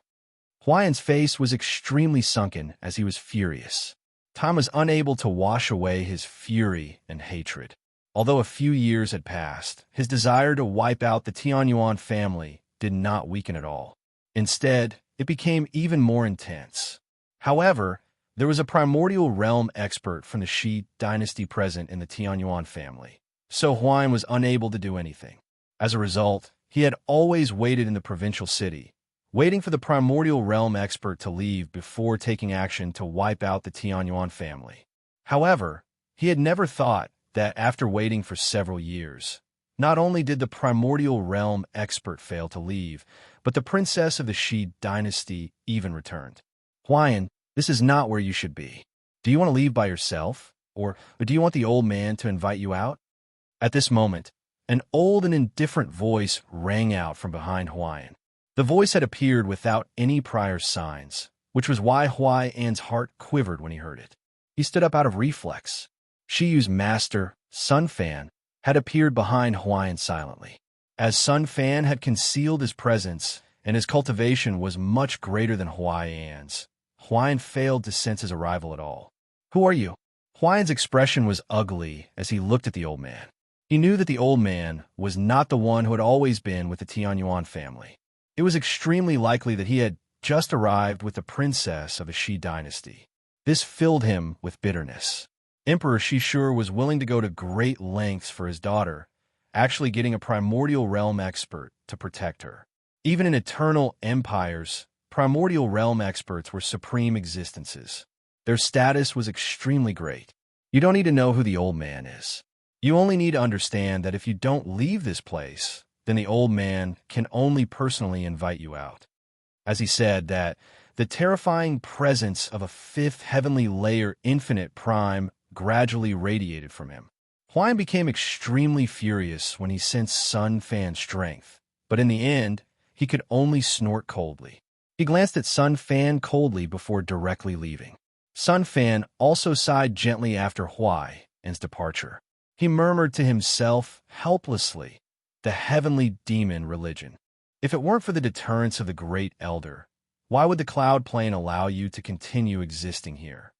Hawaiian's face was extremely sunken as he was furious. Time was unable to wash away his fury and hatred. Although a few years had passed, his desire to wipe out the Tianyuan family did not weaken at all. Instead, it became even more intense. However, there was a primordial realm expert from the Shi dynasty present in the Tianyuan family, so Hawaiian was unable to do anything. As a result, he had always waited in the provincial city, waiting for the primordial realm expert to leave before taking action to wipe out the Tianyuan family. However, he had never thought that after waiting for several years, not only did the primordial realm expert fail to leave, but the princess of the Shi dynasty even returned. Hawaiian, this is not where you should be. Do you want to leave by yourself? Or do you want the old man to invite you out? At this moment, an old and indifferent voice rang out from behind Hawaiian. The voice had appeared without any prior signs, which was why Hawaiian's heart quivered when he heard it. He stood up out of reflex. Shiyu's master, Sun Fan, had appeared behind Hawaiian silently. As Sun Fan had concealed his presence and his cultivation was much greater than Hawaiian's, Hawaiian failed to sense his arrival at all. Who are you? Hawaiian's expression was ugly as he looked at the old man. He knew that the old man was not the one who had always been with the Tianyuan family. It was extremely likely that he had just arrived with the princess of a Shi dynasty. This filled him with bitterness. Emperor Shishur was willing to go to great lengths for his daughter, actually getting a primordial realm expert to protect her. Even in eternal empires, primordial realm experts were supreme existences. Their status was extremely great. You don't need to know who the old man is. You only need to understand that if you don't leave this place, then the old man can only personally invite you out. As he said that, the terrifying presence of a 5th heavenly layer infinite prime gradually radiated from him. Hawaiian became extremely furious when he sensed Sun Fan's strength, but in the end, he could only snort coldly. He glanced at Sun Fan coldly before directly leaving. Sun Fan also sighed gently after Huai An's departure. He murmured to himself helplessly, the heavenly demon religion. If it weren't for the deterrence of the Great Elder, why would the Cloud Plane allow you to continue existing here?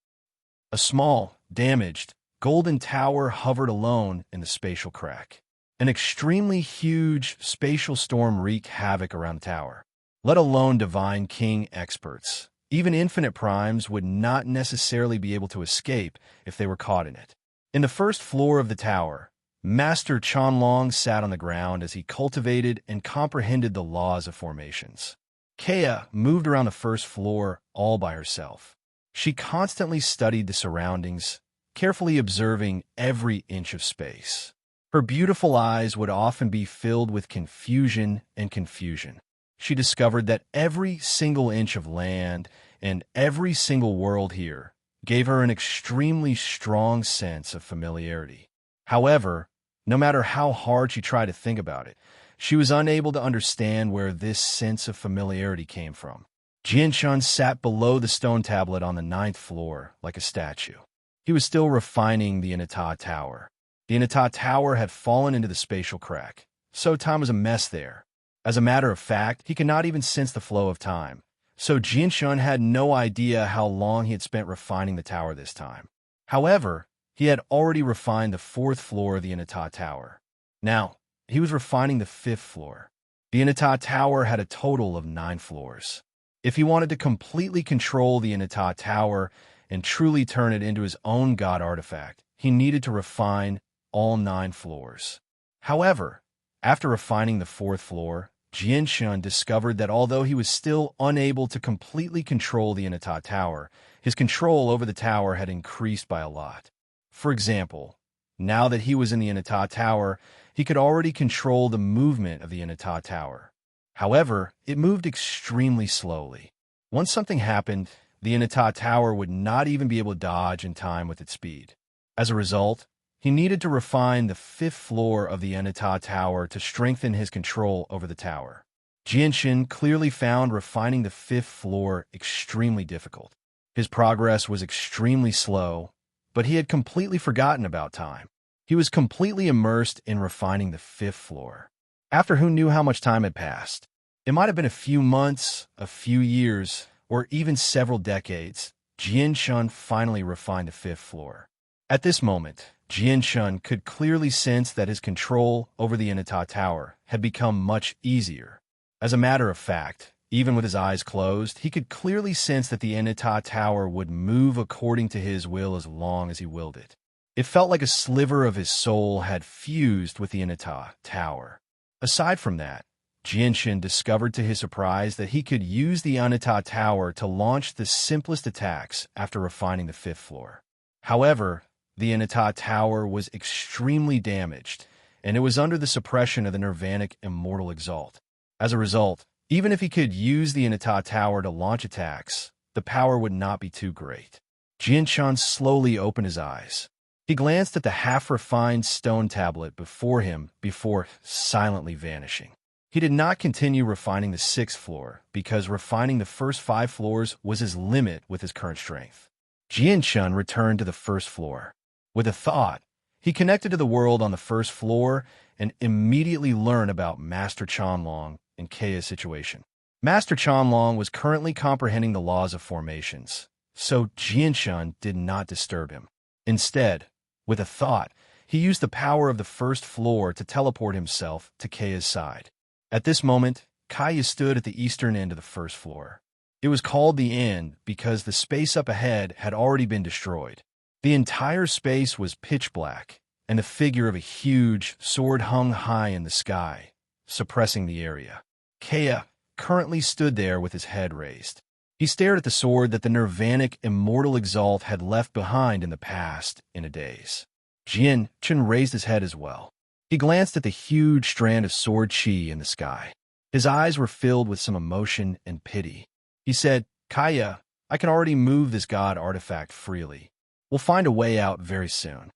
A small, damaged, golden tower hovered alone in the spatial crack. An extremely huge spatial storm wreaked havoc around the tower. Let alone divine king experts. Even infinite primes would not necessarily be able to escape if they were caught in it. In the first floor of the tower, Master Chanlong sat on the ground as he cultivated and comprehended the laws of formations. Kea moved around the first floor all by herself. She constantly studied the surroundings, carefully observing every inch of space. Her beautiful eyes would often be filled with confusion and confusion. She discovered that every single inch of land and every single world here gave her an extremely strong sense of familiarity. However, no matter how hard she tried to think about it, she was unable to understand where this sense of familiarity came from. Jianshun sat below the stone tablet on the 9th floor like a statue. He was still refining the Inata Tower. The Inata Tower had fallen into the spatial crack, so time was a mess there. As a matter of fact, he could not even sense the flow of time, so Jianshun had no idea how long he had spent refining the tower this time. However, he had already refined the 4th floor of the Inata Tower. Now, he was refining the 5th floor. The Inata Tower had a total of 9 floors. If he wanted to completely control the Inata Tower and truly turn it into his own god artifact, he needed to refine all 9 floors. However, after refining the 4th floor, Jianshun discovered that although he was still unable to completely control the Inata Tower, his control over the tower had increased by a lot. For example, now that he was in the Inata Tower, he could already control the movement of the Inata Tower. However, it moved extremely slowly. Once something happened, the Inata Tower would not even be able to dodge in time with its speed. As a result, he needed to refine the 5th floor of the Inata Tower to strengthen his control over the tower. Jianshun clearly found refining the 5th floor extremely difficult. His progress was extremely slow, but he had completely forgotten about time. He was completely immersed in refining the 5th floor. After who knew how much time had passed? It might have been a few months, a few years, or even several decades. Jianshun finally refined the 5th floor. At this moment, Jianshun could clearly sense that his control over the Inata Tower had become much easier. As a matter of fact, even with his eyes closed, he could clearly sense that the Inata Tower would move according to his will as long as he willed it. It felt like a sliver of his soul had fused with the Inata Tower. Aside from that, Jianshun discovered to his surprise that he could use the Inata Tower to launch the simplest attacks after refining the 5th floor. However, the Inata Tower was extremely damaged, and it was under the suppression of the Nirvanic Immortal Exalt. As a result, even if he could use the Inata Tower to launch attacks, the power would not be too great. Jianshun slowly opened his eyes. He glanced at the half-refined stone tablet before him before silently vanishing. He did not continue refining the 6th floor because refining the first 5 floors was his limit with his current strength. Jianshun returned to the 1st floor. With a thought, he connected to the world on the 1st floor and immediately learned about Master Chanlong and Kea's situation. Master Chanlong was currently comprehending the laws of formations, so Jianshun did not disturb him. Instead, with a thought, he used the power of the 1st floor to teleport himself to Kea's side. At this moment, Kaya stood at the eastern end of the 1st floor. It was called the end because the space up ahead had already been destroyed. The entire space was pitch black, and the figure of a huge sword hung high in the sky, suppressing the area. Kea currently stood there with his head raised. He stared at the sword that the Nirvanic Immortal Exalt had left behind in the past in a daze. Jianshun raised his head as well. He glanced at the huge strand of sword chi in the sky. His eyes were filled with some emotion and pity. He said, Kaya, I can already move this god artifact freely. We'll find a way out very soon.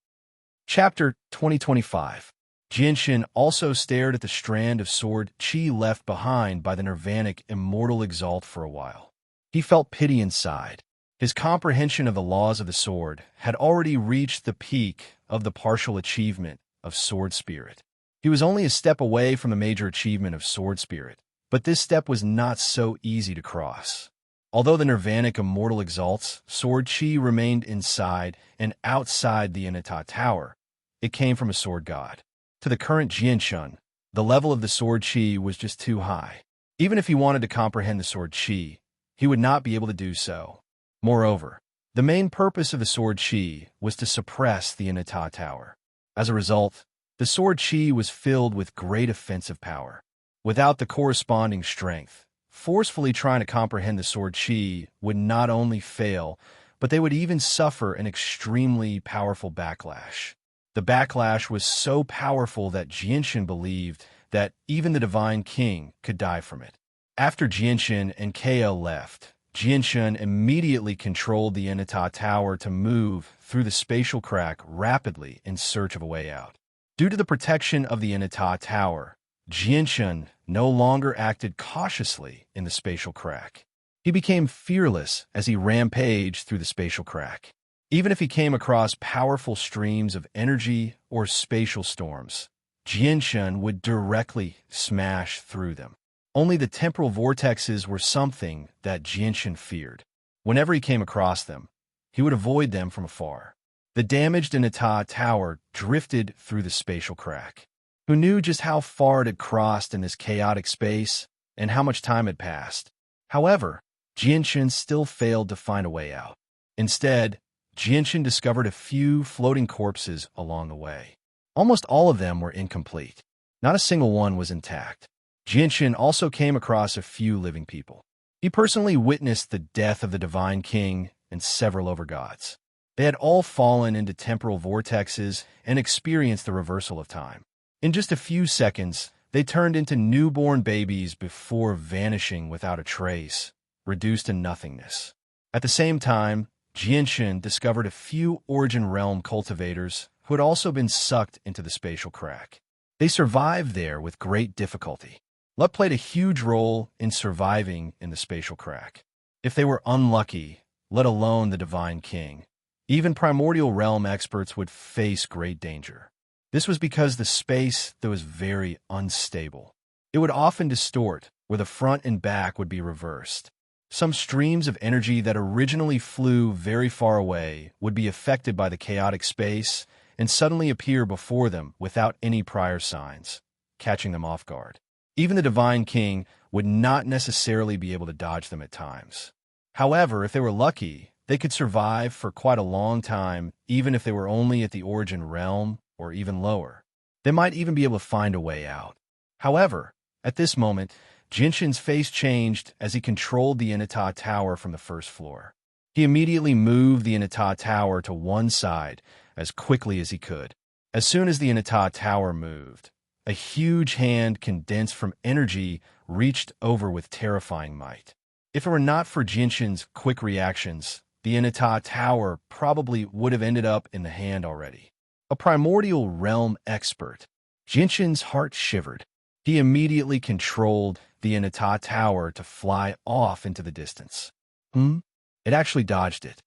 Chapter 2025. Jianshin also stared at the strand of sword chi left behind by the nirvanic immortal exalt for a while. He felt pity inside. His comprehension of the laws of the sword had already reached the peak of the partial achievement of sword spirit. He was only a step away from the major achievement of sword spirit, but this step was not so easy to cross. Although the nirvanic immortal exalts, sword chi remained inside and outside the Inata tower. It came from a sword god. To the current Jianshin, the level of the sword chi was just too high. Even if he wanted to comprehend the sword chi, he would not be able to do so. Moreover, the main purpose of the sword chi was to suppress the Inata tower. As a result, the sword chi was filled with great offensive power. Without the corresponding strength, forcefully trying to comprehend the sword chi would not only fail, but they would even suffer an extremely powerful backlash. The backlash was so powerful that Jianshin believed that even the Divine King could die from it. After Jianshin and Kea left, Jianshin immediately controlled the Inata tower to move through the spatial crack rapidly in search of a way out. Due to the protection of the Inata tower, Jianshin no longer acted cautiously in the spatial crack. He became fearless as he rampaged through the spatial crack. Even if he came across powerful streams of energy or spatial storms, Jianshin would directly smash through them. Only the temporal vortexes were something that Jianshin feared. Whenever he came across them, he would avoid them from afar. The damaged Inata tower drifted through the spatial crack. Who knew just how far it had crossed in this chaotic space and how much time had passed? However, Jianshin still failed to find a way out. Instead, Jianshin discovered a few floating corpses along the way. Almost all of them were incomplete. Not a single one was intact. Jianshin also came across a few living people. He personally witnessed the death of the Divine King and several overgods. They had all fallen into temporal vortexes and experienced the reversal of time. In just a few seconds, they turned into newborn babies before vanishing without a trace, reduced to nothingness. At the same time, Jianshin discovered a few Origin Realm cultivators who had also been sucked into the spatial crack. They survived there with great difficulty. Luck played a huge role in surviving in the spatial crack. If they were unlucky, let alone the Divine King, even primordial realm experts would face great danger. This was because the space that was very unstable. It would often distort, where the front and back would be reversed. Some streams of energy that originally flew very far away would be affected by the chaotic space and suddenly appear before them without any prior signs, catching them off guard. Even the Divine King would not necessarily be able to dodge them at times. However, if they were lucky, they could survive for quite a long time, even if they were only at the Origin Realm or even lower. They might even be able to find a way out. However, at this moment, Jinshin's face changed as he controlled the Inata tower from the first floor. He immediately moved the Inata tower to one side as quickly as he could. As soon as the Inata tower moved, a huge hand condensed from energy reached over with terrifying might. If it were not for Jinshin's quick reactions, the Inata tower probably would have ended up in the hand already. A primordial realm expert, Jinshin's heart shivered. He immediately controlled the Inata tower to fly off into the distance. It actually dodged it.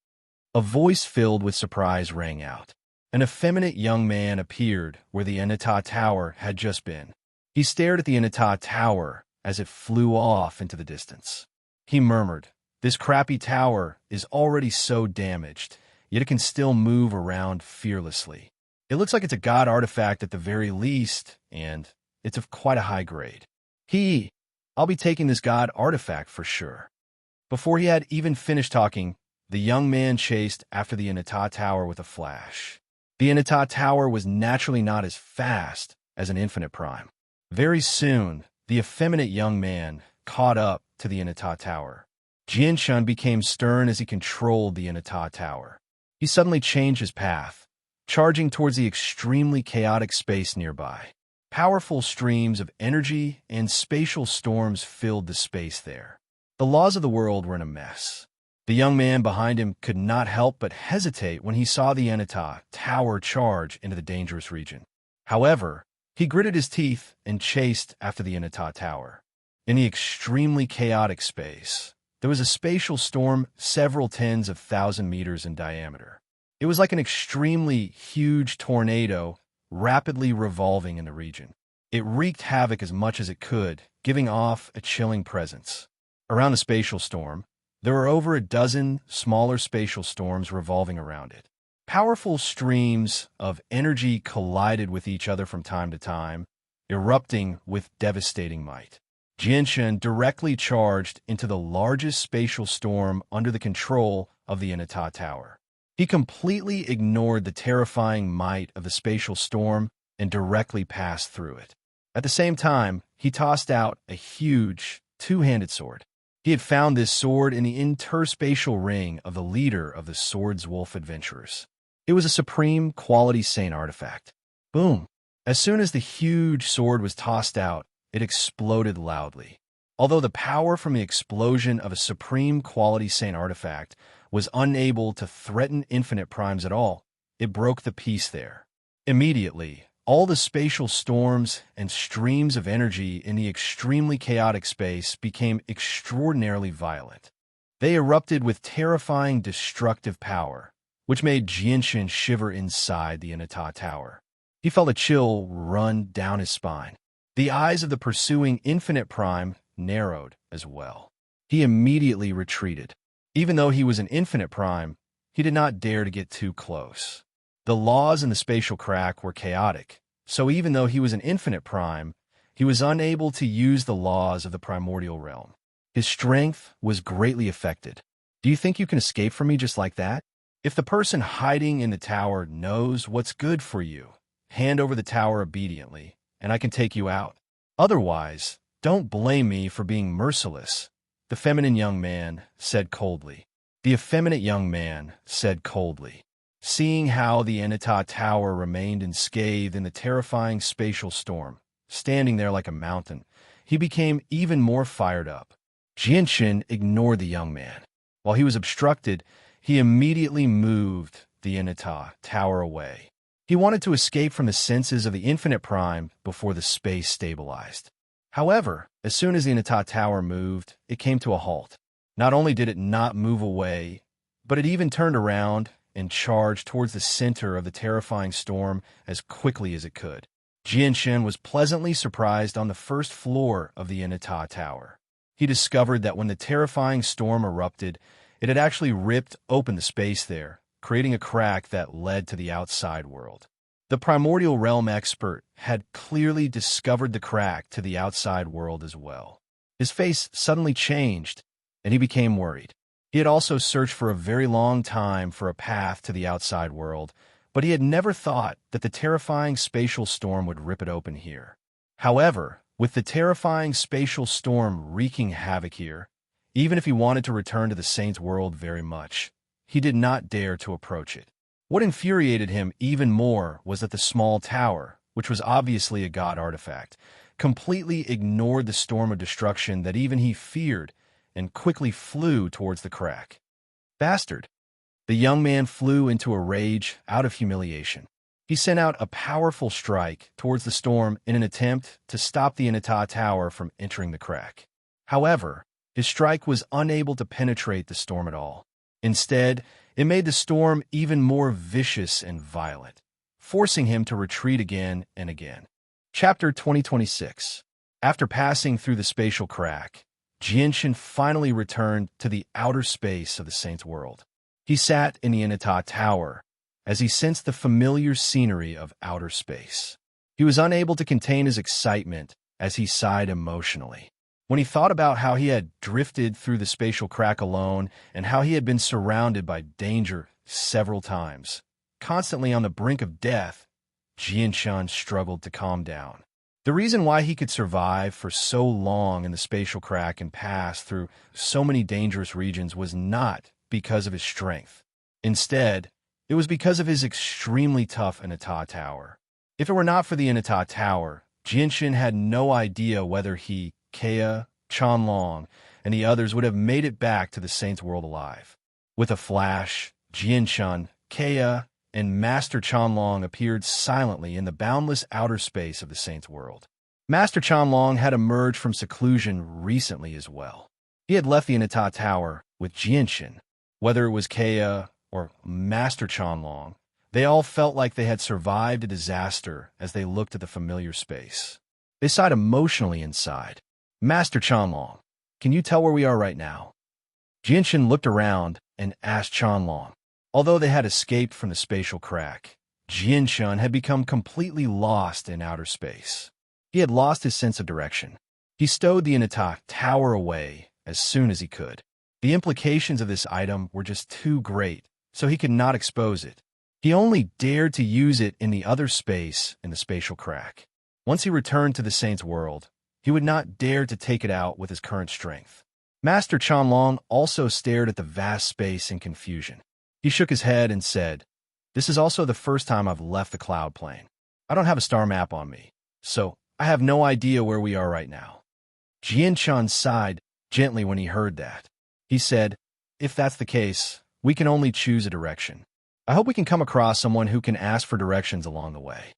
A voice filled with surprise rang out. An effeminate young man appeared where the Inata tower had just been. He stared at the Inata tower as it flew off into the distance. He murmured, "This crappy tower is already so damaged, yet it can still move around fearlessly. It looks like it's a god artifact at the very least, and it's of quite a high grade. I'll be taking this god artifact for sure." Before he had even finished talking, the young man chased after the Inata tower with a flash. The Inata tower was naturally not as fast as an infinite prime. Very soon, the effeminate young man caught up to the Inata tower. Jianshin became stern as he controlled the Inata tower. He suddenly changed his path, charging towards the extremely chaotic space nearby. Powerful streams of energy and spatial storms filled the space there. The laws of the world were in a mess. The young man behind him could not help but hesitate when he saw the Inata tower charge into the dangerous region. However, He gritted his teeth and chased after the Inata Tower. In the extremely chaotic space, there was a spatial storm several tens of thousand meters in diameter. It was like an extremely huge tornado rapidly revolving in the region. It wreaked havoc as much as it could, giving off a chilling presence. Around the spatial storm, there were over a dozen smaller spatial storms revolving around it. Powerful streams of energy collided with each other from time to time, erupting with devastating might. Jinshin directly charged into the largest spatial storm under the control of the Inata Tower. He completely ignored the terrifying might of the spatial storm and directly passed through it. At the same time, he tossed out a huge, two-handed sword. He had found this sword in the interspatial ring of the leader of the Swords Wolf adventurers. It was a supreme quality saint artifact. Boom! As soon as the huge sword was tossed out, it exploded loudly. Although the power from the explosion of a supreme quality saint artifact was unable to threaten infinite primes at all, it broke the peace there. Immediately, all the spatial storms and streams of energy in the extremely chaotic space became extraordinarily violent. They erupted with terrifying destructive power, which made Jinshin shiver inside the Inata Tower. He felt a chill run down his spine. The eyes of the pursuing infinite prime narrowed as well. He immediately retreated. Even though he was an infinite prime, he did not dare to get too close. The laws in the spatial crack were chaotic, so even though he was an infinite prime, he was unable to use the laws of the primordial realm. His strength was greatly affected. Do you think you can escape from me just like that? If the person hiding in the tower knows what's good for you, hand over the tower obediently, and I can take you out. Otherwise, don't blame me for being merciless, the feminine young man said coldly. The effeminate young man said coldly. Seeing how the Inata Tower remained unscathed in the terrifying spatial storm, standing there like a mountain, he became even more fired up. Jinshin ignored the young man. While he was obstructed, he immediately moved the Inata Tower away. He wanted to escape from the senses of the infinite prime before the space stabilized. However, as soon as the Inata Tower moved, it came to a halt. Not only did it not move away, but it even turned around and charged towards the center of the terrifying storm as quickly as it could. Jinshin was pleasantly surprised on the first floor of the Inata Tower. He discovered that when the terrifying storm erupted, it had actually ripped open the space there, creating a crack that led to the outside world. The primordial realm expert had clearly discovered the crack to the outside world as well. His face suddenly changed, and he became worried. He had also searched for a very long time for a path to the outside world, but he had never thought that the terrifying spatial storm would rip it open here. However, with the terrifying spatial storm wreaking havoc here, even if he wanted to return to the Saint's world very much, he did not dare to approach it. What infuriated him even more was that the small tower, which was obviously a god artifact, completely ignored the storm of destruction that even he feared and quickly flew towards the crack. Bastard! The young man flew into a rage out of humiliation. He sent out a powerful strike towards the storm in an attempt to stop the Inata Tower from entering the crack. However, his strike was unable to penetrate the storm at all. Instead, it made the storm even more vicious and violent, forcing him to retreat again and again. Chapter 2026. After passing through the spatial crack, Jinshin finally returned to the outer space of the Saint's world. He sat in the Inata Tower as he sensed the familiar scenery of outer space. He was unable to contain his excitement as he sighed emotionally. When he thought about how he had drifted through the spatial crack alone and how he had been surrounded by danger several times, constantly on the brink of death, Jinshin struggled to calm down. The reason why he could survive for so long in the spatial crack and pass through so many dangerous regions was not because of his strength. Instead, it was because of his extremely tough Inata Tower. If it were not for the Inata Tower, Jinshin had no idea whether he, Kea, Chanlong, and the others would have made it back to the Saint's world alive. With a flash, Jinshin, Kea, and Master Chanlong appeared silently in the boundless outer space of the Saint's world. Master Chanlong had emerged from seclusion recently as well. He had left the Inata Tower with Jianshan. Whether it was Kea or Master Chanlong, they all felt like they had survived a disaster as they looked at the familiar space. They sighed emotionally inside. Master Chanlong, can you tell where we are right now? Jianshan looked around and asked Chanlong. Although they had escaped from the spatial crack, Jianshan had become completely lost in outer space. He had lost his sense of direction. He stowed the Inata Tower away as soon as he could. The implications of this item were just too great, so he could not expose it. He only dared to use it in the other space in the spatial crack. Once he returned to the Saint's world, he would not dare to take it out with his current strength. Master Chanlong also stared at the vast space in confusion. He shook his head and said, "This is also the first time I've left the cloud plane. I don't have a star map on me, so I have no idea where we are right now." Jianshan sighed gently when he heard that. He said, "If that's the case, we can only choose a direction. I hope we can come across someone who can ask for directions along the way."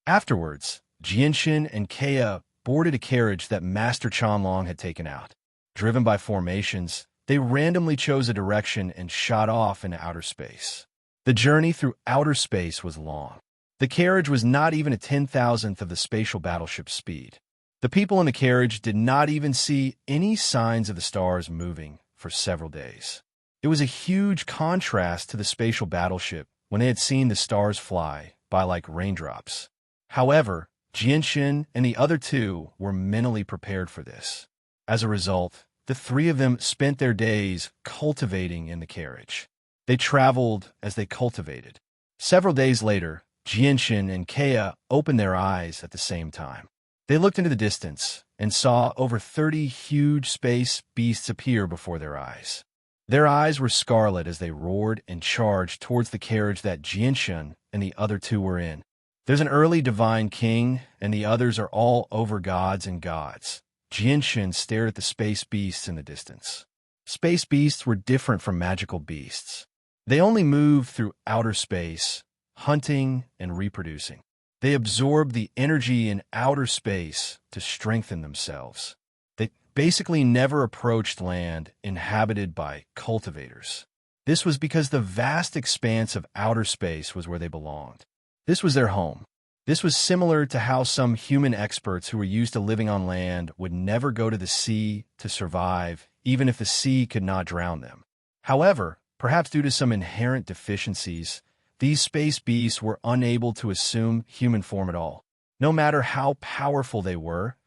Afterwards, Jianshan and Kea boarded a carriage that Master Chanlong had taken out. Driven by formations, they randomly chose a direction and shot off into outer space. The journey through outer space was long. The carriage was not even a 10,000th of the spatial battleship's speed. The people in the carriage did not even see any signs of the stars moving for several days. It was a huge contrast to the spatial battleship when they had seen the stars fly by like raindrops. However, Jianshan and the other two were mentally prepared for this. As a result, the three of them spent their days cultivating in the carriage. They traveled as they cultivated. Several days later, Jianshan and Kea opened their eyes at the same time. They looked into the distance and saw over 30 huge space beasts appear before their eyes. Their eyes were scarlet as they roared and charged towards the carriage that Jianshan and the other two were in. There's an early divine king, and the others are all over gods and gods. Jianshan stared at the space beasts in the distance. Space beasts were different from magical beasts. They only moved through outer space, hunting and reproducing. They absorbed the energy in outer space to strengthen themselves. They basically never approached land inhabited by cultivators. This was because the vast expanse of outer space was where they belonged. This was their home. This was similar to how some human experts who were used to living on land would never go to the sea to survive, even if the sea could not drown them. However, perhaps due to some inherent deficiencies, these space beasts were unable to assume human form at all. No matter how powerful they were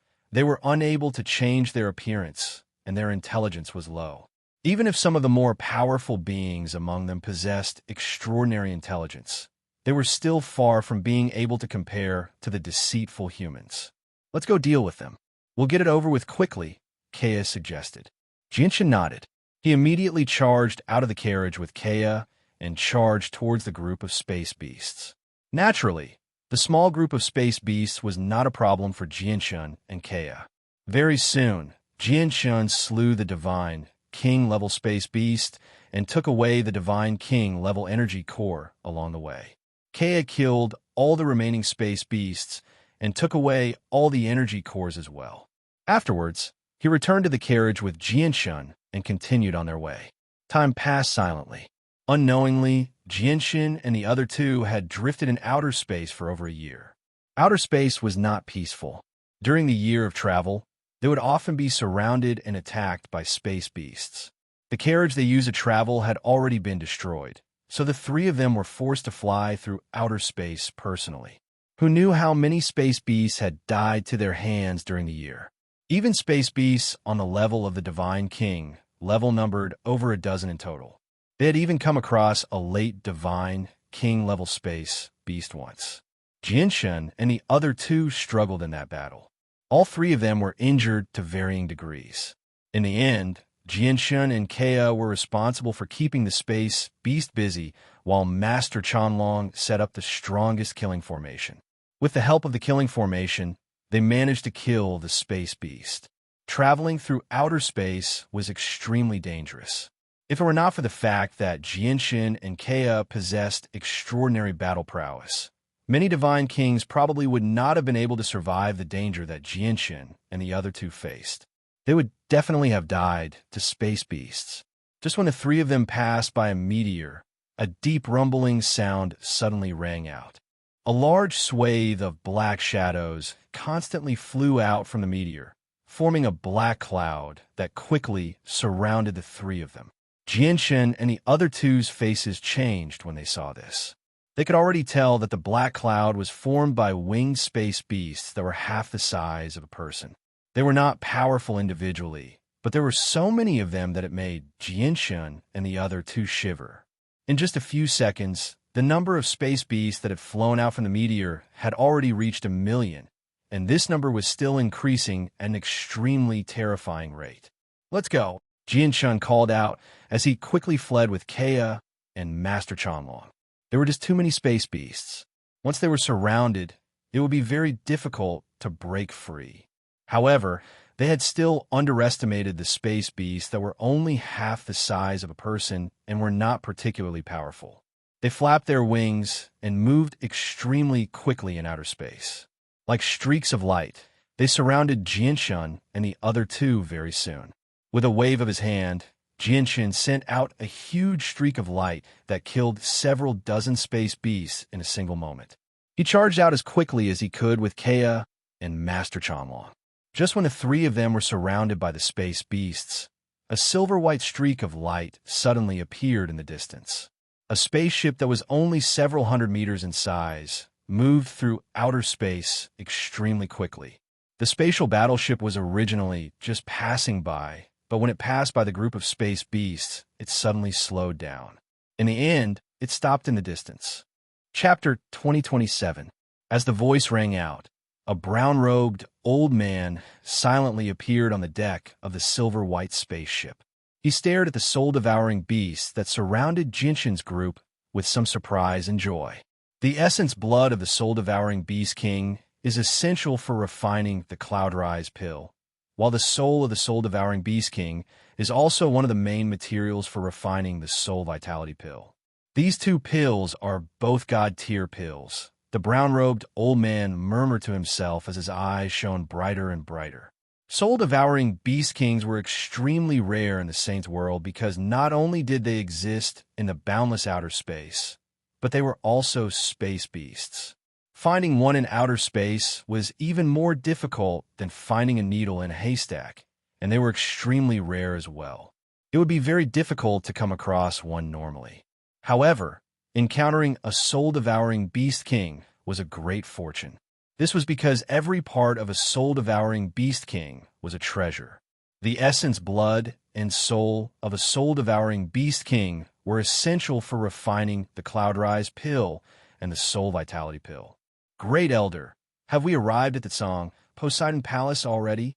unable to change their appearance, and their intelligence was low. Even if some of the more powerful beings among them possessed extraordinary intelligence, they were still far from being able to compare to the deceitful humans. "Let's go deal with them. We'll get it over with quickly," Kea suggested. Jianshan nodded. He immediately charged out of the carriage with Kea and charged towards the group of space beasts. Naturally, the small group of space beasts was not a problem for Jianshan and Kea. Very soon, Jianshan slew the divine king-level space beast and took away the divine king-level energy core along the way. Kea killed all the remaining space beasts and took away all the energy cores as well. Afterwards, he returned to the carriage with Jianshan and continued on their way. Time passed silently. Unknowingly, Jianshan and the other two had drifted in outer space for over a year. Outer space was not peaceful. During the year of travel, they would often be surrounded and attacked by space beasts. The carriage they used to travel had already been destroyed, so the three of them were forced to fly through outer space personally. Who knew how many space beasts had died to their hands during the year? Even space beasts on the level of the Divine King, level numbered over a dozen in total. They had even come across a late Divine King-level space beast once. Jianshan and the other two struggled in that battle. All three of them were injured to varying degrees. In the end, Jianshan and Kea were responsible for keeping the space beast busy while Master Chanlong set up the strongest killing formation. With the help of the killing formation, they managed to kill the space beast. Traveling through outer space was extremely dangerous. if it were not for the fact that Jinshin and Kea possessed extraordinary battle prowess. Many divine kings probably would not have been able to survive the danger that Jinshin and the other two faced. They would definitely have died to space beasts. Just when the three of them passed by a meteor, a deep rumbling sound suddenly rang out. A large swathe of black shadows constantly flew out from the meteor, forming a black cloud that quickly surrounded the three of them. Jinshin and the other two's faces changed when they saw this. They could already tell that the black cloud was formed by winged space beasts that were half the size of a person. They were not powerful individually, but there were so many of them that it made Jinshin and the other two shiver. In just a few seconds, the number of space beasts that had flown out from the meteor had already reached 1 million, and this number was still increasing at an extremely terrifying rate. "Let's go," Jinshin called out as he quickly fled with Kea and Master Chanlong. There were just too many space beasts. Once they were surrounded, it would be very difficult to break free. However, they had still underestimated the space beasts that were only half the size of a person and were not particularly powerful. They flapped their wings and moved extremely quickly in outer space. Like streaks of light, they surrounded Jinshin and the other two very soon. With a wave of his hand, Jinshin sent out a huge streak of light that killed several dozen space beasts in a single moment. He charged out as quickly as he could with Kea and Master Chanlong. Just when the three of them were surrounded by the space beasts, a silver-white streak of light suddenly appeared in the distance. A spaceship that was only several hundred meters in size moved through outer space extremely quickly. The spatial battleship was originally just passing by, but when it passed by the group of space beasts, it suddenly slowed down. In the end, it stopped in the distance. Chapter 2027. As the voice rang out, a brown-robed old man silently appeared on the deck of the silver-white spaceship. He stared at the soul-devouring beasts that surrounded Jinshin's group with some surprise and joy. The essence blood of the soul-devouring beast king is essential for refining the Cloud Rise pill, while the soul of the soul-devouring beast king is also one of the main materials for refining the soul vitality pill. These two pills are both god-tier pills. The brown-robed old man murmured to himself as his eyes shone brighter and brighter. Soul-devouring beast kings were extremely rare in the Saints' world because not only did they exist in the boundless outer space, but they were also space beasts. Finding one in outer space was even more difficult than finding a needle in a haystack, and they were extremely rare as well. It would be very difficult to come across one normally. However, encountering a soul-devouring beast king was a great fortune. This was because every part of a soul-devouring beast king was a treasure. The essence, blood, and soul of a soul-devouring beast king were essential for refining the Cloud Rise pill and the soul vitality pill. Great Elder, have we arrived at the song Poseidon Palace already?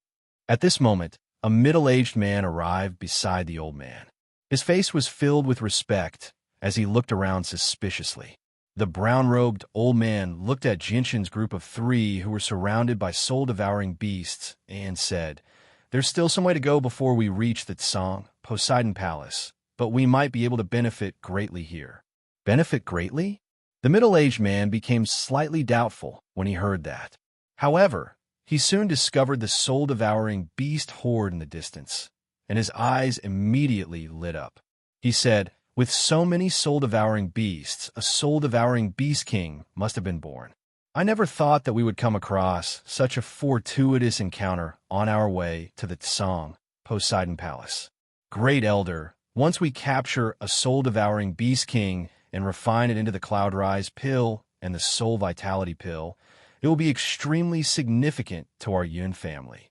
At this moment, a middle-aged man arrived beside the old man. His face was filled with respect as he looked around suspiciously. The brown-robed old man looked at Jinshin's group of three who were surrounded by soul-devouring beasts and said, "There's still some way to go before we reach the song Poseidon Palace, but we might be able to benefit greatly here." Benefit greatly? The middle-aged man became slightly doubtful when he heard that. However, he soon discovered the soul-devouring beast horde in the distance, and his eyes immediately lit up. He said, "With so many soul-devouring beasts, a soul-devouring beast king must have been born. I never thought that we would come across such a fortuitous encounter on our way to the song Poseidon Palace. Great Elder, once we capture a soul-devouring beast king and refine it into the Cloud Rise pill and the soul vitality pill, it will be extremely significant to our Yun family."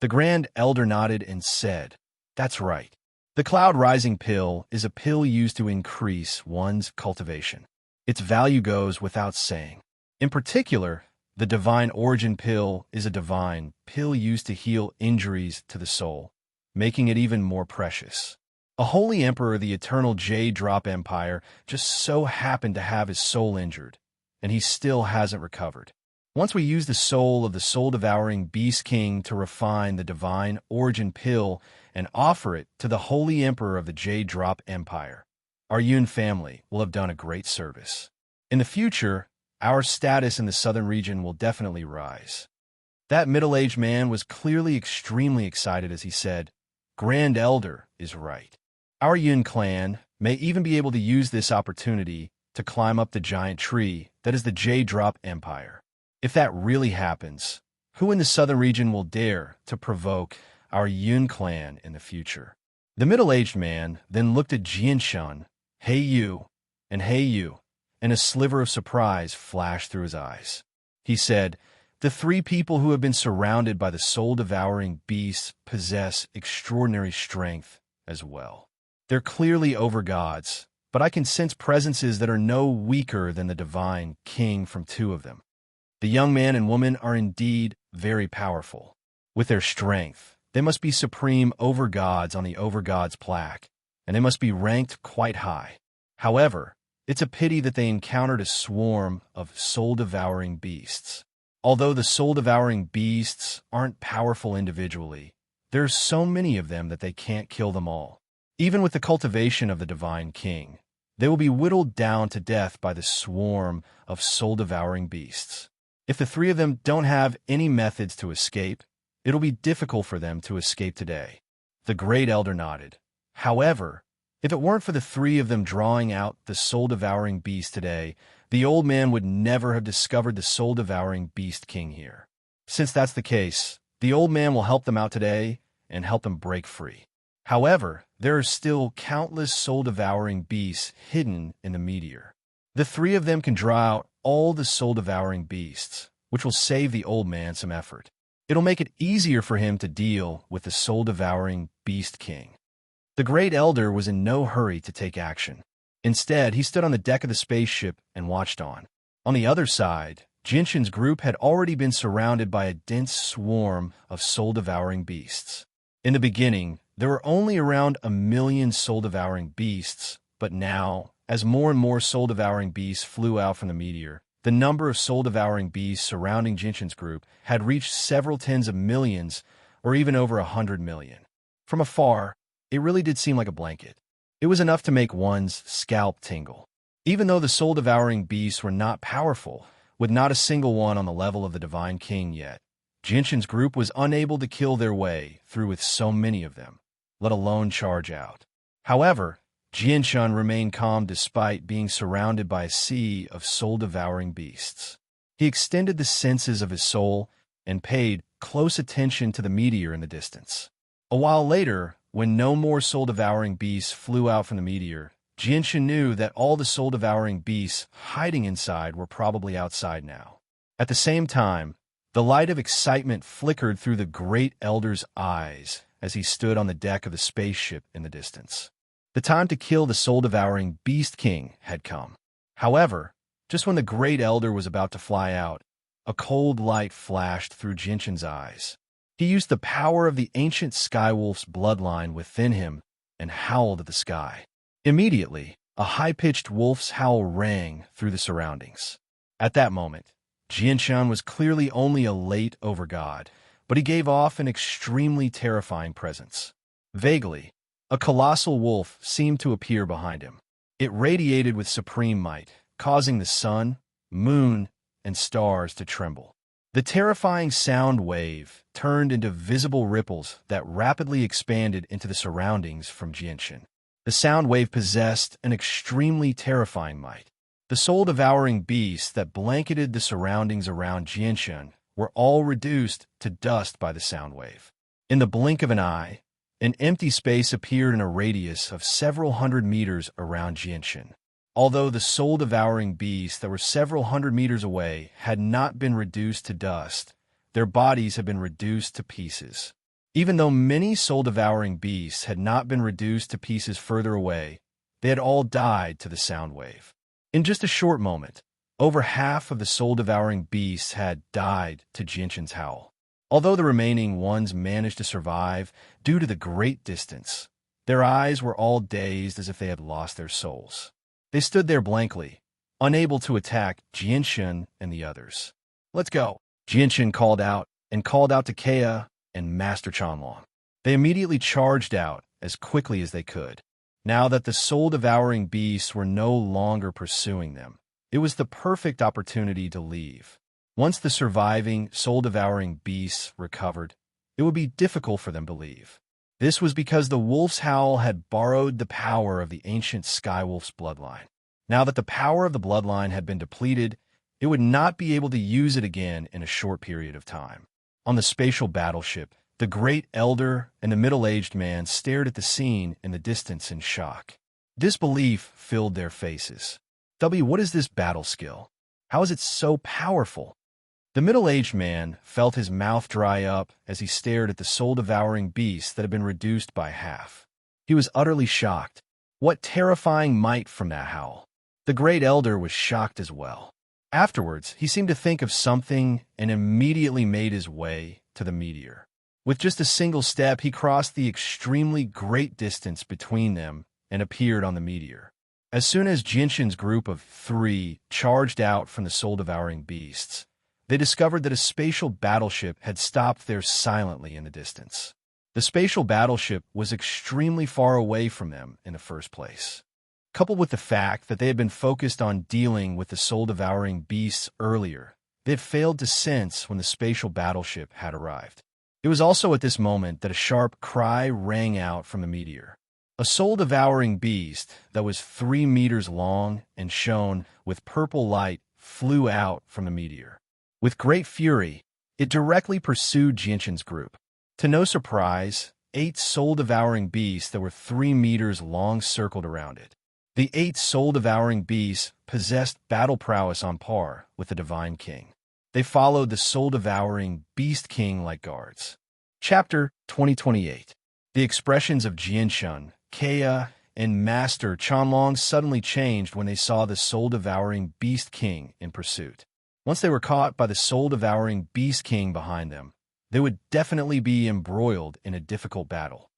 The Grand Elder nodded and said, "That's right. The Cloud Rising pill is a pill used to increase one's cultivation. Its value goes without saying. In particular, the Divine Origin pill is a divine pill used to heal injuries to the soul, making it even more precious. A holy emperor of the eternal Jade Drop Empire just so happened to have his soul injured, and he still hasn't recovered. Once we use the soul of the soul-devouring beast king to refine the divine origin pill and offer it to the holy emperor of the Jade Drop Empire, our Yun family will have done a great service. In the future, our status in the southern region will definitely rise. That middle-aged man was clearly extremely excited as he said, "Grand Elder is right. Our Yun clan may even be able to use this opportunity to climb up the giant tree that is the Jade Drop Empire. If that really happens, who in the southern region will dare to provoke our Yun clan in the future?" The middle-aged man then looked at Jianshun, "Hey you, and hey you," and a sliver of surprise flashed through his eyes. He said, "The three people who have been surrounded by the soul-devouring beasts possess extraordinary strength as well. They're clearly over-gods, but I can sense presences that are no weaker than the divine king from two of them. The young man and woman are indeed very powerful. With their strength, they must be supreme over-gods on the over-gods plaque, and they must be ranked quite high. However, it's a pity that they encountered a swarm of soul-devouring beasts. Although the soul-devouring beasts aren't powerful individually, there's so many of them that they can't kill them all. Even with the cultivation of the divine king, they will be whittled down to death by the swarm of soul-devouring beasts. If the three of them don't have any methods to escape, it'll be difficult for them to escape today." The great elder nodded. "However, if it weren't for the three of them drawing out the soul-devouring beast today, the old man would never have discovered the soul-devouring beast king here. Since that's the case, the old man will help them out today and help them break free. However, there are still countless soul-devouring beasts hidden in the meteor. The three of them can draw out all the soul-devouring beasts, which will save the old man some effort. It'll make it easier for him to deal with the soul-devouring beast king." The great elder was in no hurry to take action. Instead, he stood on the deck of the spaceship and watched on. On the other side, Jinshin's group had already been surrounded by a dense swarm of soul-devouring beasts. In the beginning, there were only around 1,000,000 soul-devouring beasts, but now, as more and more soul-devouring beasts flew out from the meteor, the number of soul-devouring beasts surrounding Jinshin's group had reached several tens of millions, or even over 100 million. From afar, it really did seem like a blanket. It was enough to make one's scalp tingle. Even though the soul-devouring beasts were not powerful, with not a single one on the level of the Divine King yet, Jinshin's group was unable to kill their way through with so many of them, let alone charge out. However, Jinshin remained calm despite being surrounded by a sea of soul-devouring beasts. He extended the senses of his soul and paid close attention to the meteor in the distance. A while later, when no more soul-devouring beasts flew out from the meteor, Jinshin knew that all the soul-devouring beasts hiding inside were probably outside now. At the same time, the light of excitement flickered through the great elder's eyes as he stood on the deck of the spaceship in the distance. The time to kill the soul-devouring beast king had come. However, just when the great elder was about to fly out, a cold light flashed through Jinshin's eyes. He used the power of the ancient skywolf's bloodline within him and howled at the sky. Immediately, a high-pitched wolf's howl rang through the surroundings. At that moment, Jinshin was clearly only a late overgod, but he gave off an extremely terrifying presence. Vaguely, a colossal wolf seemed to appear behind him. It radiated with supreme might, causing the sun, moon, and stars to tremble. The terrifying sound wave turned into visible ripples that rapidly expanded into the surroundings from Jinshin. The sound wave possessed an extremely terrifying might. The soul-devouring beasts that blanketed the surroundings around Jinshin were all reduced to dust by the sound wave. In the blink of an eye, an empty space appeared in a radius of several hundred meters around Jinshin. Although the soul-devouring beasts that were several hundred meters away had not been reduced to dust, their bodies had been reduced to pieces. Even though many soul-devouring beasts had not been reduced to pieces further away, they had all died to the sound wave. In just a short moment, over half of the soul-devouring beasts had died to Jinshin's howl. Although the remaining ones managed to survive due to the great distance, their eyes were all dazed as if they had lost their souls. They stood there blankly, unable to attack Jinshin and the others. Let's go. Jinshin called out to Kea and Master Chanlong. They immediately charged out as quickly as they could. Now that the soul-devouring beasts were no longer pursuing them, it was the perfect opportunity to leave. Once the surviving soul-devouring beasts recovered, it would be difficult for them to leave. This was because the wolf's howl had borrowed the power of the ancient Skywolf's bloodline. Now that the power of the bloodline had been depleted, it would not be able to use it again in a short period of time. On the spatial battleship, the great elder and the middle-aged man stared at the scene in the distance in shock. Disbelief filled their faces. What is this battle skill? How is it so powerful? The middle-aged man felt his mouth dry up as he stared at the soul-devouring beast that had been reduced by half. He was utterly shocked. What terrifying might from that howl! The great elder was shocked as well. Afterwards, he seemed to think of something and immediately made his way to the meteor. With just a single step, he crossed the extremely great distance between them and appeared on the meteor. As soon as Jinshin's group of 3 charged out from the soul-devouring beasts, they discovered that a spatial battleship had stopped there silently in the distance. The spatial battleship was extremely far away from them in the first place. Coupled with the fact that they had been focused on dealing with the soul-devouring beasts earlier, they had failed to sense when the spatial battleship had arrived. It was also at this moment that a sharp cry rang out from the meteor. A soul-devouring beast that was 3 meters long and shone with purple light flew out from the meteor. With great fury, it directly pursued Jinshin's group. To no surprise, 8 soul-devouring beasts that were 3 meters long circled around it. The 8 soul-devouring beasts possessed battle prowess on par with the Divine King. They followed the soul-devouring Beast King like guards. Chapter 2028. The expressions of Jinshin, Kea, and Master Chanlong suddenly changed when they saw the soul-devouring Beast King in pursuit. Once they were caught by the soul-devouring Beast King behind them, they would definitely be embroiled in a difficult battle.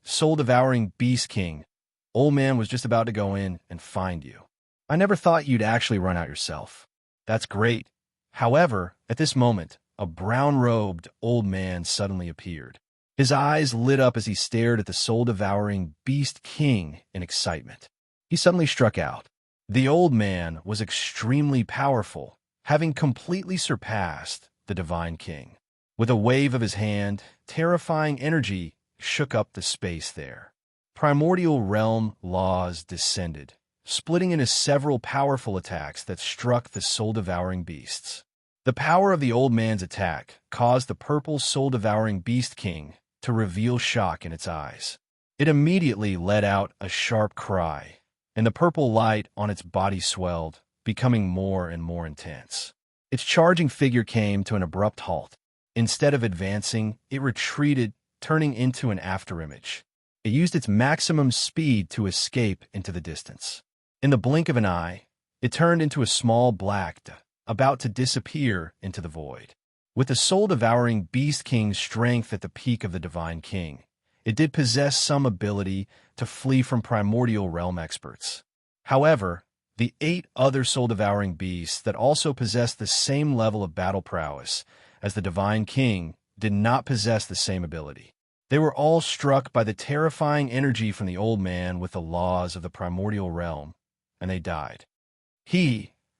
Soul-devouring Beast King, old man was just about to go in and find you. I never thought you'd actually run out yourself. That's great. However, at this moment, a brown-robed old man suddenly appeared. His eyes lit up as he stared at the soul-devouring Beast King in excitement. He suddenly struck out. The old man was extremely powerful, having completely surpassed the Divine King. With a wave of his hand, terrifying energy shook up the space there. Primordial realm laws descended, splitting into several powerful attacks that struck the soul-devouring beasts. The power of the old man's attack caused the purple soul-devouring Beast King to reveal shock in its eyes. It immediately let out a sharp cry, and the purple light on its body swelled, becoming more and more intense. Its charging figure came to an abrupt halt. Instead of advancing, it retreated, turning into an afterimage. It used its maximum speed to escape into the distance. In the blink of an eye, it turned into a small black about to disappear into the void. With the soul-devouring Beast King's strength at the peak of the Divine King, it did possess some ability to flee from primordial realm experts. However, the 8 other soul-devouring beasts that also possessed the same level of battle prowess as the Divine King did not possess the same ability. They were all struck by the terrifying energy from the old man with the laws of the primordial realm, and they died.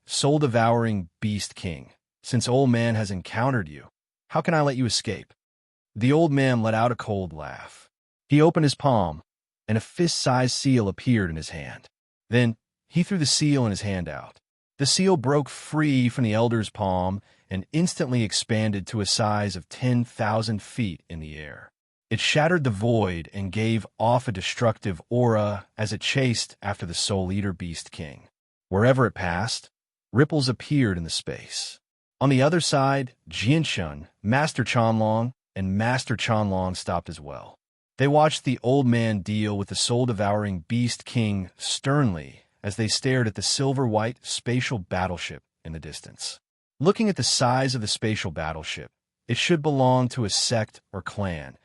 Soul-devouring Beast King, since old man has encountered you, how can I let you escape? The old man let out a cold laugh. He opened his palm, and a fist-sized seal appeared in his hand. Then he threw the seal in his hand out. The seal broke free from the elder's palm and instantly expanded to a size of 10,000 feet in the air. It shattered the void and gave off a destructive aura as it chased after the Soul Eater Beast King. Wherever it passed, ripples appeared in the space. On the other side, Jinshin, Master Chanlong, and Master Chanlong stopped as well. They watched the old man deal with the soul-devouring Beast King sternly as they stared at the silver-white spatial battleship in the distance. Looking at the size of the spatial battleship, it should belong to a sect or clan,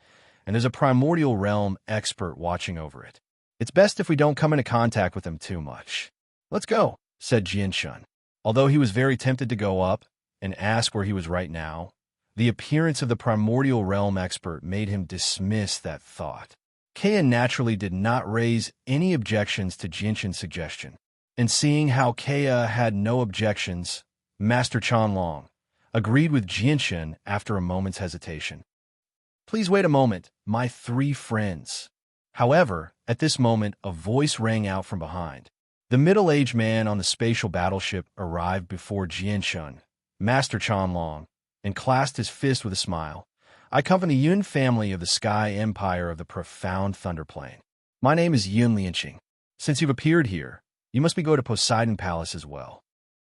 and there's a primordial realm expert watching over it. It's best if we don't come into contact with them too much. Let's go, said Jinshin. Although he was very tempted to go up, and ask where he was right now, the appearance of the primordial realm expert made him dismiss that thought. Kea naturally did not raise any objections to Jinshin's suggestion, and seeing how Kea had no objections, Master Chanlong agreed with Jinshin after a moment's hesitation. "Please wait a moment, my 3 friends." However, at this moment, a voice rang out from behind. The middle-aged man on the spatial battleship arrived before Jinshin, Master Chanlong, and clasped his fist with a smile. "I come from the Yun family of the Sky Empire of the Profound Thunderplane. My name is Yun Lianqing. Since you've appeared here, you must be going to Poseidon Palace as well."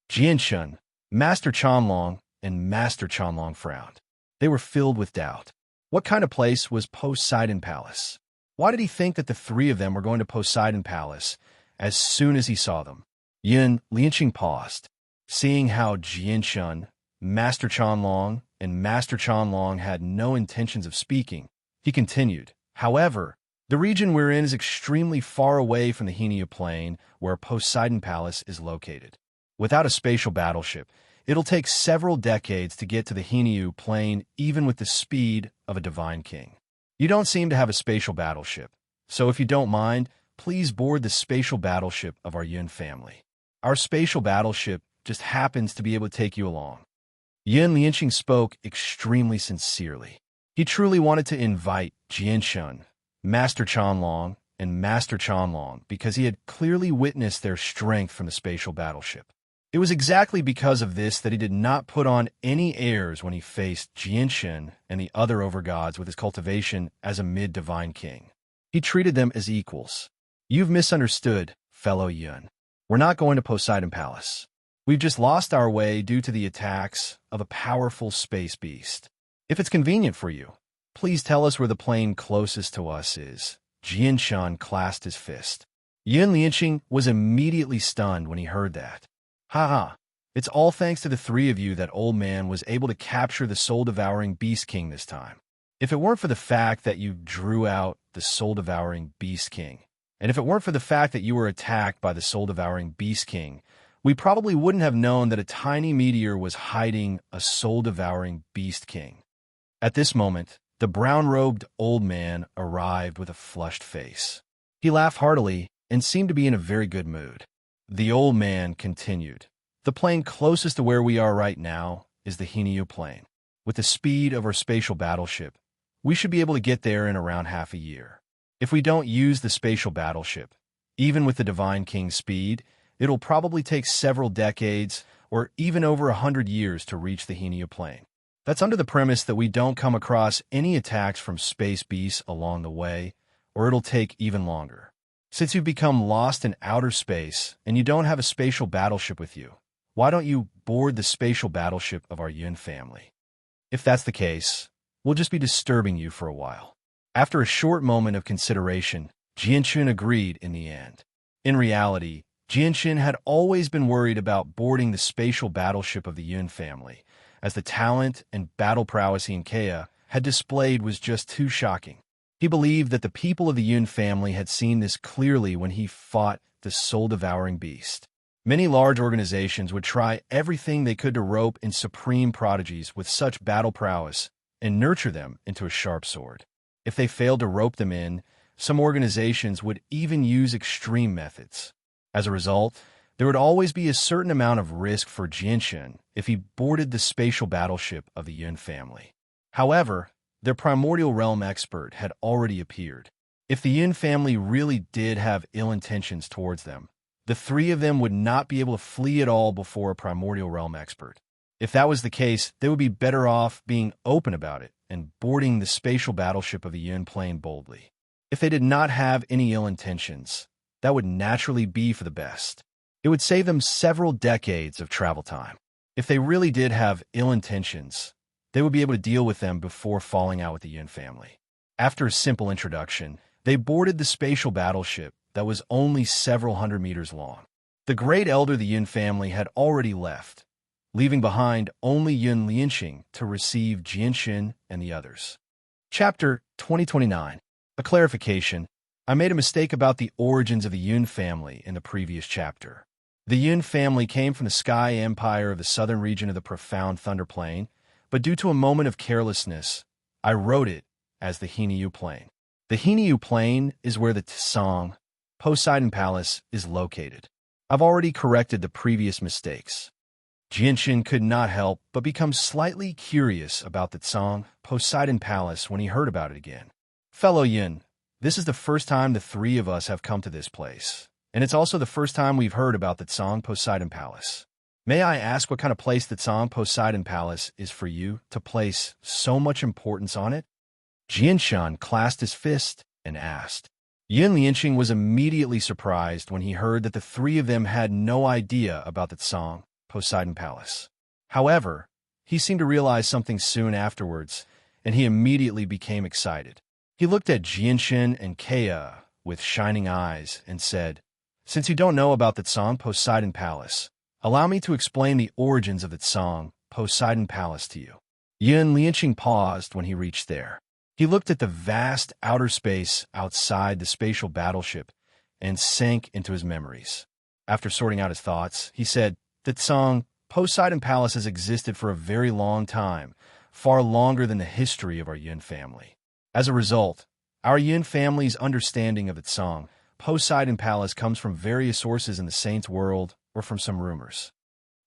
Jinshin, Master Chanlong, and Master Chanlong frowned. They were filled with doubt. What kind of place was Poseidon Palace? Why did he think that the 3 of them were going to Poseidon Palace as soon as he saw them? Yun Lianqing paused. Seeing how Jinshin, Master Chanlong, and Master Chanlong had no intentions of speaking, he continued. "However, the region we're in is extremely far away from the Henia Plain where Poseidon Palace is located. Without a spatial battleship, it'll take several decades to get to the Henia Plain even with the speed of a divine king. You don't seem to have a spatial battleship, so if you don't mind, please board the spatial battleship of our Yun family. Our spatial battleship just happens to be able to take you along." Yun Lianqing spoke extremely sincerely. He truly wanted to invite Jinshin, Master Chanlong, and Master Chanlong because he had clearly witnessed their strength from the spatial battleship. It was exactly because of this that he did not put on any airs when he faced Jinshin and the other overgods with his cultivation as a mid-divine king. He treated them as equals. "You've misunderstood, fellow Yun. We're not going to Poseidon Palace. We've just lost our way due to the attacks of a powerful space beast. If it's convenient for you, please tell us where the plane closest to us is." Jinshin clasped his fist. Yun Lianqing was immediately stunned when he heard that. "Ha! It's all thanks to the 3 of you that old man was able to capture the soul-devouring Beast King this time. If it weren't for the fact that you drew out the soul-devouring Beast King, and if it weren't for the fact that you were attacked by the soul-devouring Beast King, we probably wouldn't have known that a tiny meteor was hiding a soul-devouring Beast King." At this moment, the brown-robed old man arrived with a flushed face. He laughed heartily and seemed to be in a very good mood. The old man continued. "The plane closest to where we are right now is the Henia Plain. With the speed of our spatial battleship, we should be able to get there in around half a year. If we don't use the spatial battleship, even with the Divine King's speed, it'll probably take several decades or even over 100 years to reach the Henia Plain. That's under the premise that we don't come across any attacks from space beasts along the way, or it'll take even longer. Since you've become lost in outer space and you don't have a spatial battleship with you, why don't you board the spatial battleship of our Yun family? If that's the case, we'll just be disturbing you for a while." After a short moment of consideration, Jinshin agreed in the end. In reality, Jinshin had always been worried about boarding the spatial battleship of the Yun family, as the talent and battle prowess he and Kea had displayed was just too shocking. He believed that the people of the Yun family had seen this clearly when he fought the soul-devouring beast. Many large organizations would try everything they could to rope in supreme prodigies with such battle prowess and nurture them into a sharp sword. If they failed to rope them in, some organizations would even use extreme methods. As a result, there would always be a certain amount of risk for Jinshin if he boarded the spatial battleship of the Yun family. However, their primordial realm expert had already appeared. If the Yun family really did have ill intentions towards them, the 3 of them would not be able to flee at all before a primordial realm expert. If that was the case, they would be better off being open about it and boarding the spatial battleship of the Yun plane boldly. If they did not have any ill intentions, that would naturally be for the best. It would save them several decades of travel time. If they really did have ill intentions, they would be able to deal with them before falling out with the Yun family. After a simple introduction, they boarded the spatial battleship that was only several hundred meters long. The great elder of the Yun family had already left, leaving behind only Yun Lianqing to receive Jinshin and the others. Chapter 2029. A clarification. I made a mistake about the origins of the Yun family in the previous chapter. The Yun family came from the Sky Empire of the southern region of the profound Thunder Plain, but due to a moment of carelessness, I wrote it as the Hinyu Plain. The Hinyu Plain is where the Tsang, Poseidon Palace, is located. I've already corrected the previous mistakes. Jinshin could not help but become slightly curious about the Tsang, Poseidon Palace when he heard about it again. Fellow Yun, this is the first time the three of us have come to this place, and it's also the first time we've heard about the Tsang Poseidon Palace. May I ask what kind of place the Tsang Poseidon Palace is for you to place so much importance on it? Jinshan clasped his fist and asked. Yin Lianqing was immediately surprised when he heard that the three of them had no idea about the Tsang Poseidon Palace. However, he seemed to realize something soon afterwards, and he immediately became excited. He looked at Jinshin and Kea with shining eyes and said, "Since you don't know about the Tsang Poseidon Palace, allow me to explain the origins of the Tsang Poseidon Palace to you." Yin Lianqing paused when he reached there. He looked at the vast outer space outside the spatial battleship and sank into his memories. After sorting out his thoughts, he said, "The Tsang Poseidon Palace has existed for a very long time, far longer than the history of our Yin family. As a result, our Yin family's understanding of the Tsang Poseidon Palace comes from various sources in the Saints' world or from some rumors.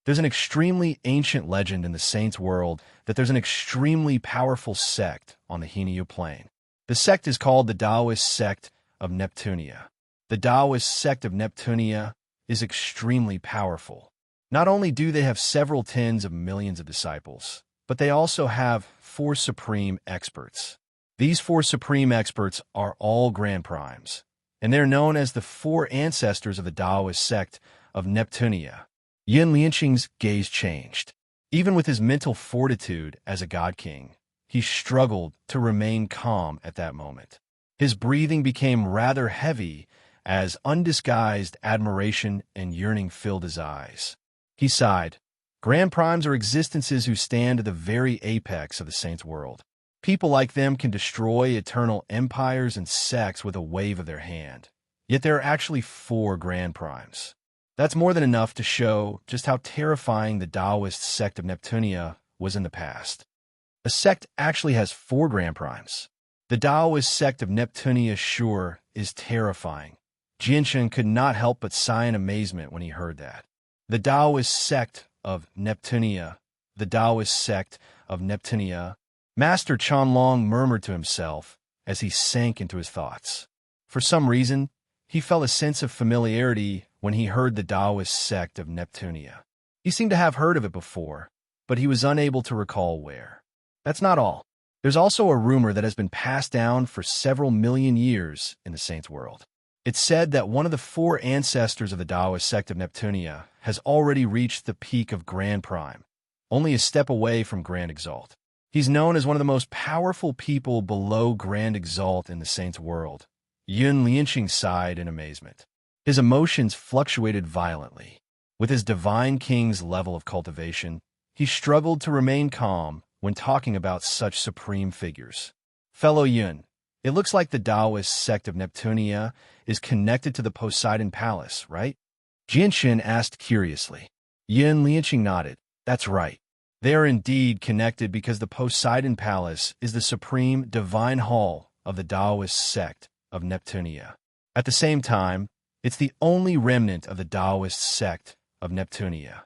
There's an extremely ancient legend in the Saints' world that there's an extremely powerful sect on the Hinyu Plain. The sect is called the Taoist sect of Neptunia. The Taoist sect of Neptunia is extremely powerful. Not only do they have several tens of millions of disciples, but they also have 4 supreme experts. These 4 supreme experts are all Grand Primes, and they're known as the 4 ancestors of the Taoist sect of Neptunia. Yin Lianqing's gaze changed. Even with his mental fortitude as a god king, he struggled to remain calm at that moment. His breathing became rather heavy as undisguised admiration and yearning filled his eyes. He sighed. Grand Primes are existences who stand at the very apex of the Saints' world. People like them can destroy eternal empires and sects with a wave of their hand. Yet there are actually 4 Grand Primes. That's more than enough to show just how terrifying the Taoist sect of Neptunia was in the past. A sect actually has 4 Grand Primes. The Taoist sect of Neptunia sure is terrifying. Jinshin could not help but sigh in amazement when he heard that. The Taoist sect of Neptunia, the Taoist sect of Neptunia, Master Chanlong murmured to himself as he sank into his thoughts. For some reason, he felt a sense of familiarity when he heard the Taoist sect of Neptunia. He seemed to have heard of it before, but he was unable to recall where. That's not all. There's also a rumor that has been passed down for several million years in the Saints' world. It's said that one of the 4 ancestors of the Taoist sect of Neptunia has already reached the peak of Grand Prime, only a step away from Grand Exalt. He's known as one of the most powerful people below Grand Exalt in the Saints' world. Yun Lianqing sighed in amazement. His emotions fluctuated violently. With his divine king's level of cultivation, he struggled to remain calm when talking about such supreme figures. Fellow Yun, it looks like the Taoist sect of Neptunia is connected to the Poseidon Palace, right? Jinshin asked curiously. Yin Lianqing nodded. That's right. They are indeed connected because the Poseidon Palace is the supreme divine hall of the Taoist sect of Neptunia. At the same time, it's the only remnant of the Taoist sect of Neptunia.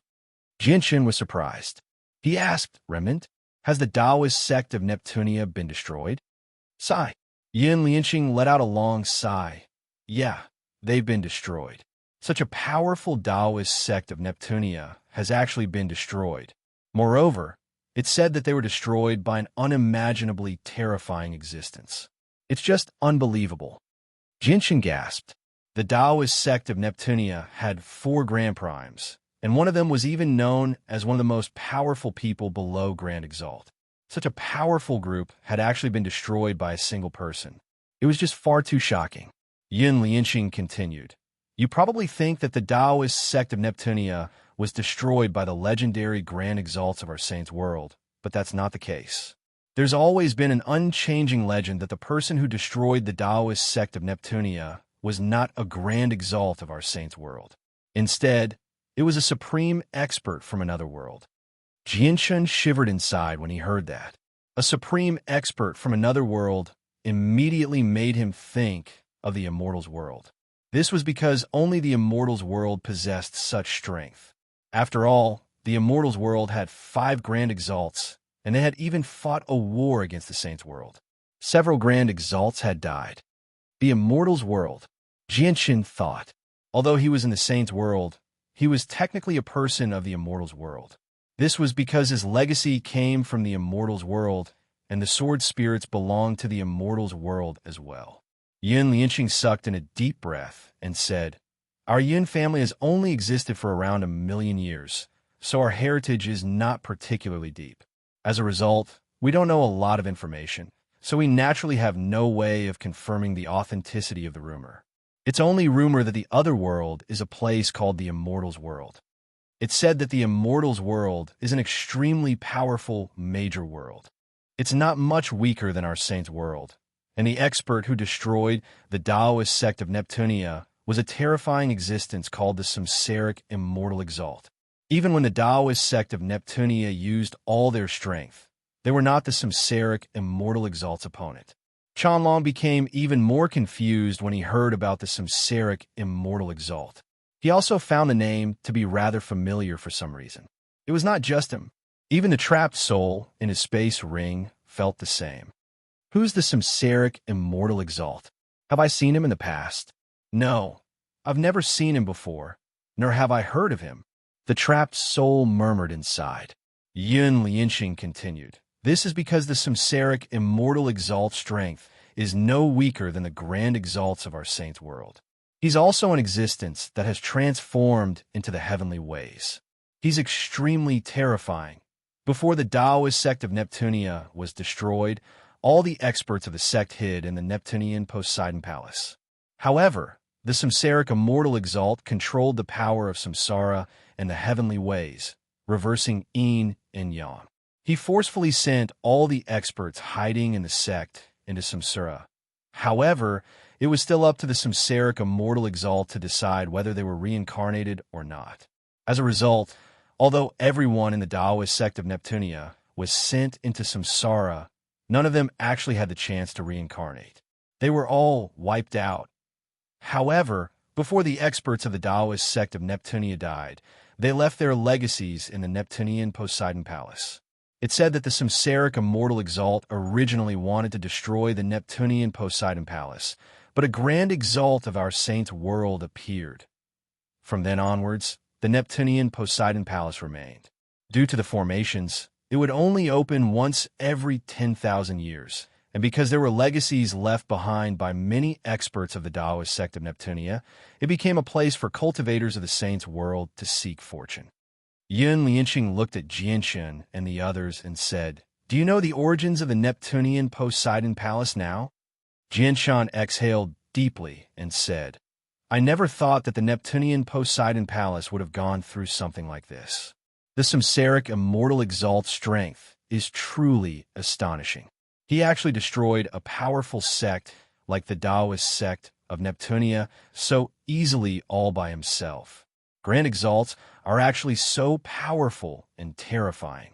Jinshin was surprised. He asked, "Remnant? Has the Taoist sect of Neptunia been destroyed?" Sigh. Yin Lianqing let out a long sigh. Yeah, they've been destroyed. Such a powerful Taoist sect of Neptunia has actually been destroyed. Moreover, it's said that they were destroyed by an unimaginably terrifying existence. It's just unbelievable. Jinshin gasped. The Taoist sect of Neptunia had 4 Grand Primes, and one of them was even known as one of the most powerful people below Grand Exalt. Such a powerful group had actually been destroyed by a single person. It was just far too shocking. Yin Lianqing continued. You probably think that the Taoist sect of Neptunia was destroyed by the legendary Grand Exalts of our Saints' world, but that's not the case. There's always been an unchanging legend that the person who destroyed the Taoist sect of Neptunia was not a Grand Exalt of our Saints' world. Instead, It was a supreme expert from another world. Jianshun shivered inside when he heard that. A supreme expert from another world immediately made him think of the immortals' world. This was because only the immortals' world possessed such strength. After all, the immortals' world had 5 grand exalts, and they had even fought a war against the saints' world. Several grand exalts had died. The immortals' world, Jianshun thought. Although he was in the saints' world, he was technically a person of the immortals' world. This was because his legacy came from the immortals' world, and the sword spirits belonged to the immortals' world as well. Yun Lianqing sucked in a deep breath and said, "Our Yun family has only existed for around 1,000,000 years, so our heritage is not particularly deep. As a result, we don't know a lot of information, so we naturally have no way of confirming the authenticity of the rumor. It's only rumor that the other world is a place called the immortals' world. It's said that the immortals' world is an extremely powerful major world. It's not much weaker than our saints' world, and the expert who destroyed the Taoist sect of Neptunia was a terrifying existence called the Samsaric Immortal Exalt. Even when the Taoist sect of Neptunia used all their strength, they were not the Samsaric Immortal Exalt's opponent." Chanlong became even more confused when he heard about the Samsaric Immortal Exalt. He also found the name to be rather familiar for some reason. It was not just him. Even the trapped soul in his space ring felt the same. Who's the Samsaric Immortal Exalt? Have I seen him in the past? No, I've never seen him before, nor have I heard of him. The trapped soul murmured inside. Yun Lianqing continued. This is because the Samsaric Immortal Exalt's strength is no weaker than the grand exalts of our saints' world. He's also an existence that has transformed into the heavenly ways. He's extremely terrifying. Before the Taoist sect of Neptunia was destroyed, all the experts of the sect hid in the Neptunian Poseidon Palace. However, the Samsaric Immortal Exalt controlled the power of samsara and the heavenly ways, reversing yin and yang. He forcefully sent all the experts hiding in the sect into samsara. However, it was still up to the Samsaric Immortal Exalt to decide whether they were reincarnated or not. As a result, although everyone in the Taoist sect of Neptunia was sent into samsara, none of them actually had the chance to reincarnate. They were all wiped out. However, before the experts of the Taoist sect of Neptunia died, they left their legacies in the Neptunian Poseidon Palace. It said that the Samsaric Immortal Exalt originally wanted to destroy the Neptunian Poseidon Palace, but a grand exalt of our saints' world appeared. From then onwards, the Neptunian Poseidon Palace remained. Due to the formations, it would only open once every 10,000 years, and because there were legacies left behind by many experts of the Taoist sect of Neptunia, it became a place for cultivators of the saints' world to seek fortune. Yun Lianqing looked at Jianshun and the others and said, "Do you know the origins of the Neptunian Poseidon Palace now?" Jianshun exhaled deeply and said, "I never thought that the Neptunian Poseidon Palace would have gone through something like this. The Samsaric Immortal Exalt's strength is truly astonishing. He actually destroyed a powerful sect like the Taoist sect of Neptunia so easily all by himself. Grand exalts are actually so powerful and terrifying.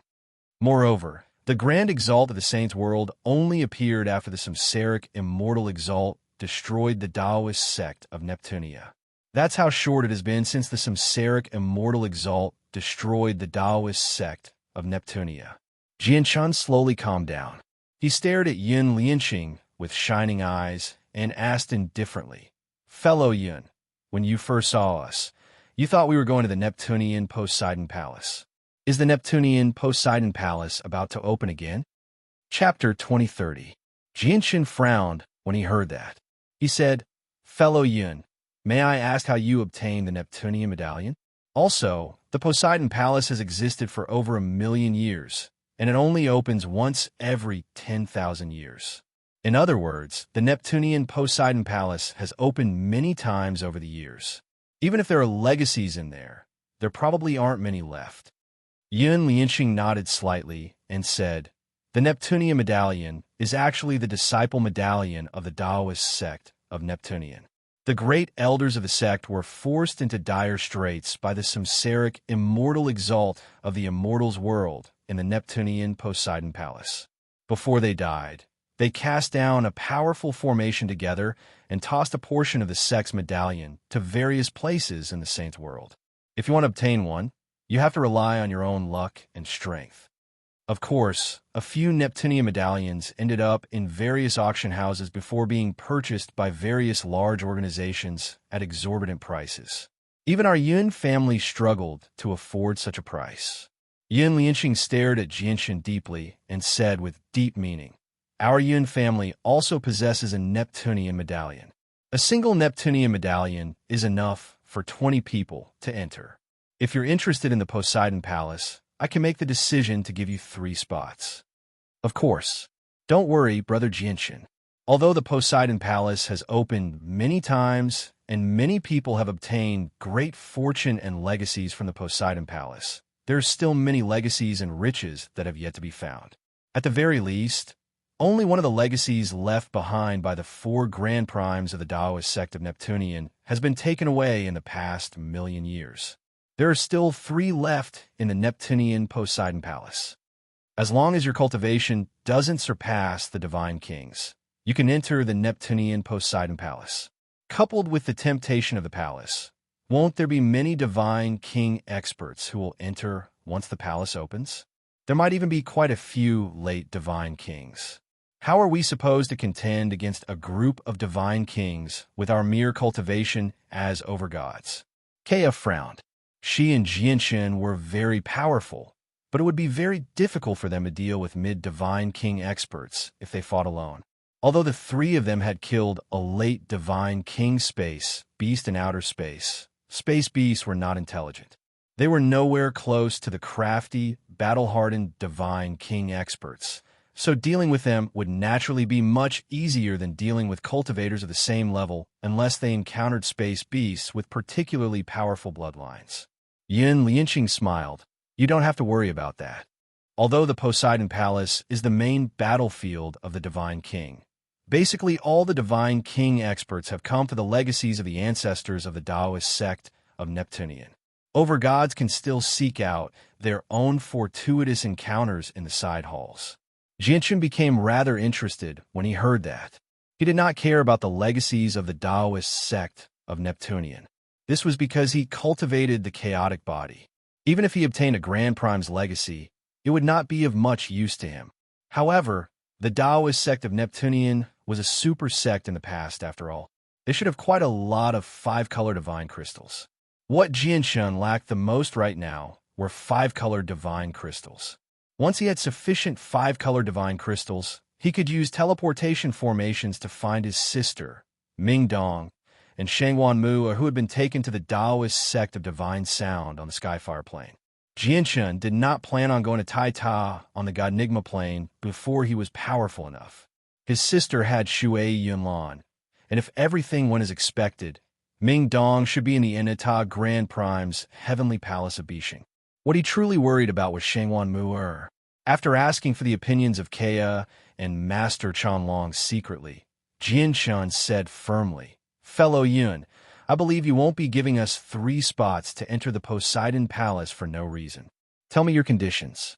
Moreover, the grand exalt of the saints' world only appeared after the Samsaric Immortal Exalt destroyed the Taoist sect of Neptunia. That's how short it has been since the Samsaric Immortal Exalt destroyed the Taoist sect of Neptunia." Jianshun slowly calmed down. He stared at Yun Lianqing with shining eyes and asked indifferently, "Fellow Yun, when you first saw us, you thought we were going to the Neptunian Poseidon Palace. Is the Neptunian Poseidon Palace about to open again?" Chapter 2030. Jianshun frowned when he heard that. He said, "Fellow Yun, may I ask how you obtained the Neptunian medallion? Also, the Poseidon Palace has existed for over 1,000,000 years, and it only opens once every 10,000 years. In other words, the Neptunian Poseidon Palace has opened many times over the years. Even if there are legacies in there probably aren't many left." Yun Lianqing nodded slightly and said, "The Neptunian medallion is actually the disciple medallion of the Taoist sect of Neptunian. The great elders of the sect were forced into dire straits by the samsaric immortal exalt of the immortals' world in the Neptunian Poseidon Palace. Before they died, they cast down a powerful formation together and tossed a portion of the sect's medallion to various places in the saint's world. If you want to obtain one, you have to rely on your own luck and strength. Of course, a few Neptunian medallions ended up in various auction houses before being purchased by various large organizations at exorbitant prices. Even our Yun family struggled to afford such a price. Yun Lianxing stared at Jianshan deeply and said with deep meaning, "Our Yun family also possesses a Neptunian medallion. A single Neptunian medallion is enough for 20 people to enter. If you're interested in the Poseidon Palace, I can make the decision to give you 3 spots." Of course. Don't worry, Brother Jianshan. Although the Poseidon Palace has opened many times and many people have obtained great fortune and legacies from the Poseidon Palace, there are still many legacies and riches that have yet to be found. At the very least, only one of the legacies left behind by the 4 grand primes of the Taoist sect of Neptunian has been taken away in the past million years. There are still 3 left in the Neptunian Poseidon Palace. As long as your cultivation doesn't surpass the Divine King's, you can enter the Neptunian Poseidon Palace. Coupled with the temptation of the palace, won't there be many Divine King experts who will enter once the palace opens? There might even be quite a few late Divine Kings. How are we supposed to contend against a group of Divine Kings with our mere cultivation as overgods? Kea frowned. She and Jianshan were very powerful, but it would be very difficult for them to deal with mid-Divine King experts if they fought alone. Although the 3 of them had killed a late Divine King space beast in outer space, space beasts were not intelligent. They were nowhere close to the crafty, battle-hardened Divine King experts, so dealing with them would naturally be much easier than dealing with cultivators of the same level unless they encountered space beasts with particularly powerful bloodlines. Yun Lianxing smiled. You don't have to worry about that. Although the Poseidon Palace is the main battlefield of the Divine King, basically all the Divine King experts have come to the legacies of the ancestors of the Taoist sect of Neptunian. Overgods can still seek out their own fortuitous encounters in the side halls. Jianshan became rather interested when he heard that. He did not care about the legacies of the Taoist sect of Neptunian. This was because he cultivated the chaotic body. Even if he obtained a Grand Prime's legacy, it would not be of much use to him. However, the Taoist sect of Neptunian was a super sect in the past, after all. They should have quite a lot of 5-color divine crystals. What Jianshan lacked the most right now were 5-color divine crystals. Once he had sufficient 5-color divine crystals, he could use teleportation formations to find his sister, Ming Dong, and Shangwan Mu, who had been taken to the Taoist sect of divine sound on the Skyfire Plane. Jianshan did not plan on going to Tai Ta on the Godnigma Plane before he was powerful enough. His sister had Shui Yunlan, and if everything went as expected, Ming Dong should be in the Inata Grand Prime's Heavenly Palace of Bishing. What he truly worried about was Shangwan Mu. After asking for the opinions of Kea and Master Chanlong secretly, Jianshan said firmly, "Fellow Yun, I believe you won't be giving us 3 spots to enter the Poseidon Palace for no reason. Tell me your conditions."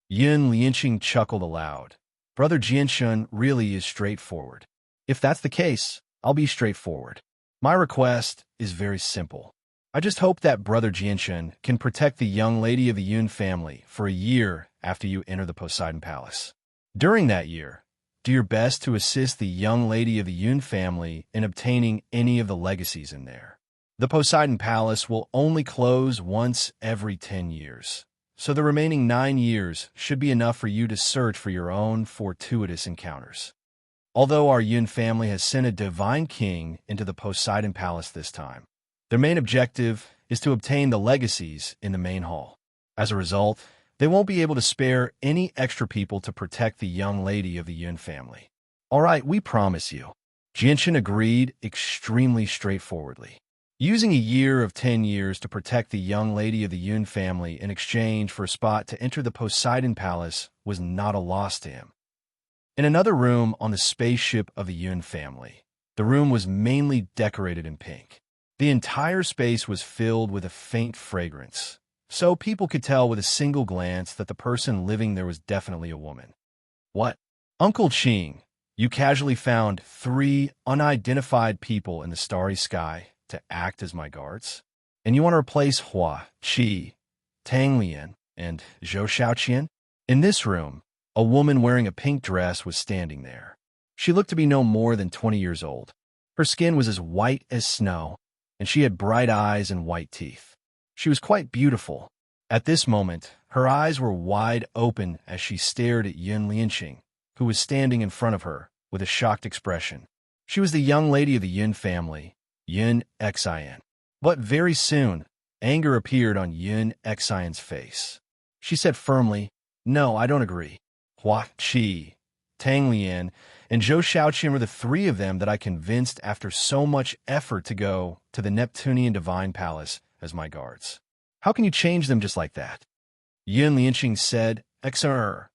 Yun Lianxing chuckled aloud. Brother Jianshan really is straightforward. If that's the case, I'll be straightforward. My request is very simple. I just hope that Brother Jianshan can protect the young lady of the Yun family for a year after you enter the Poseidon Palace. During that year, do your best to assist the young lady of the Yun family in obtaining any of the legacies in there. The Poseidon Palace will only close once every 10 years, so the remaining 9 years should be enough for you to search for your own fortuitous encounters. Although our Yun family has sent a Divine King into the Poseidon Palace this time, their main objective is to obtain the legacies in the main hall. As a result, they won't be able to spare any extra people to protect the young lady of the Yun family. All right, we promise you. Jianshan agreed extremely straightforwardly. Using a year of 10 years to protect the young lady of the Yun family in exchange for a spot to enter the Poseidon Palace was not a loss to him. In another room on the spaceship of the Yun family, The room was mainly decorated in pink. The entire space was filled with a faint fragrance, so people could tell with a single glance that the person living there was definitely a woman. What? Uncle Ching, you casually found 3 unidentified people in the starry sky to act as my guards? And you want to replace Hua, Qi, Tang Lian, and Zhou Xiaoqian? In this room, a woman wearing a pink dress was standing there. She looked to be no more than 20 years old. Her skin was as white as snow, and she had bright eyes and white teeth. She was quite beautiful. At this moment, her eyes were wide open as she stared at Yun Lianqing, who was standing in front of her with a shocked expression. She was the young lady of the Yun family, Yun Xian. But very soon, anger appeared on Yun Xian's face. She said firmly, "No, I don't agree. Hua Qi, Tang Lian, and Zhou Xiaoqian were the 3 of them that I convinced after so much effort to go to the Neptunian Divine Palace as my guards. How can you change them just like that?" Yun Lianqing said, "Xer,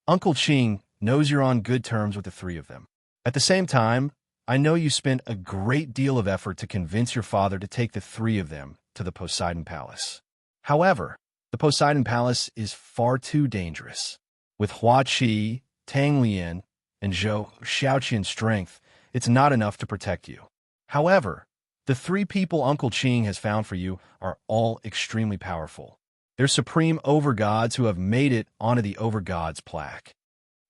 Uncle Qing knows you're on good terms with the 3 of them. At the same time, I know you spent a great deal of effort to convince your father to take the 3 of them to the Poseidon Palace. However, the Poseidon Palace is far too dangerous. With Hua Qi, Tang Lian, and Zhou Xiaoqian's strength, it's not enough to protect you. However, the 3 people Uncle Qing has found for you are all extremely powerful. They're supreme overgods who have made it onto the overgods plaque.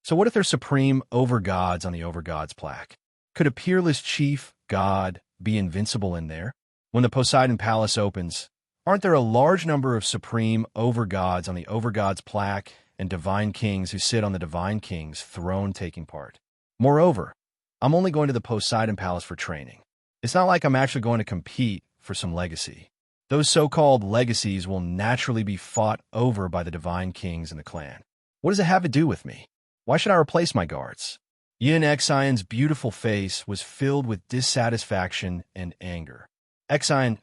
So what if they're supreme overgods on the overgods plaque? Could a peerless chief god be invincible in there? When the Poseidon Palace opens, aren't there a large number of supreme overgods on the overgods plaque and divine kings who sit on the divine king's throne taking part? Moreover, I'm only going to the Poseidon Palace for training. It's not like I'm actually going to compete for some legacy. Those so-called legacies will naturally be fought over by the divine kings in the clan. What does it have to do with me? Why should I replace my guards?" Yun Xian's beautiful face was filled with dissatisfaction and anger. "Xian,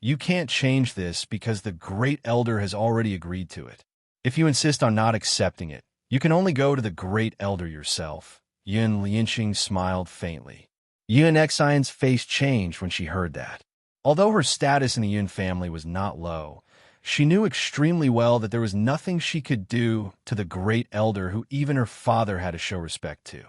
you can't change this because the Great Elder has already agreed to it. If you insist on not accepting it, you can only go to the Great Elder yourself." Yun Lianqing smiled faintly. Yun Xian's face changed when she heard that. Although her status in the Yun family was not low, she knew extremely well that there was nothing she could do to the Great Elder who even her father had to show respect to.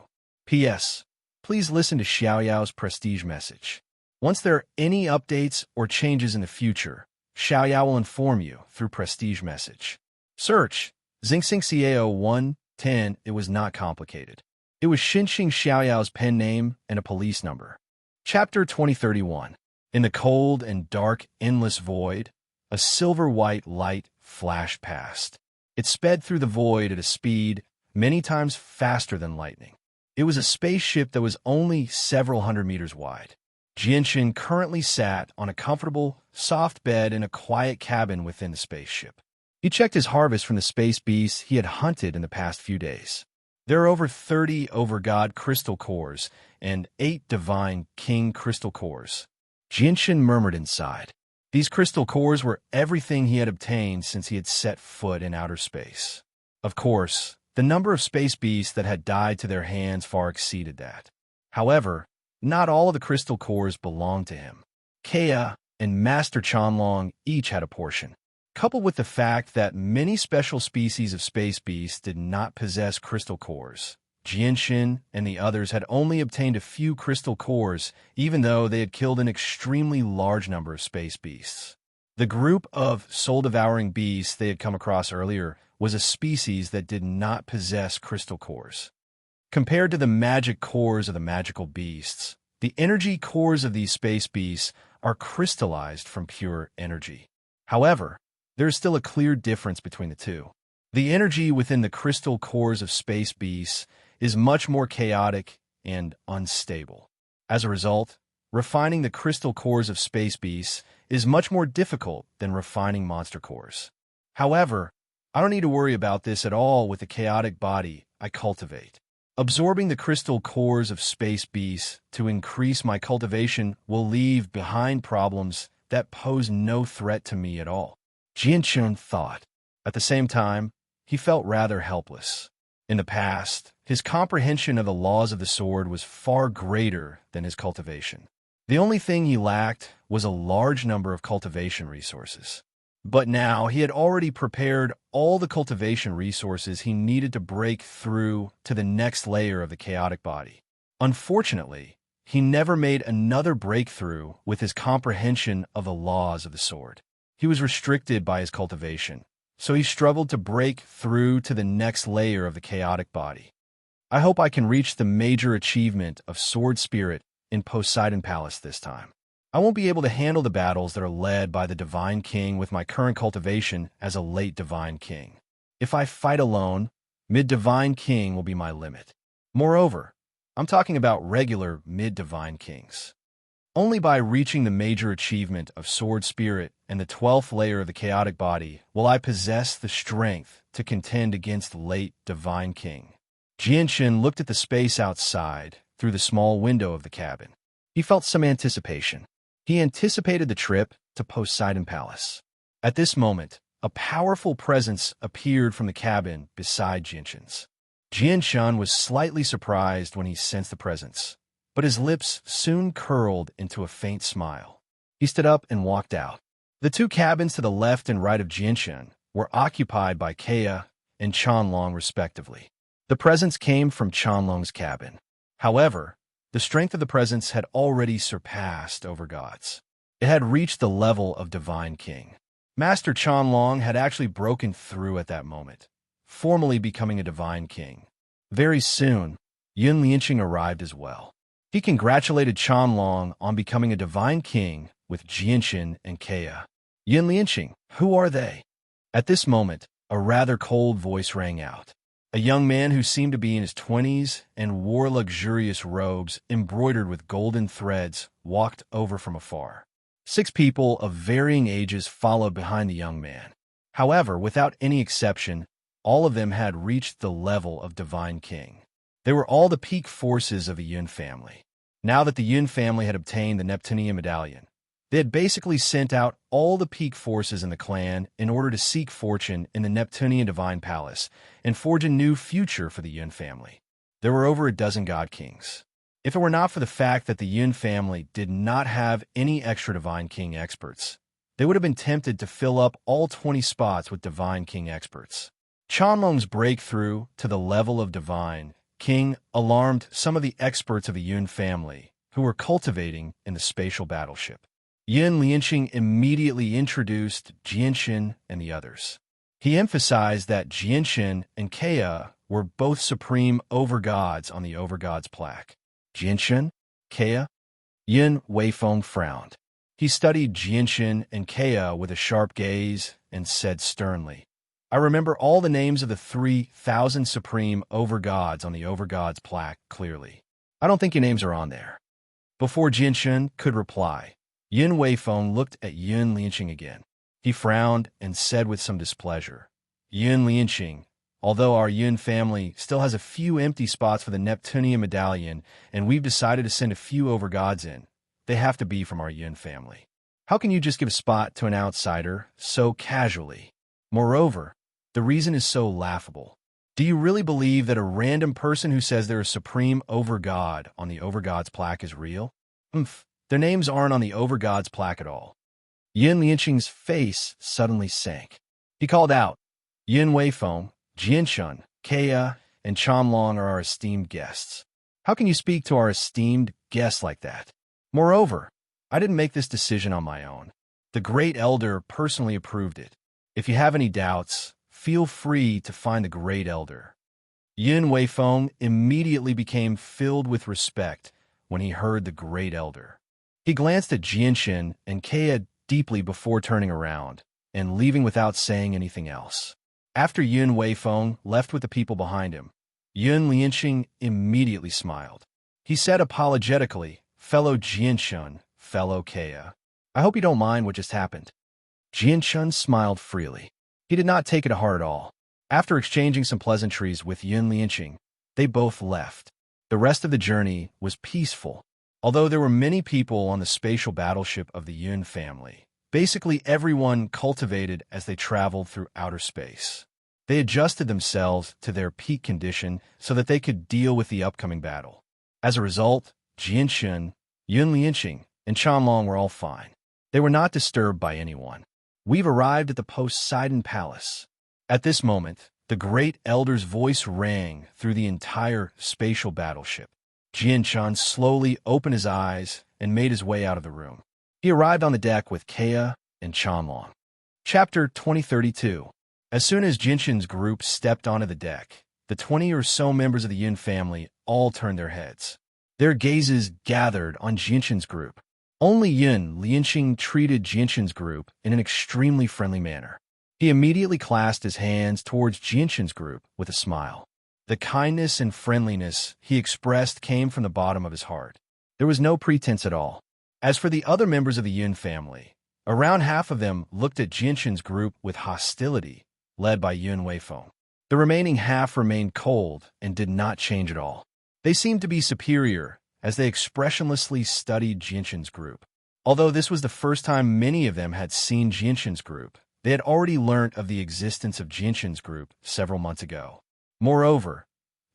P.S. Please listen to Xiaoyao's prestige message. Once there are any updates or changes in the future, Xiaoyao will inform you through prestige message. Search Xingxing Xiao 110. It was not complicated. It was Xinxing Xiaoyao's pen name and a police number. Chapter 2031. In the cold and dark endless void, a silver-white light flashed past. It sped through the void at a speed many times faster than lightning. It was a spaceship that was only several hundred meters wide. Jianshin currently sat on a comfortable, soft bed in a quiet cabin within the spaceship. He checked his harvest from the space beasts he had hunted in the past few days. There are over 30 overgod crystal cores and 8 divine king crystal cores. Jianshin murmured inside. These crystal cores were everything he had obtained since he had set foot in outer space. Of course, the number of space beasts that had died to their hands far exceeded that. However, not all of the crystal cores belonged to him. Kea and Master Chanlong each had a portion. Coupled with the fact that many special species of space beasts did not possess crystal cores, Jianshin and the others had only obtained a few crystal cores, even though they had killed an extremely large number of space beasts. The group of soul-devouring beasts they had come across earlier was a species that did not possess crystal cores. Compared to the magic cores of the magical beasts, the energy cores of these space beasts are crystallized from pure energy. However, there is still a clear difference between the two. The energy within the crystal cores of space beasts is much more chaotic and unstable. As a result, refining the crystal cores of space beasts is much more difficult than refining monster cores. However, I don't need to worry about this at all with the chaotic body I cultivate. Absorbing the crystal cores of space beasts to increase my cultivation will leave behind problems that pose no threat to me at all. Jianchun thought. At the same time, he felt rather helpless. In the past, His comprehension of the laws of the sword was far greater than his cultivation. The only thing he lacked was a large number of cultivation resources. But now he had already prepared all the cultivation resources he needed to break through to the next layer of the chaotic body. Unfortunately, he never made another breakthrough with his comprehension of the laws of the sword. He was restricted by his cultivation, so he struggled to break through to the next layer of the chaotic body. I hope I can reach the major achievement of Sword Spirit in Poseidon Palace this time. I won't be able to handle the battles that are led by the Divine King with my current cultivation as a late Divine King. If I fight alone, mid-Divine King will be my limit. Moreover, I'm talking about regular mid-Divine Kings. Only by reaching the major achievement of Sword Spirit and the 12th layer of the chaotic body will I possess the strength to contend against the late Divine King. Jianshan looked at the space outside through the small window of the cabin. He felt some anticipation. He anticipated the trip to Poseidon Palace. At this moment, a powerful presence appeared from the cabin beside Jianshan's. Jianshan was slightly surprised when he sensed the presence, but his lips soon curled into a faint smile. He stood up and walked out. The two cabins to the left and right of Jianshan were occupied by Kea and Chanlong respectively. The presence came from Chanlong's cabin. However, the strength of the presence had already surpassed over gods. It had reached the level of Divine King. Master Chanlong had actually broken through at that moment, formally becoming a Divine King. Very soon, Yun Lianqing arrived as well. He congratulated Chanlong on becoming a Divine King with Jianshan and Kea. Yun Lianqing, who are they? At this moment, a rather cold voice rang out. A young man who seemed to be in his 20s and wore luxurious robes embroidered with golden threads walked over from afar. 6 people of varying ages followed behind the young man. However, without any exception, all of them had reached the level of Divine King. They were all the peak forces of the Yun family. Now that the Yun family had obtained the Neptunian medallion, they had basically sent out all the peak forces in the clan in order to seek fortune in the Neptunian Divine Palace and forge a new future for the Yun family. There were over a dozen God Kings. If it were not for the fact that the Yun family did not have any extra Divine King experts, they would have been tempted to fill up all 20 spots with Divine King experts. Chanlong's breakthrough to the level of Divine King alarmed some of the experts of the Yun family who were cultivating in the spatial battleship. Yun Lianqing immediately introduced Jianshan and the others. He emphasized that Jianshan and Kea were both supreme overgods on the overgods plaque. Jianshan? Kea? Yun Weifeng frowned. He studied Jianshan and Kea with a sharp gaze and said sternly, I remember all the names of the 3,000 supreme overgods on the overgods plaque clearly. I don't think your names are on there. Before Jianshan could reply, Yun Weifeng looked at Yun Lianqing again. He frowned and said with some displeasure, Yun Lianqing, although our Yun family still has a few empty spots for the Neptunian medallion and we've decided to send a few overgods in, they have to be from our Yun family. How can you just give a spot to an outsider so casually? Moreover, the reason is so laughable. Do you really believe that a random person who says they're a supreme overgod on the overgods plaque is real? Their names aren't on the overgods plaque at all. Yun Lianqing's face suddenly sank. He called out, Yun Weifeng, Jianshan, Kea, and Chanlong are our esteemed guests. How can you speak to our esteemed guests like that? Moreover, I didn't make this decision on my own. The Great Elder personally approved it. If you have any doubts, feel free to find the Great Elder. Yun Weifeng immediately became filled with respect when he heard the Great Elder. He glanced at Jianshan and Kea deeply before turning around and leaving without saying anything else. After Yun Weifeng left with the people behind him, Yun Lianqing immediately smiled. He said apologetically, Fellow Jianshan, fellow Kea, I hope you don't mind what just happened. Jianshan smiled freely. He did not take it to heart at all. After exchanging some pleasantries with Yun Lianqing, they both left. The rest of the journey was peaceful. Although there were many people on the spatial battleship of the Yun family, basically everyone cultivated as they traveled through outer space. They adjusted themselves to their peak condition so that they could deal with the upcoming battle. As a result, Jianshun, Yun Lianqing, and Chanlong were all fine. They were not disturbed by anyone. We've arrived at the Poseidon Palace. At this moment, the great elder's voice rang through the entire spatial battleship. Jianshan slowly opened his eyes and made his way out of the room. He arrived on the deck with Kea and Chanlong. Chapter 2032. As soon as Jinshin's group stepped onto the deck, the 20 or so members of the Yun family all turned their heads. Their gazes gathered on Jinshin's group. Only Yun Lianqing treated Jinshin's group in an extremely friendly manner. He immediately clasped his hands towards Jinshin's group with a smile. The kindness and friendliness he expressed came from the bottom of his heart. There was no pretense at all. As for the other members of the Yun family, around half of them looked at Jinshin's group with hostility, led by Yun Weifeng. The remaining half remained cold and did not change at all. They seemed to be superior as they expressionlessly studied Jinshin's group. Although this was the first time many of them had seen Jinshin's group, they had already learnt of the existence of Jinshin's group several months ago. Moreover,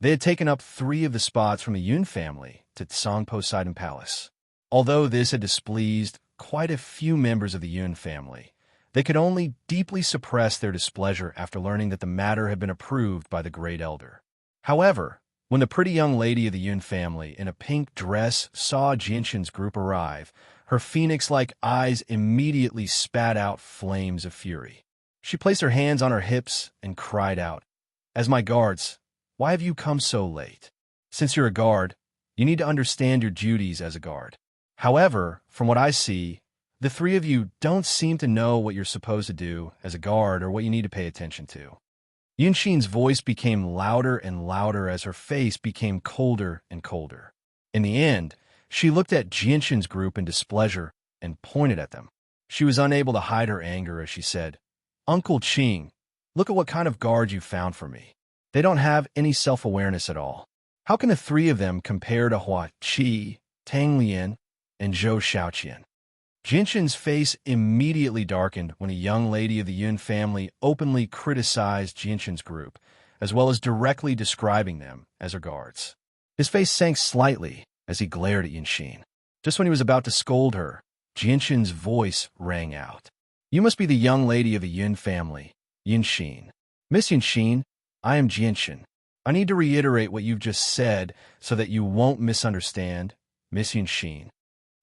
they had taken up 3 of the spots from the Yun family to Tsang Poseidon Palace. Although this had displeased quite a few members of the Yun family, they could only deeply suppress their displeasure after learning that the matter had been approved by the great elder. However, when the pretty young lady of the Yun family in a pink dress saw Jinshin's group arrive, her phoenix-like eyes immediately spat out flames of fury. She placed her hands on her hips and cried out, "As my guards, why have you come so late? Since you're a guard, you need to understand your duties as a guard. However, from what I see, the 3 of you don't seem to know what you're supposed to do as a guard or what you need to pay attention to." Yunshin's voice became louder and louder as her face became colder and colder. In the end, she looked at Jinshin's group in displeasure and pointed at them. She was unable to hide her anger as she said, "Uncle Qing, look at what kind of guard you found for me. They don't have any self-awareness at all. How can the 3 of them compare to Hua Qi, Tang Lian, and Zhou Shaoqian?" Jinshin's face immediately darkened when a young lady of the Yun family openly criticized Jinshin's group, as well as directly describing them as her guards. His face sank slightly as he glared at Yunshin. Just when he was about to scold her, Jinshin's voice rang out. "You must be the young lady of the Yun family, Yunshin. Miss Yunshin, I am Jinshin. I need to reiterate what you've just said so that you won't misunderstand, Miss Yunshin."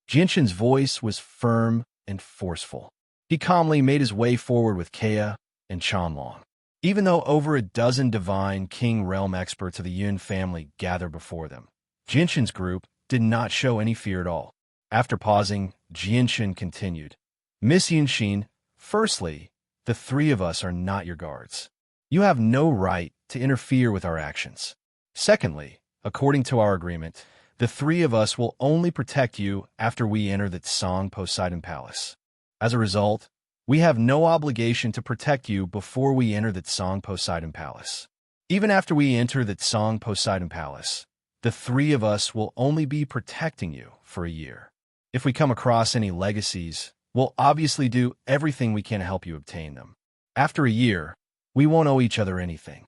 Jinshin's voice was firm and forceful. He calmly made his way forward with Kea and Chanlong. Even though over a dozen divine king realm experts of the Yun family gathered before them, Jinshin's group did not show any fear at all. After pausing, Jinshin continued, "Miss Yunshin, firstly, the 3 of us are not your guards. You have no right to interfere with our actions. Secondly, according to our agreement, the 3 of us will only protect you after we enter the Tsang Poseidon Palace. As a result, we have no obligation to protect you before we enter the Tsang Poseidon Palace. Even after we enter the Tsang Poseidon Palace, the 3 of us will only be protecting you for a year. If we come across any legacies, we'll obviously do everything we can to help you obtain them. After a year, we won't owe each other anything."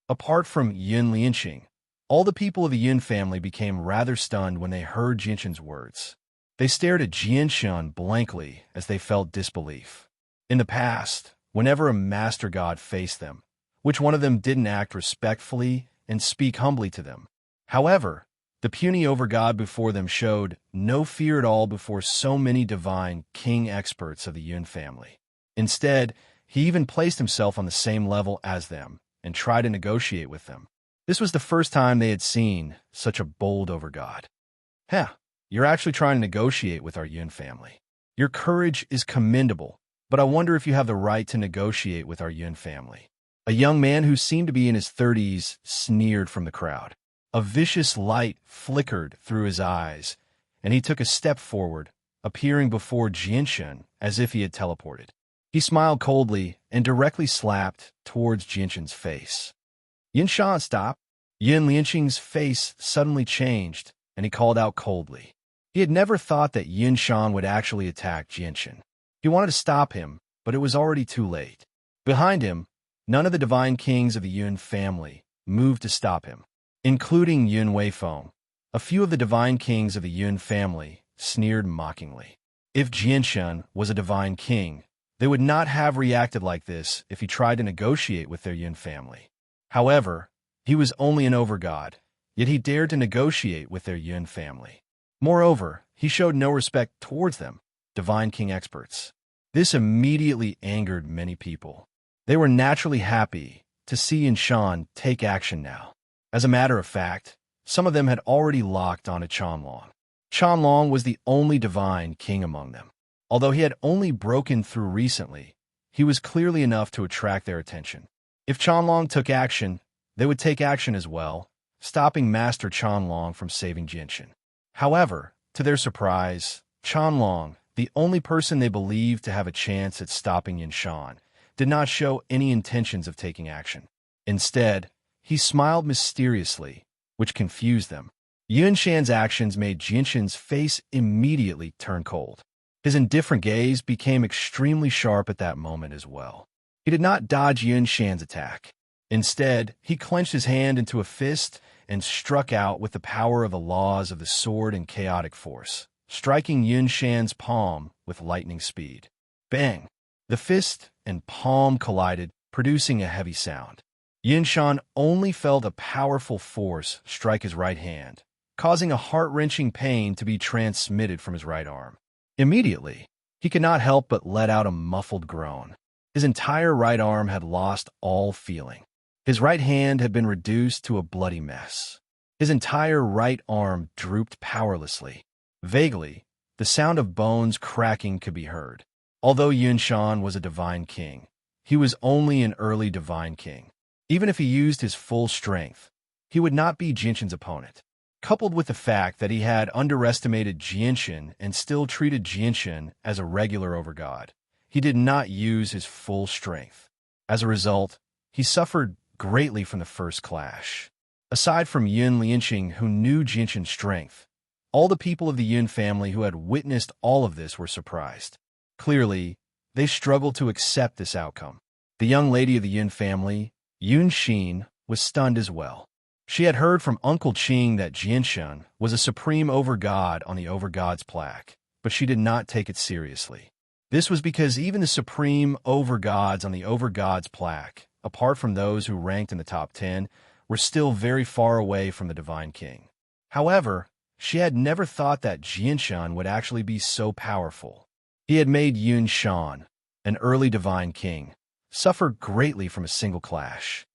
Apart from Yun Lianqing, all the people of the Yun family became rather stunned when they heard Jinshin's words. They stared at Jinshin blankly as they felt disbelief. In the past, whenever a master god faced them, which one of them didn't act respectfully and speak humbly to them? However, the puny overgod before them showed no fear at all before so many divine king experts of the Yun family. Instead, he even placed himself on the same level as them and tried to negotiate with them. This was the first time they had seen such a bold overgod. You're actually trying to negotiate with our Yun family. Your courage is commendable, but I wonder if you have the right to negotiate with our Yun family." A young man who seemed to be in his 30s sneered from the crowd. A vicious light flickered through his eyes, and he took a step forward, appearing before Jinshin as if he had teleported. He smiled coldly and directly slapped towards Jinshin's face. "Yinshan, stop!" Yun Lianqing's face suddenly changed, and he called out coldly. He had never thought that Yinshan would actually attack Jinshin. He wanted to stop him, but it was already too late. Behind him, None of the divine kings of the Yun family moved to stop him, including Yun Weifeng. A few of the divine kings of the Yun family sneered mockingly. If Jianshan was a divine king, they would not have reacted like this if he tried to negotiate with their Yun family. However, he was only an overgod, yet he dared to negotiate with their Yun family. Moreover, he showed no respect towards them, divine king experts. This immediately angered many people. They were naturally happy to see Yinshan take action now. As a matter of fact, some of them had already locked onto Chanlong. Chanlong was the only divine king among them. Although he had only broken through recently, he was clearly enough to attract their attention. If Chanlong took action, they would take action as well, stopping Master Chanlong from saving Jinshan. However, to their surprise, Chanlong, the only person they believed to have a chance at stopping Yinshan, did not show any intentions of taking action. Instead, he smiled mysteriously, which confused them. Yunshan's actions made Jinshan's face immediately turn cold. His indifferent gaze became extremely sharp at that moment as well. He did not dodge Yunshan's attack. Instead, he clenched his hand into a fist and struck out with the power of the laws of the sword and chaotic force, striking Yunshan's palm with lightning speed. Bang! The fist and palm collided, producing a heavy sound. Yinshan only felt a powerful force strike his right hand, causing a heart-wrenching pain to be transmitted from his right arm. Immediately, he could not help but let out a muffled groan. His entire right arm had lost all feeling. His right hand had been reduced to a bloody mess. His entire right arm drooped powerlessly. Vaguely, the sound of bones cracking could be heard. Although Yinshan was a divine king, he was only an early divine king. Even if he used his full strength, he would not be Jinshan's opponent. Coupled with the fact that he had underestimated Jinshan and still treated Jinshan as a regular overgod, he did not use his full strength. As a result, he suffered greatly from the first clash. Aside from Yun Lianqing, who knew Jinshan's strength, all the people of the Yun family who had witnessed all of this were surprised. Clearly, they struggled to accept this outcome. The young lady of the Yun family, Yun Xin, was stunned as well. She had heard from Uncle Qing that Jianshan was a supreme overgod on the overgod's plaque, but she did not take it seriously. This was because even the supreme overgods on the overgod's plaque, apart from those who ranked in the top 10, were still very far away from the divine king. However, she had never thought that Jianshan would actually be so powerful. He had made Yun Shan, an early divine king, suffer greatly from a single clash.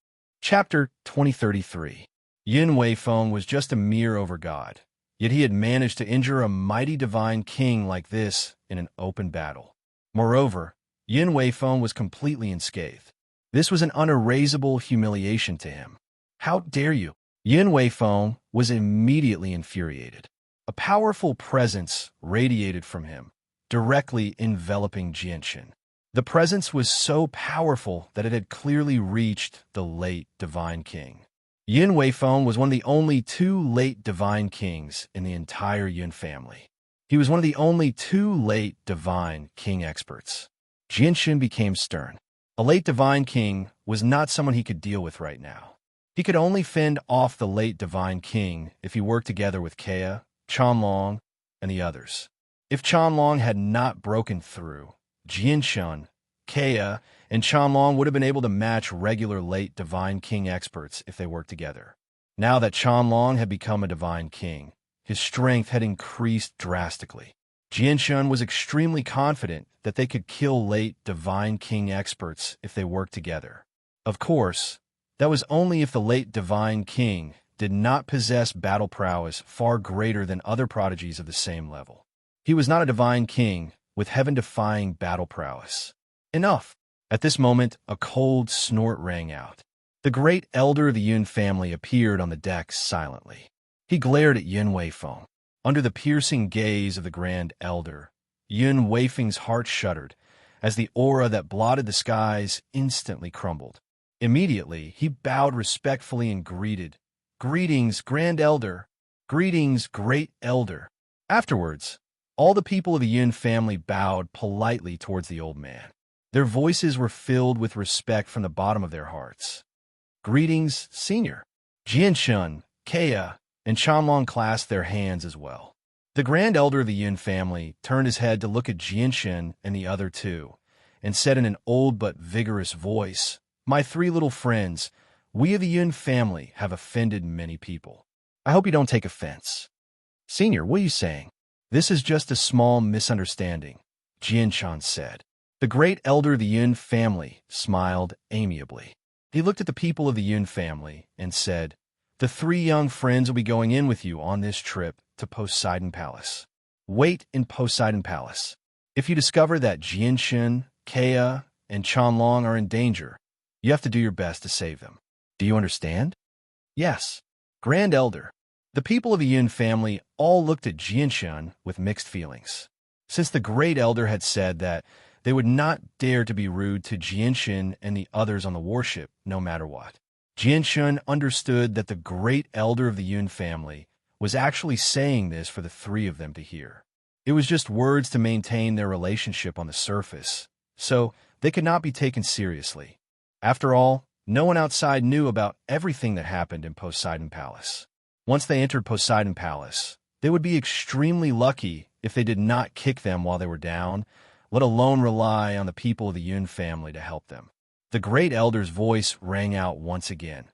Chapter 2033. Yun Weifeng was just a mere overgod, yet he had managed to injure a mighty divine king like this in an open battle. Moreover, Yun Weifeng was completely unscathed. This was an unerasable humiliation to him. How dare you? Yun Weifeng was immediately infuriated. A powerful presence radiated from him, directly enveloping Jianshan. The presence was so powerful that it had clearly reached the late divine king. Yun Weifeng was one of the only two late divine kings in the entire Yun family. He was one of the only two late divine king experts. Jianshan became stern. A late divine king was not someone he could deal with right now. He could only fend off the late divine king if he worked together with Kea, Chanlong, and the others. If Chanlong had not broken through, Jianshan, Kea, and Chanlong would have been able to match regular late divine king experts if they worked together. Now that Chanlong had become a divine king, his strength had increased drastically. Jianshan was extremely confident that they could kill late divine king experts if they worked together. Of course, that was only if the late divine king did not possess battle prowess far greater than other prodigies of the same level. He was not a divine king with heaven-defying battle prowess. Enough! At this moment, a cold snort rang out. The great elder of the Yun family appeared on the deck silently. He glared at Yun Weifeng. Under the piercing gaze of the grand elder, Yun Weifeng's heart shuddered as the aura that blotted the skies instantly crumbled. Immediately, he bowed respectfully and greeted, "Greetings, grand elder. Greetings, great elder." Afterwards, all the people of the Yun family bowed politely towards the old man. Their voices were filled with respect from the bottom of their hearts. "Greetings, Senior." Jianshun, Kea, and Chanlong clasped their hands as well. The Grand Elder of the Yun family turned his head to look at Jianshun and the other two, and said in an old but vigorous voice, "My three little friends, we of the Yun family have offended many people. I hope you don't take offense." "Senior, what are you saying?" "This is just a small misunderstanding," Jianshan said. The great elder of the Yun family smiled amiably. He looked at the people of the Yun family and said, "The three young friends will be going in with you on this trip to Poseidon Palace. Wait in Poseidon Palace. If you discover that Jianshin, Kea, and Chanlong are in danger, you have to do your best to save them. Do you understand?" "Yes, Grand Elder." The people of the Yun family all looked at Jianshan with mixed feelings. Since the great elder had said that they would not dare to be rude to Jianshin and the others on the warship, no matter what, Jianshan understood that the great elder of the Yun family was actually saying this for the three of them to hear. It was just words to maintain their relationship on the surface, so they could not be taken seriously. After all, no one outside knew about everything that happened in Poseidon Palace. Once they entered Poseidon Palace, they would be extremely lucky if they did not kick them while they were down, let alone rely on the people of the Yun family to help them. The great elder's voice rang out once again.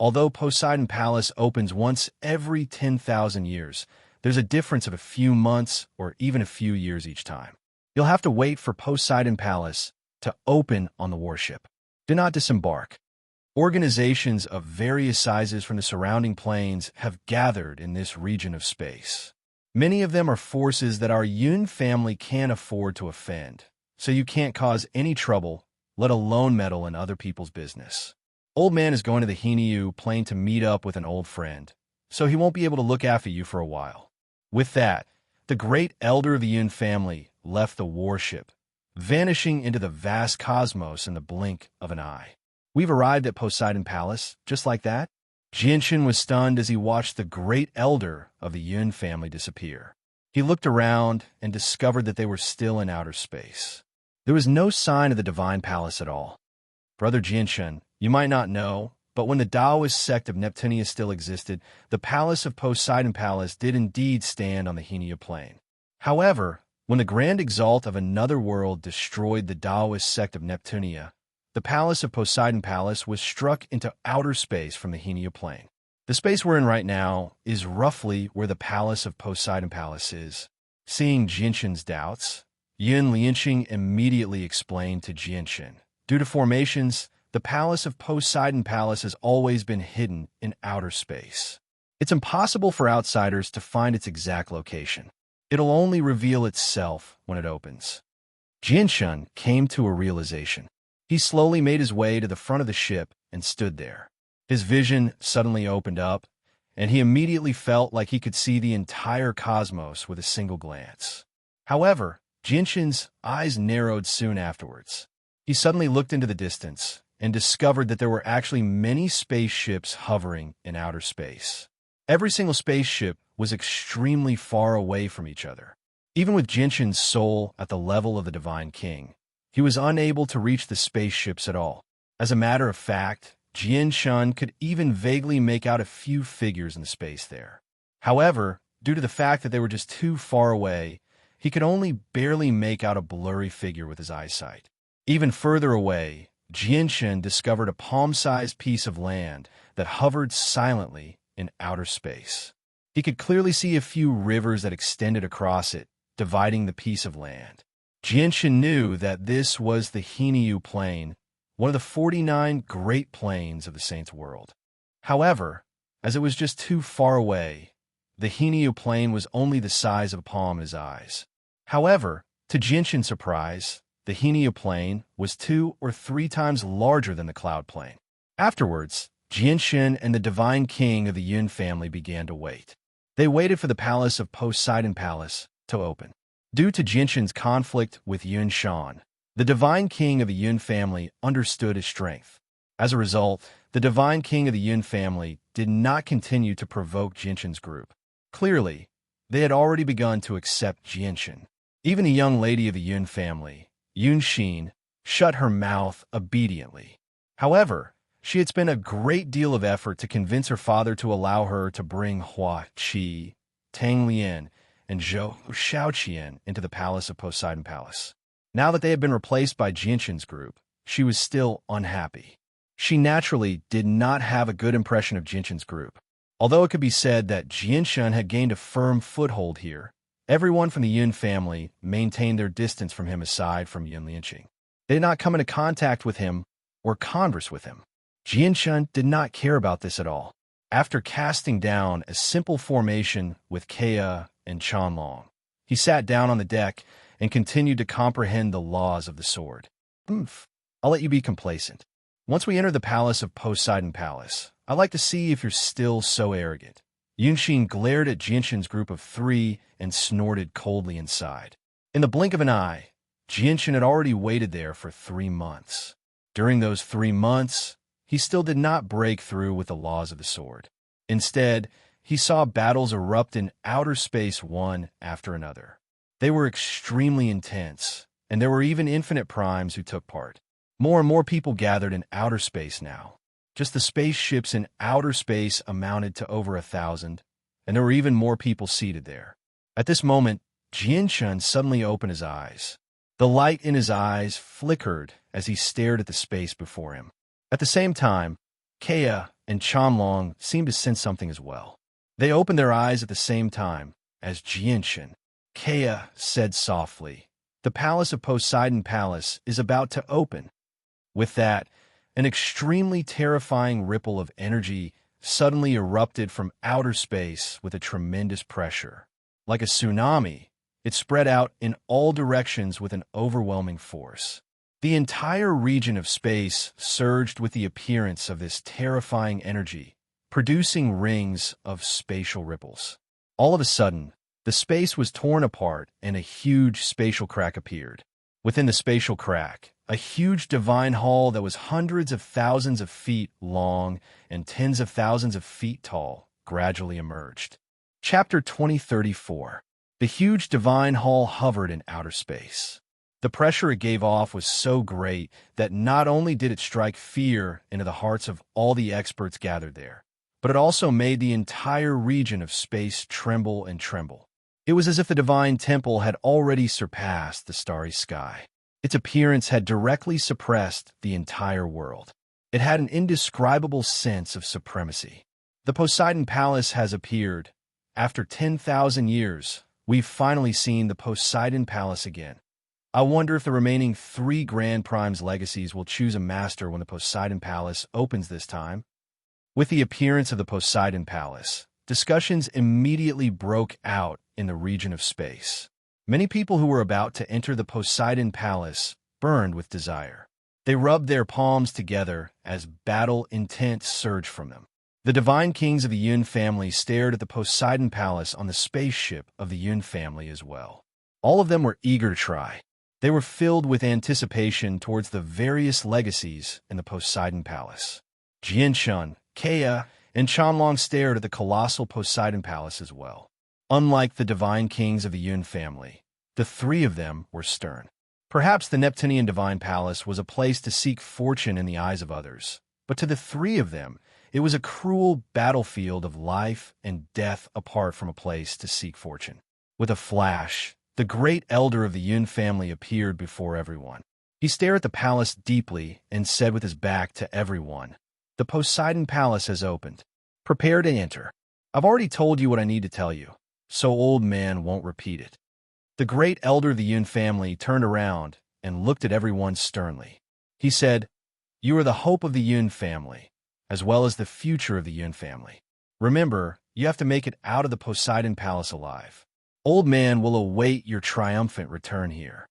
"Although Poseidon Palace opens once every 10,000 years, there's a difference of a few months or even a few years each time. You'll have to wait for Poseidon Palace to open on the warship. Do not disembark." Organizations of various sizes from the surrounding planes have gathered in this region of space. Many of them are forces that our Yun family can't afford to offend, so you can't cause any trouble, let alone meddle in other people's business. Old Man is going to the Hinyu plane to meet up with an old friend, so he won't be able to look after you for a while. With that, the great elder of the Yun family left the warship, vanishing into the vast cosmos in the blink of an eye. "We've arrived at Poseidon Palace, just like that?" Jianshin was stunned as he watched the great elder of the Yun family disappear. He looked around and discovered that they were still in outer space. There was no sign of the divine palace at all. "Brother Jianshin, you might not know, but when the Taoist sect of Neptunia still existed, the palace of Poseidon Palace did indeed stand on the Hinyu plain. However, when the Grand Exalt of another world destroyed the Taoist sect of Neptunia, the palace of Poseidon Palace was struck into outer space from the Hinyu plane. The space we're in right now is roughly where the palace of Poseidon Palace is." Seeing Jianshin's doubts, Yun Lianxing immediately explained to Jianshin, "Due to formations, the palace of Poseidon Palace has always been hidden in outer space. It's impossible for outsiders to find its exact location. It'll only reveal itself when it opens." Jianshin came to a realization. He slowly made his way to the front of the ship and stood there. His vision suddenly opened up, and he immediately felt like he could see the entire cosmos with a single glance. However, Jianshin's eyes narrowed soon afterwards. He suddenly looked into the distance and discovered that there were actually many spaceships hovering in outer space. Every single spaceship was extremely far away from each other. Even with Jianshin's soul at the level of the Divine King, he was unable to reach the spaceships at all. As a matter of fact, Jianshan could even vaguely make out a few figures in the space there. However, due to the fact that they were just too far away, he could only barely make out a blurry figure with his eyesight. Even further away, Jianshan discovered a palm-sized piece of land that hovered silently in outer space. He could clearly see a few rivers that extended across it, dividing the piece of land. Jianshin knew that this was the Hinyu Plain, one of the 49 great plains of the Saints' world. However, as it was just too far away, the Hinyu Plain was only the size of a palm in his eyes. However, to Jianshin's surprise, the Hinyu Plain was 2 or 3 times larger than the Cloud Plain. Afterwards, Jianshin and the Divine King of the Yun family began to wait. They waited for the palace of Poseidon Palace to open. Due to Jianshin's conflict with Yun Shan, the Divine King of the Yun family understood his strength. As a result, the Divine King of the Yun family did not continue to provoke Jianshin's group. Clearly, they had already begun to accept Jianshin. Even the young lady of the Yun family, Yun Xin, shut her mouth obediently. However, she had spent a great deal of effort to convince her father to allow her to bring Hua Qi, Tang Lian, and Zhou Shaoqian into the palace of Poseidon Palace. Now that they had been replaced by Jianshan's group, she was still unhappy. She naturally did not have a good impression of Jianshan's group. Although it could be said that Jianshan had gained a firm foothold here, everyone from the Yun family maintained their distance from him aside from Yun Lianqing. They did not come into contact with him or converse with him. Jianshan did not care about this at all. After casting down a simple formation with Kea and Chanlong, he sat down on the deck and continued to comprehend the laws of the sword. I'll let you be complacent. Once we enter the palace of Poseidon Palace, I'd like to see if you're still so arrogant. Yunxin glared at Jianshan's group of three and snorted coldly inside. In the blink of an eye, Jianshan had already waited there for 3 months. During those 3 months, he still did not break through with the laws of the sword. Instead, he saw battles erupt in outer space one after another. They were extremely intense, and there were even infinite primes who took part. More and more people gathered in outer space now. Just the spaceships in outer space amounted to over 1,000, and there were even more people seated there. At this moment, Jianshan suddenly opened his eyes. The light in his eyes flickered as he stared at the space before him. At the same time, Kea and Chanlong seemed to sense something as well. They opened their eyes at the same time as Jianshan. Kea said softly, "The palace of Poseidon Palace is about to open." With that, an extremely terrifying ripple of energy suddenly erupted from outer space with a tremendous pressure. Like a tsunami, it spread out in all directions with an overwhelming force. The entire region of space surged with the appearance of this terrifying energy, producing rings of spatial ripples. All of a sudden, the space was torn apart and a huge spatial crack appeared. Within the spatial crack, a huge divine hall that was hundreds of thousands of feet long and tens of thousands of feet tall gradually emerged. Chapter 2034. The huge divine hall hovered in outer space. The pressure it gave off was so great that not only did it strike fear into the hearts of all the experts gathered there, but it also made the entire region of space tremble and tremble. It was as if the divine temple had already surpassed the starry sky. Its appearance had directly suppressed the entire world. It had an indescribable sense of supremacy. The Poseidon Palace has appeared. After 10,000 years, we've finally seen the Poseidon Palace again. I wonder if the remaining 3 Grand Prime's legacies will choose a master when the Poseidon Palace opens this time. With the appearance of the Poseidon Palace, discussions immediately broke out in the region of space. Many people who were about to enter the Poseidon Palace burned with desire. They rubbed their palms together as battle intent surged from them. The divine kings of the Yun family stared at the Poseidon Palace on the spaceship of the Yun family as well. All of them were eager to try. They were filled with anticipation towards the various legacies in the Poseidon Palace. Jianshan, Kea, and Chanlong stared at the colossal Poseidon Palace as well. Unlike the divine kings of the Yun family, the 3 of them were stern. Perhaps the Neptunian divine palace was a place to seek fortune in the eyes of others, but to the 3 of them, it was a cruel battlefield of life and death apart from a place to seek fortune. With a flash, the great elder of the Yun family appeared before everyone. He stared at the palace deeply and said with his back to everyone, "The Poseidon Palace has opened. Prepare to enter. I've already told you what I need to tell you, so old man won't repeat it." The great elder of the Yun family turned around and looked at everyone sternly. He said, "You are the hope of the Yun family, as well as the future of the Yun family. Remember, you have to make it out of the Poseidon Palace alive. Old man will await your triumphant return here.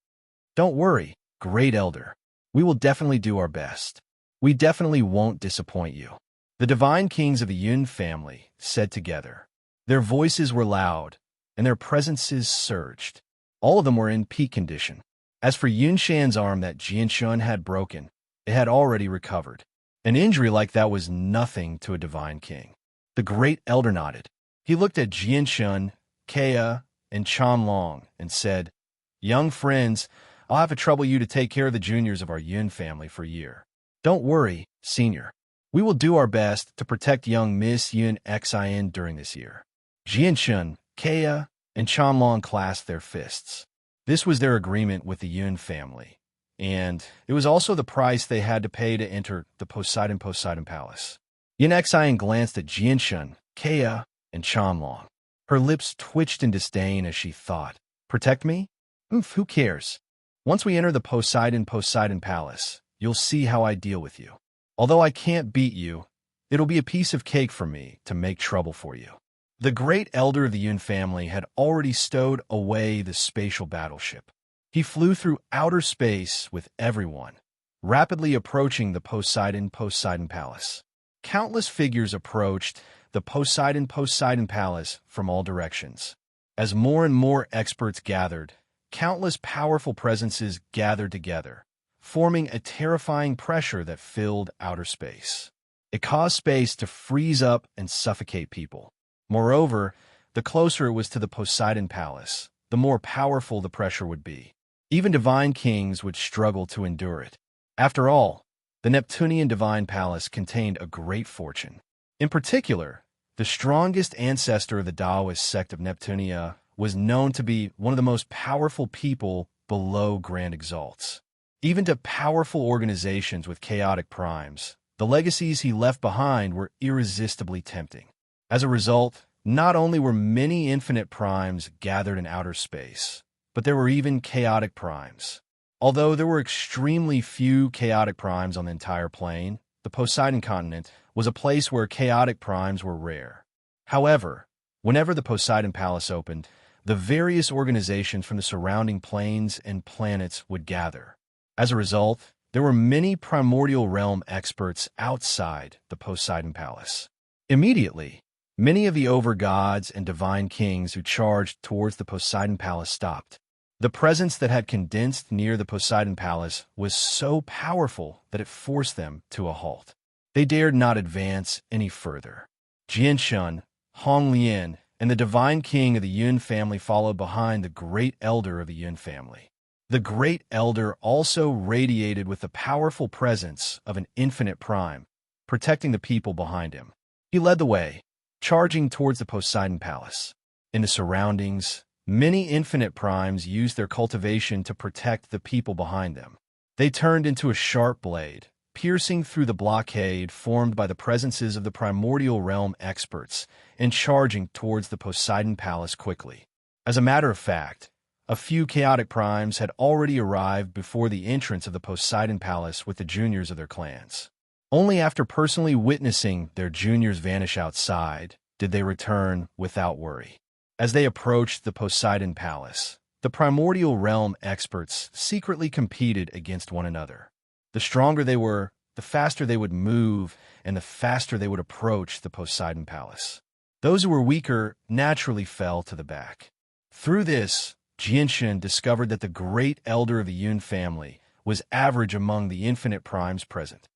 Don't worry, great elder. We will definitely do our best. We definitely won't disappoint you." The divine kings of the Yun family said together. Their voices were loud, and their presences surged. All of them were in peak condition. As for Yunshan's arm that Jianshan had broken, it had already recovered. An injury like that was nothing to a divine king. The great elder nodded. He looked at Jianshan, Kea, and Chanlong and said, "Young friends, I'll have to trouble you to take care of the juniors of our Yun family for a year. Don't worry, senior. We will do our best to protect young Miss Yun Xin during this year. Jianshun, Kea, and Chanlong clasped their fists. This was their agreement with the Yun family, and it was also the price they had to pay to enter the Poseidon Palace. Yun Xin glanced at Jianshun, Kea, and Chanlong. Her lips twitched in disdain as she thought, "Protect me? Oof, who cares? Once we enter the Poseidon Palace, you'll see how I deal with you. Although I can't beat you, it'll be a piece of cake for me to make trouble for you." The great elder of the Yun family had already stowed away the spatial battleship. He flew through outer space with everyone, rapidly approaching the Poseidon Palace. Countless figures approached the Poseidon Palace from all directions. As more and more experts gathered, countless powerful presences gathered together, forming a terrifying pressure that filled outer space. It caused space to freeze up and suffocate people. Moreover, the closer it was to the Poseidon Palace, the more powerful the pressure would be. Even divine kings would struggle to endure it. After all, the Neptunian Divine Palace contained a great fortune. In particular, the strongest ancestor of the Taoist sect of Neptunia was known to be one of the most powerful people below Grand Exalts. Even to powerful organizations with chaotic primes, the legacies he left behind were irresistibly tempting. As a result, not only were many infinite primes gathered in outer space, but there were even chaotic primes. Although there were extremely few chaotic primes on the entire plane, the Poseidon continent was a place where chaotic primes were rare. However, whenever the Poseidon Palace opened, the various organizations from the surrounding planes and planets would gather. As a result, there were many primordial realm experts outside the Poseidon Palace. Immediately, many of the over-gods and divine kings who charged towards the Poseidon Palace stopped. The presence that had condensed near the Poseidon Palace was so powerful that it forced them to a halt. They dared not advance any further. Jianshun, Honglian, and the divine king of the Yun family followed behind the great elder of the Yun family. The great elder also radiated with the powerful presence of an infinite prime, protecting the people behind him. He led the way, charging towards the Poseidon Palace. In the surroundings, many infinite primes used their cultivation to protect the people behind them. They turned into a sharp blade, piercing through the blockade formed by the presences of the primordial realm experts and charging towards the Poseidon Palace quickly. As a matter of fact, a few chaotic primes had already arrived before the entrance of the Poseidon Palace with the juniors of their clans. Only after personally witnessing their juniors vanish outside did they return without worry. As they approached the Poseidon Palace, the primordial realm experts secretly competed against one another. The stronger they were, the faster they would move, and the faster they would approach the Poseidon Palace. Those who were weaker naturally fell to the back. Through this, Jianshun discovered that the great elder of the Yun family was average among the infinite primes present.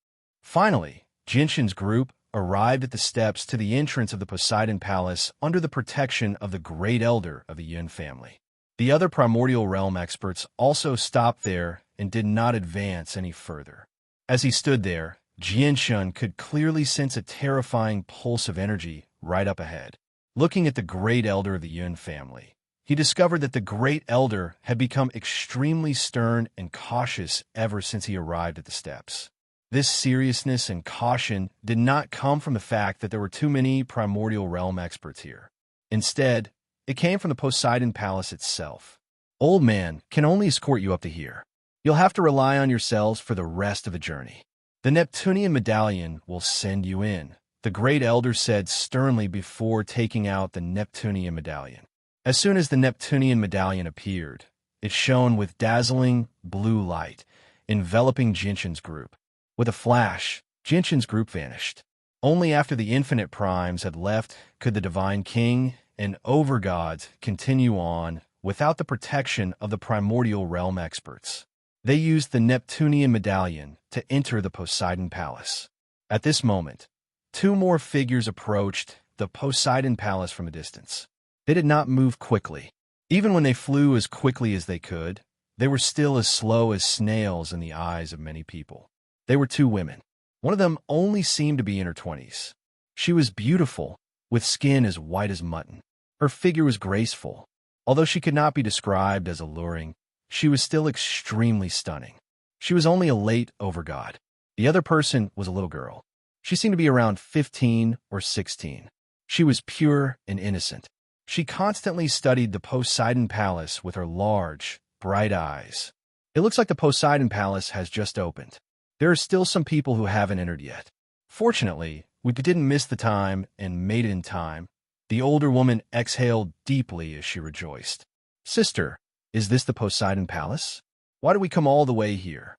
Finally, Jianshun's group arrived at the steps to the entrance of the Poseidon Palace under the protection of the great elder of the Yun family. The other primordial realm experts also stopped there and did not advance any further. As he stood there, Jianshun could clearly sense a terrifying pulse of energy right up ahead. Looking at the great elder of the Yun family, he discovered that the great elder had become extremely stern and cautious ever since he arrived at the steps. This seriousness and caution did not come from the fact that there were too many primordial realm experts here. Instead, it came from the Poseidon Palace itself. "Old man can only escort you up to here. You'll have to rely on yourselves for the rest of the journey. The Neptunian medallion will send you in," the great elder said sternly before taking out the Neptunian medallion. As soon as the Neptunian medallion appeared, it shone with dazzling blue light, enveloping Jianshun's group. With a flash, Jianshun's group vanished. Only after the infinite primes had left could the divine king and overgods continue on without the protection of the primordial realm experts. They used the Neptunian medallion to enter the Poseidon Palace. At this moment, two more figures approached the Poseidon Palace from a distance. They did not move quickly. Even when they flew as quickly as they could, They were still as slow as snails in the eyes of many people. They were two women. One of them only seemed to be in her 20s. She was beautiful, with skin as white as mutton. Her figure was graceful. Although she could not be described as alluring, she was still extremely stunning. She was only a late overgod. The other person was a little girl. She seemed to be around 15 or 16. She was pure and innocent. She constantly studied the Poseidon Palace with her large, bright eyes. It looks like the Poseidon Palace has just opened. There are still some people who haven't entered yet. Fortunately, we didn't miss the time and made it in time. The older woman exhaled deeply as she rejoiced. Sister, is this the Poseidon Palace? Why did we come all the way here?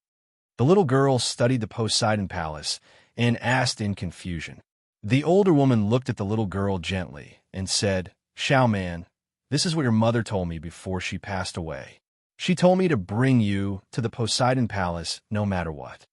The little girl studied the Poseidon Palace and asked in confusion. The older woman looked at the little girl gently and said, Xiao Man, this is what your mother told me before she passed away. She told me to bring you to the Poseidon Palace no matter what.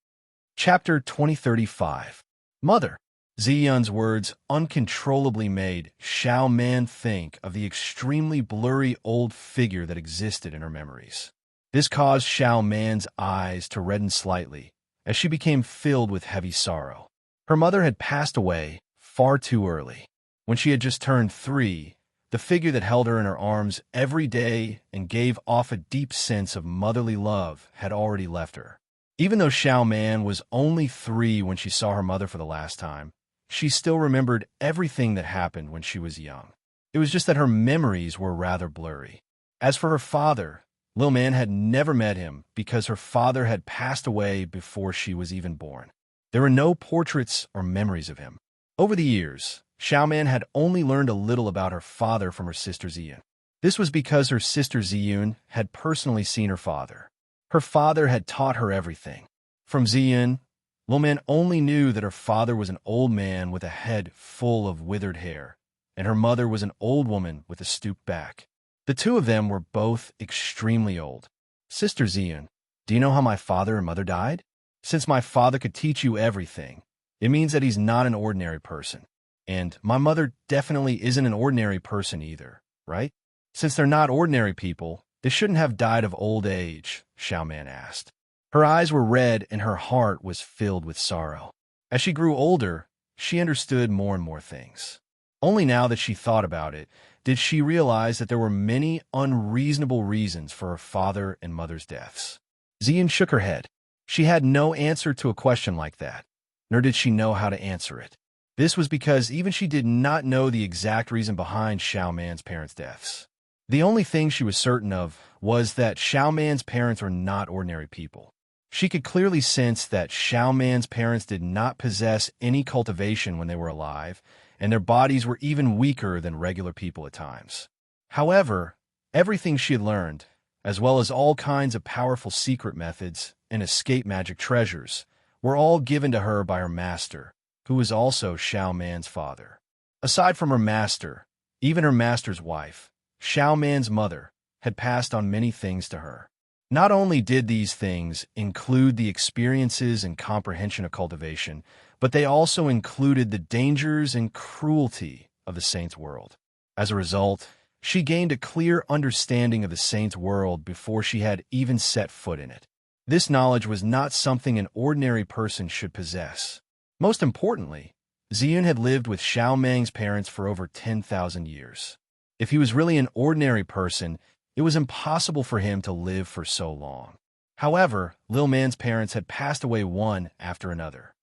Chapter 2035. Mother. Ziyun's words uncontrollably made Xiao Man think of the extremely blurry old figure that existed in her memories. This caused Xiao Man's eyes to redden slightly as she became filled with heavy sorrow. Her mother had passed away far too early. When she had just turned 3, the figure that held her in her arms every day and gave off a deep sense of motherly love had already left her. Even though Xiao Man was only 3 when she saw her mother for the last time, she still remembered everything that happened when she was young. It was just that her memories were rather blurry. As for her father, Lil Man had never met him because her father had passed away before she was even born. There were no portraits or memories of him. Over the years, Xiao Man had only learned a little about her father from her sister Ziyun. This was because her sister Ziyun had personally seen her father. Her father had taught her everything. From Ziyun, Lil Man only knew that her father was an old man with a head full of withered hair, and her mother was an old woman with a stooped back. The two of them were both extremely old. Sister Ziyun, do you know how my father and mother died? Since my father could teach you everything, it means that he's not an ordinary person. And my mother definitely isn't an ordinary person either, right? Since they're not ordinary people, they shouldn't have died of old age, Xiao Man asked. Her eyes were red and her heart was filled with sorrow. As she grew older, she understood more and more things. Only now that she thought about it, did she realize that there were many unreasonable reasons for her father and mother's deaths. Ziyun shook her head. She had no answer to a question like that, nor did she know how to answer it. This was because even she did not know the exact reason behind Xiao Man's parents' deaths. The only thing she was certain of was that Xiao Man's parents were not ordinary people. She could clearly sense that Xiao Man's parents did not possess any cultivation when they were alive, and their bodies were even weaker than regular people at times. However, everything she had learned, as well as all kinds of powerful secret methods and escape magic treasures, were all given to her by her master, who was also Xiao Man's father. Aside from her master, even her master's wife, Xiao Man's mother, had passed on many things to her. Not only did these things include the experiences and comprehension of cultivation, but they also included the dangers and cruelty of the saint's world. As a result, she gained a clear understanding of the saint's world before she had even set foot in it. This knowledge was not something an ordinary person should possess. Most importantly, Ziyun had lived with Xiao Mang's parents for over 10,000 years. If he was really an ordinary person, it was impossible for him to live for so long. However, Lil Man's parents had passed away one after another.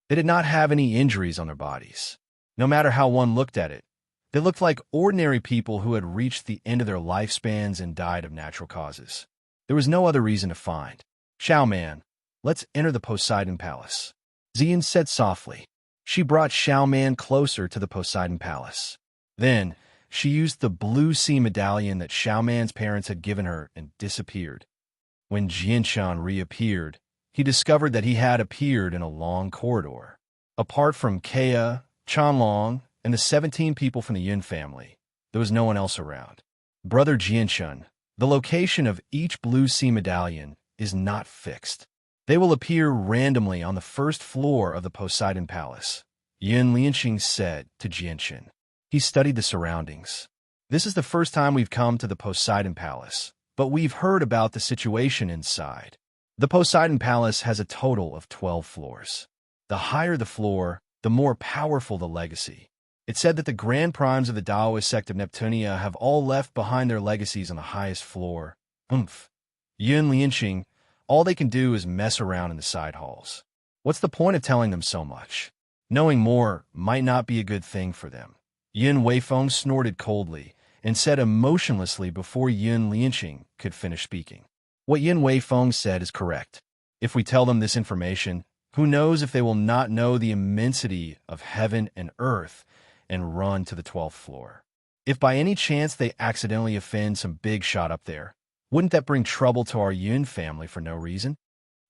They did not have any injuries on their bodies. No matter how one looked at it, they looked like ordinary people who had reached the end of their lifespans and died of natural causes. There was no other reason to find. Xiao Man, let's enter the Poseidon Palace. Ziyun said softly. She brought Xiao Man closer to the Poseidon Palace. Then, she used the blue sea medallion that Xiao Man's parents had given her and disappeared. When Jianshan reappeared, he discovered that he had appeared in a long corridor. Apart from Kea, Chanlong, and the 17 people from the Yun family, there was no one else around. Brother Jianshan, the location of each blue sea medallion is not fixed. They will appear randomly on the first floor of the Poseidon Palace, Yin Lianxing said to Jianshan. He studied the surroundings. This is the first time we've come to the Poseidon Palace, but we've heard about the situation inside. The Poseidon Palace has a total of 12 floors. The higher the floor, the more powerful the legacy. It's said that the grand primes of the Taoist sect of Neptunia have all left behind their legacies on the highest floor. Yun Lianqing, all they can do is mess around in the side halls. What's the point of telling them so much? Knowing more might not be a good thing for them. Yun Weifeng snorted coldly and said emotionlessly before Yun Lianqing could finish speaking. What Yun Weifeng said is correct. If we tell them this information, who knows if they will not know the immensity of heaven and earth and run to the 12th floor. If by any chance they accidentally offend some big shot up there, wouldn't that bring trouble to our Yun family for no reason?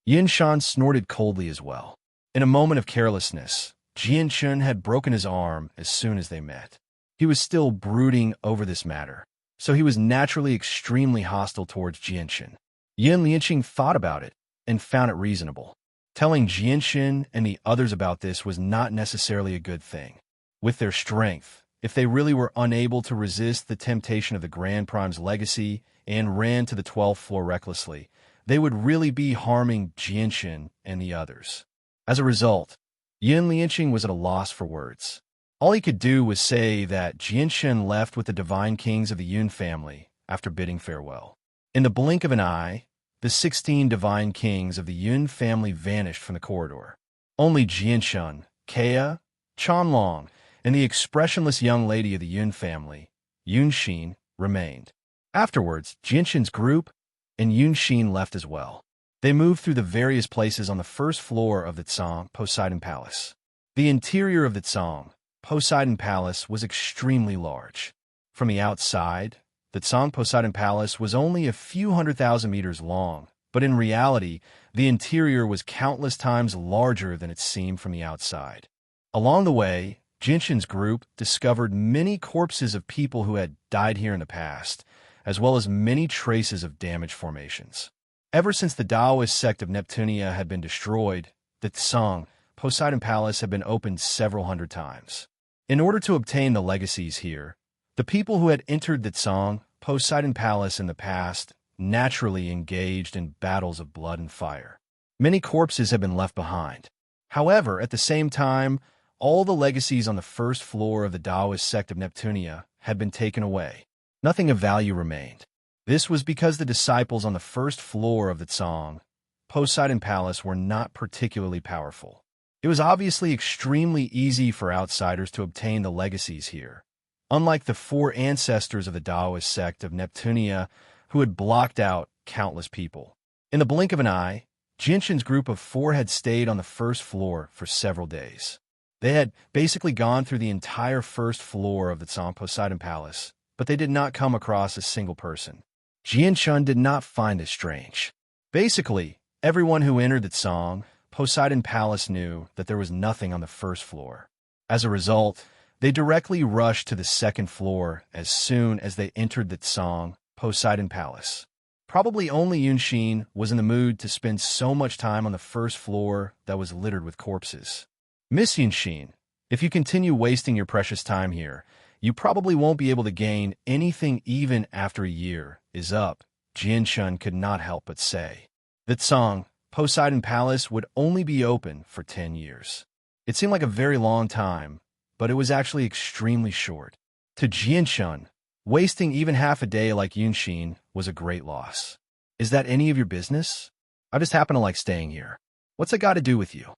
Yin Shan snorted coldly as well. In a moment of carelessness, Jian Chun had broken his arm as soon as they met. He was still brooding over this matter, so he was naturally extremely hostile towards Jian Chun. Yun Lianqing thought about it and found it reasonable. Telling Jian Chun and the others about this was not necessarily a good thing. With their strength, if they really were unable to resist the temptation of the Grand Prime's legacy and ran to the 12th floor recklessly, they would really be harming Jian Chun and the others. As a result, Yun Lianqing was at a loss for words. All he could do was say that Jian Chun left with the divine kings of the Yun family after bidding farewell. In the blink of an eye, the 16 divine kings of the Yun family vanished from the corridor. Only Jian Chun, Kea, Chanlong, and the expressionless young lady of the Yun family, Yun Xin, remained. Afterwards, Jian Chun's group and Yun Xin left as well. They moved through the various places on the first floor of the Tsang Poseidon Palace. The interior of the Tsang Poseidon Palace was extremely large. From the outside, the Tsang Poseidon Palace was only a few 100,000 meters long, but in reality, the interior was countless times larger than it seemed from the outside. Along the way, Jinshin's group discovered many corpses of people who had died here in the past, as well as many traces of damaged formations. Ever since the Taoist sect of Neptunia had been destroyed, the Tsang Poseidon Palace had been opened several hundred times. In order to obtain the legacies here, the people who had entered the Tsang Poseidon Palace in the past naturally engaged in battles of blood and fire. Many corpses had been left behind. However, at the same time, all the legacies on the first floor of the Taoist sect of Neptunia had been taken away. Nothing of value remained. This was because the disciples on the first floor of the Tsang Poseidon Palace were not particularly powerful. It was obviously extremely easy for outsiders to obtain the legacies here, unlike the 4 ancestors of the Taoist sect of Neptunia who had blocked out countless people. In the blink of an eye, Jinshin's group of 4 had stayed on the first floor for several days. They had basically gone through the entire first floor of the Tsang Poseidon Palace, but they did not come across a single person. Jian Chun did not find this strange. Basically, everyone who entered the Tsang Poseidon Palace knew that there was nothing on the first floor. As a result, they directly rushed to the second floor as soon as they entered the Tsang Poseidon Palace. Probably only Yun Xin was in the mood to spend so much time on the first floor that was littered with corpses. Miss Yun Xin, if you continue wasting your precious time here, you probably won't be able to gain anything even after a year is up, Jian Chun could not help but say. The Tsang Poseidon Palace would only be open for 10 years. It seemed like a very long time, but it was actually extremely short. To Jian Chun, wasting even half a day like Yun Xin was a great loss. Is that any of your business? I just happen to like staying here. What's it got to do with you?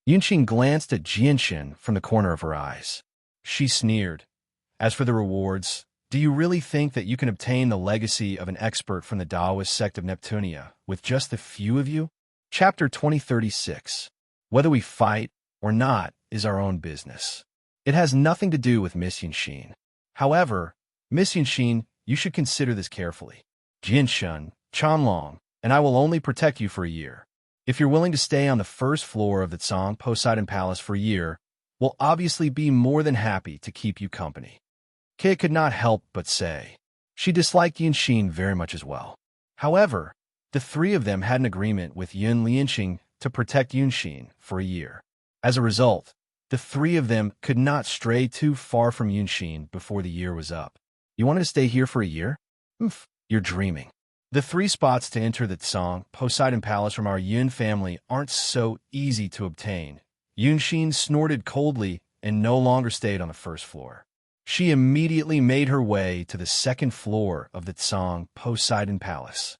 Yun Xin glanced at Jian Chun from the corner of her eyes. She sneered. As for the rewards, do you really think that you can obtain the legacy of an expert from the Taoist sect of Neptunia with just a few of you? Chapter 2036. Whether we fight or not is our own business. It has nothing to do with Miss Yun Xin. However, Miss Yun Xin, you should consider this carefully. Jian Chun, Chanlong, and I will only protect you for a year. If you're willing to stay on the first floor of the Tsang Poseidon Palace for a year, we'll obviously be more than happy to keep you company. Kei could not help but say. She disliked Yun Xin very much as well. However, the 3 of them had an agreement with Yun Lianqing to protect Yun Xin for a year. As a result, the 3 of them could not stray too far from Yun Xin before the year was up. You wanted to stay here for a year? You're dreaming. The 3 spots to enter the Tsang Poseidon Palace from our Yun family aren't so easy to obtain. Yunxin snorted coldly and no longer stayed on the first floor. She immediately made her way to the second floor of the Tsang Poseidon Palace.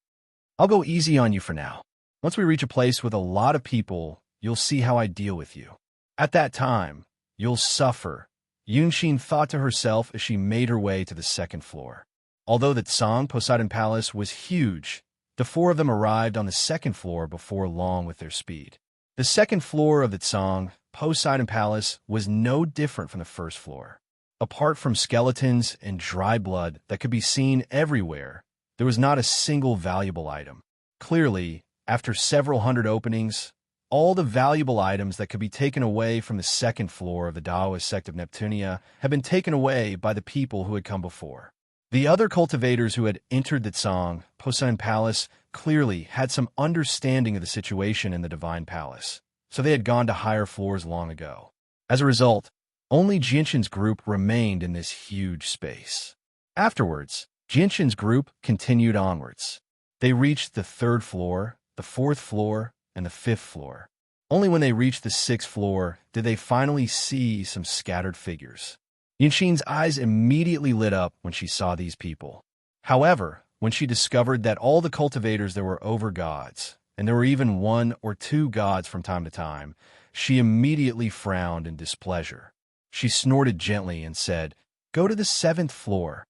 I'll go easy on you for now. Once we reach a place with a lot of people, you'll see how I deal with you. At that time, you'll suffer, Yunxin thought to herself as she made her way to the second floor. Although the Tsang Poseidon Palace was huge, the 4 of them arrived on the second floor before long with their speed. The second floor of the Tsang Poseidon Palace was no different from the first floor. Apart from skeletons and dry blood that could be seen everywhere, there was not a single valuable item. Clearly, after several hundred openings, all the valuable items that could be taken away from the second floor of the Taoist sect of Neptunia had been taken away by the people who had come before. The other cultivators who had entered the Tsang Poseidon Palace clearly had some understanding of the situation in the Divine Palace, so they had gone to higher floors long ago. As a result, only Jinshin's group remained in this huge space. Afterwards, Jinshin's group continued onwards. They reached the 3rd floor, the 4th floor, and the 5th floor. Only when they reached the 6th floor did they finally see some scattered figures. Yunshin's eyes immediately lit up when she saw these people. However, when she discovered that all the cultivators there were over-gods, and there were even 1 or 2 gods from time to time, she immediately frowned in displeasure. She snorted gently and said, "Go to the 7th floor."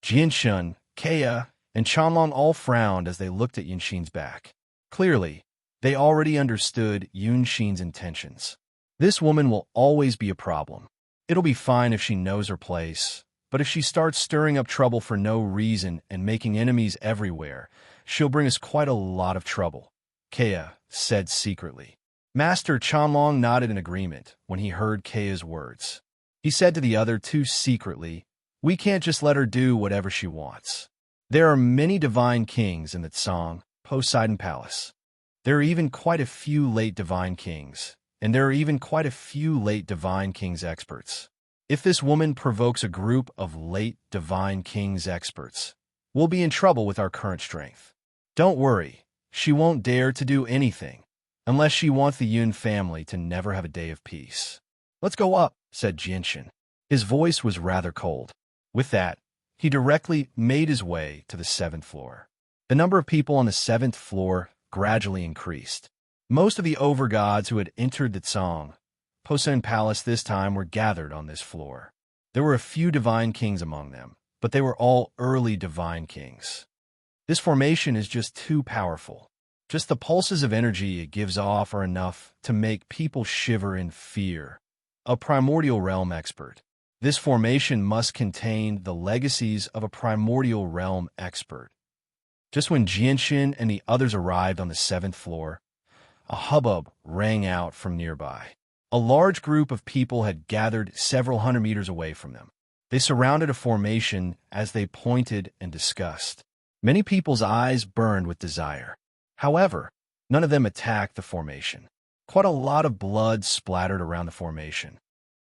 Jinshin, Kea, and Chanlong all frowned as they looked at Yunshin's back. Clearly, they already understood Yunshin's intentions. This woman will always be a problem. It'll be fine if she knows her place, but if she starts stirring up trouble for no reason and making enemies everywhere, she'll bring us quite a lot of trouble, Kea said secretly. Master Chanlong nodded in agreement when he heard Kea's words. He said to the other 2 secretly, "We can't just let her do whatever she wants. There are many divine kings in the Tsang Poseidon Palace. There are even quite a few late divine kings, and there are even quite a few late divine kings experts. If this woman provokes a group of late divine kings experts, we'll be in trouble with our current strength. Don't worry, she won't dare to do anything, unless she wants the Yun family to never have a day of peace." "Let's go up," said Jinshin. His voice was rather cold. With that, he directly made his way to the 7th floor. The number of people on the 7th floor gradually increased. Most of the over-gods who had entered the Tsang Poseidon Palace this time were gathered on this floor. There were a few divine kings among them, but they were all early divine kings. This formation is just too powerful. Just the pulses of energy it gives off are enough to make people shiver in fear. A primordial realm expert. This formation must contain the legacies of a primordial realm expert. Just when Jinshin and the others arrived on the 7th floor, a hubbub rang out from nearby. A large group of people had gathered several hundred meters away from them. They surrounded a formation as they pointed and discussed. Many people's eyes burned with desire. However, none of them attacked the formation. Quite a lot of blood splattered around the formation.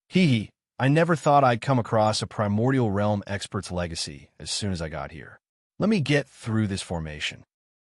Hee, I never thought I'd come across a primordial realm expert's legacy as soon as I got here. Let me get through this formation.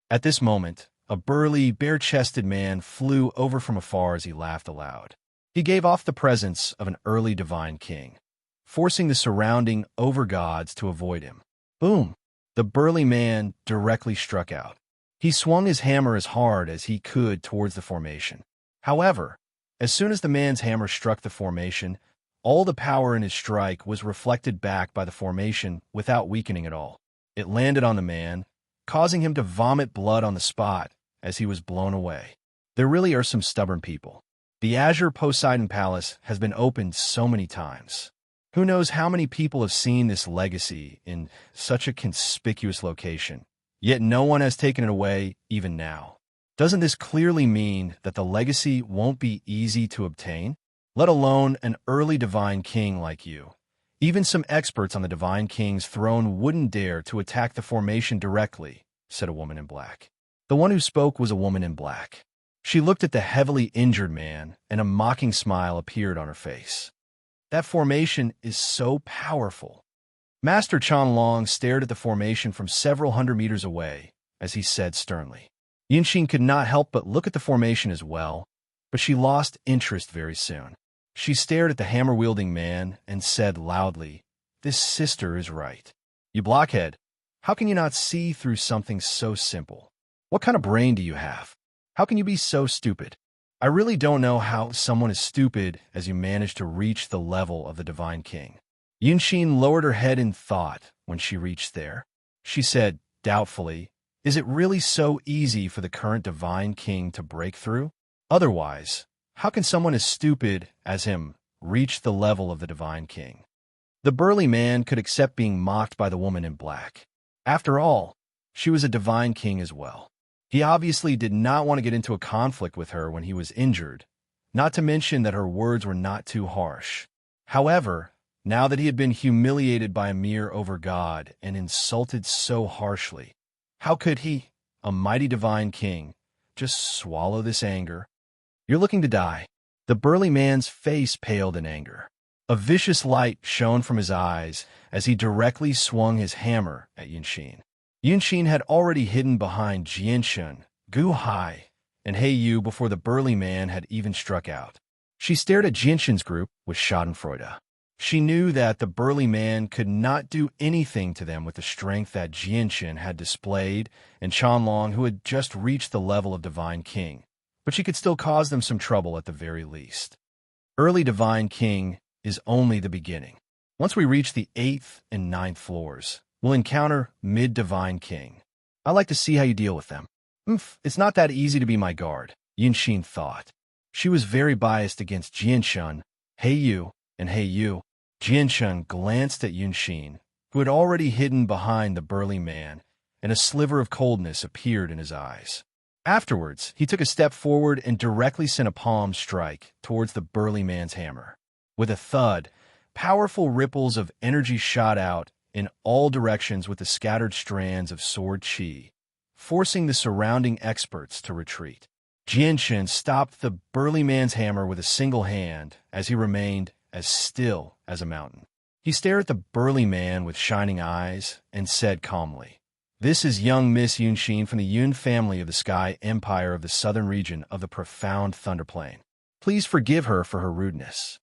At this moment, a burly, bare-chested man flew over from afar as he laughed aloud. He gave off the presence of an early divine king, forcing the surrounding over-gods to avoid him. Boom! The burly man directly struck out. He swung his hammer as hard as he could towards the formation. However, as soon as the man's hammer struck the formation, all the power in his strike was reflected back by the formation without weakening at all. It landed on the man, causing him to vomit blood on the spot as he was blown away. There really are some stubborn people. The Azure Poseidon Palace has been opened so many times. Who knows how many people have seen this legacy in such a conspicuous location, yet no one has taken it away even now. Doesn't this clearly mean that the legacy won't be easy to obtain? Let alone an early divine king like you. Even some experts on the divine king's throne wouldn't dare to attack the formation directly, said a woman in black. The one who spoke was a woman in black. She looked at the heavily injured man, and a mocking smile appeared on her face. That formation is so powerful. Master Chanlong stared at the formation from several hundred meters away as he said sternly. Yunxin could not help but look at the formation as well, but she lost interest very soon. She stared at the hammer-wielding man and said loudly, "This sister is right. You blockhead, how can you not see through something so simple? What kind of brain do you have? How can you be so stupid? I really don't know how someone as stupid as you managed to reach the level of the Divine King." Yunxin lowered her head in thought when she reached there. She said, doubtfully, "Is it really so easy for the current Divine King to break through? Otherwise, how can someone as stupid as him reach the level of the Divine King?" The burly man could accept being mocked by the woman in black. After all, she was a Divine King as well. He obviously did not want to get into a conflict with her when he was injured, not to mention that her words were not too harsh. However, now that he had been humiliated by a mere over-god and insulted so harshly, how could he, a mighty Divine King, just swallow this anger? "You're looking to die." The burly man's face paled in anger. A vicious light shone from his eyes as he directly swung his hammer at Yunxin. Yunxin had already hidden behind Jianshun, Gu Hai, and He Yu before the burly man had even struck out. She stared at Jianshun's group with schadenfreude. She knew that the burly man could not do anything to them with the strength that Jianshun had displayed and Chanlong, who had just reached the level of Divine King, but she could still cause them some trouble at the very least. Early Divine King is only the beginning. Once we reach the 8th and 9th floors, we'll encounter mid-Divine King. I like to see how you deal with them. It's not that easy to be my guard, Yunxin thought. She was very biased against Jianshun, He Yu, and He Yu. Jianshun glanced at Yunxin, who had already hidden behind the burly man, and a sliver of coldness appeared in his eyes. Afterwards, he took a step forward and directly sent a palm strike towards the burly man's hammer. With a thud, powerful ripples of energy shot out in all directions with the scattered strands of sword chi, forcing the surrounding experts to retreat. Jianshun stopped the burly man's hammer with a single hand as he remained as still as a mountain. He stared at the burly man with shining eyes and said calmly, "This is young Miss Yunxin from the Yun family of the Sky Empire of the southern region of the profound Thunderplain. Please forgive her for her rudeness."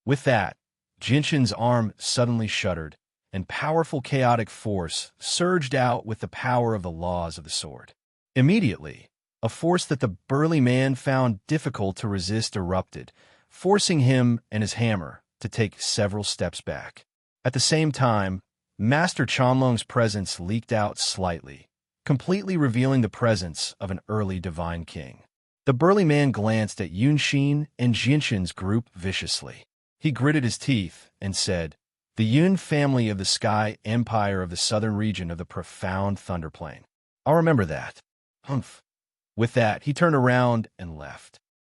With that, Jianshun's arm suddenly shuddered, and powerful chaotic force surged out with the power of the laws of the sword. Immediately, a force that the burly man found difficult to resist erupted, forcing him and his hammer to take several steps back. At the same time, Master Chanlong's presence leaked out slightly, completely revealing the presence of an early Divine King. The burly man glanced at Yunxin and Jianshun's group viciously. He gritted his teeth and said, "The Yun family of the Sky Empire of the southern region of the profound Thunderplain. I'll remember that." Humph. With that, he turned around and left.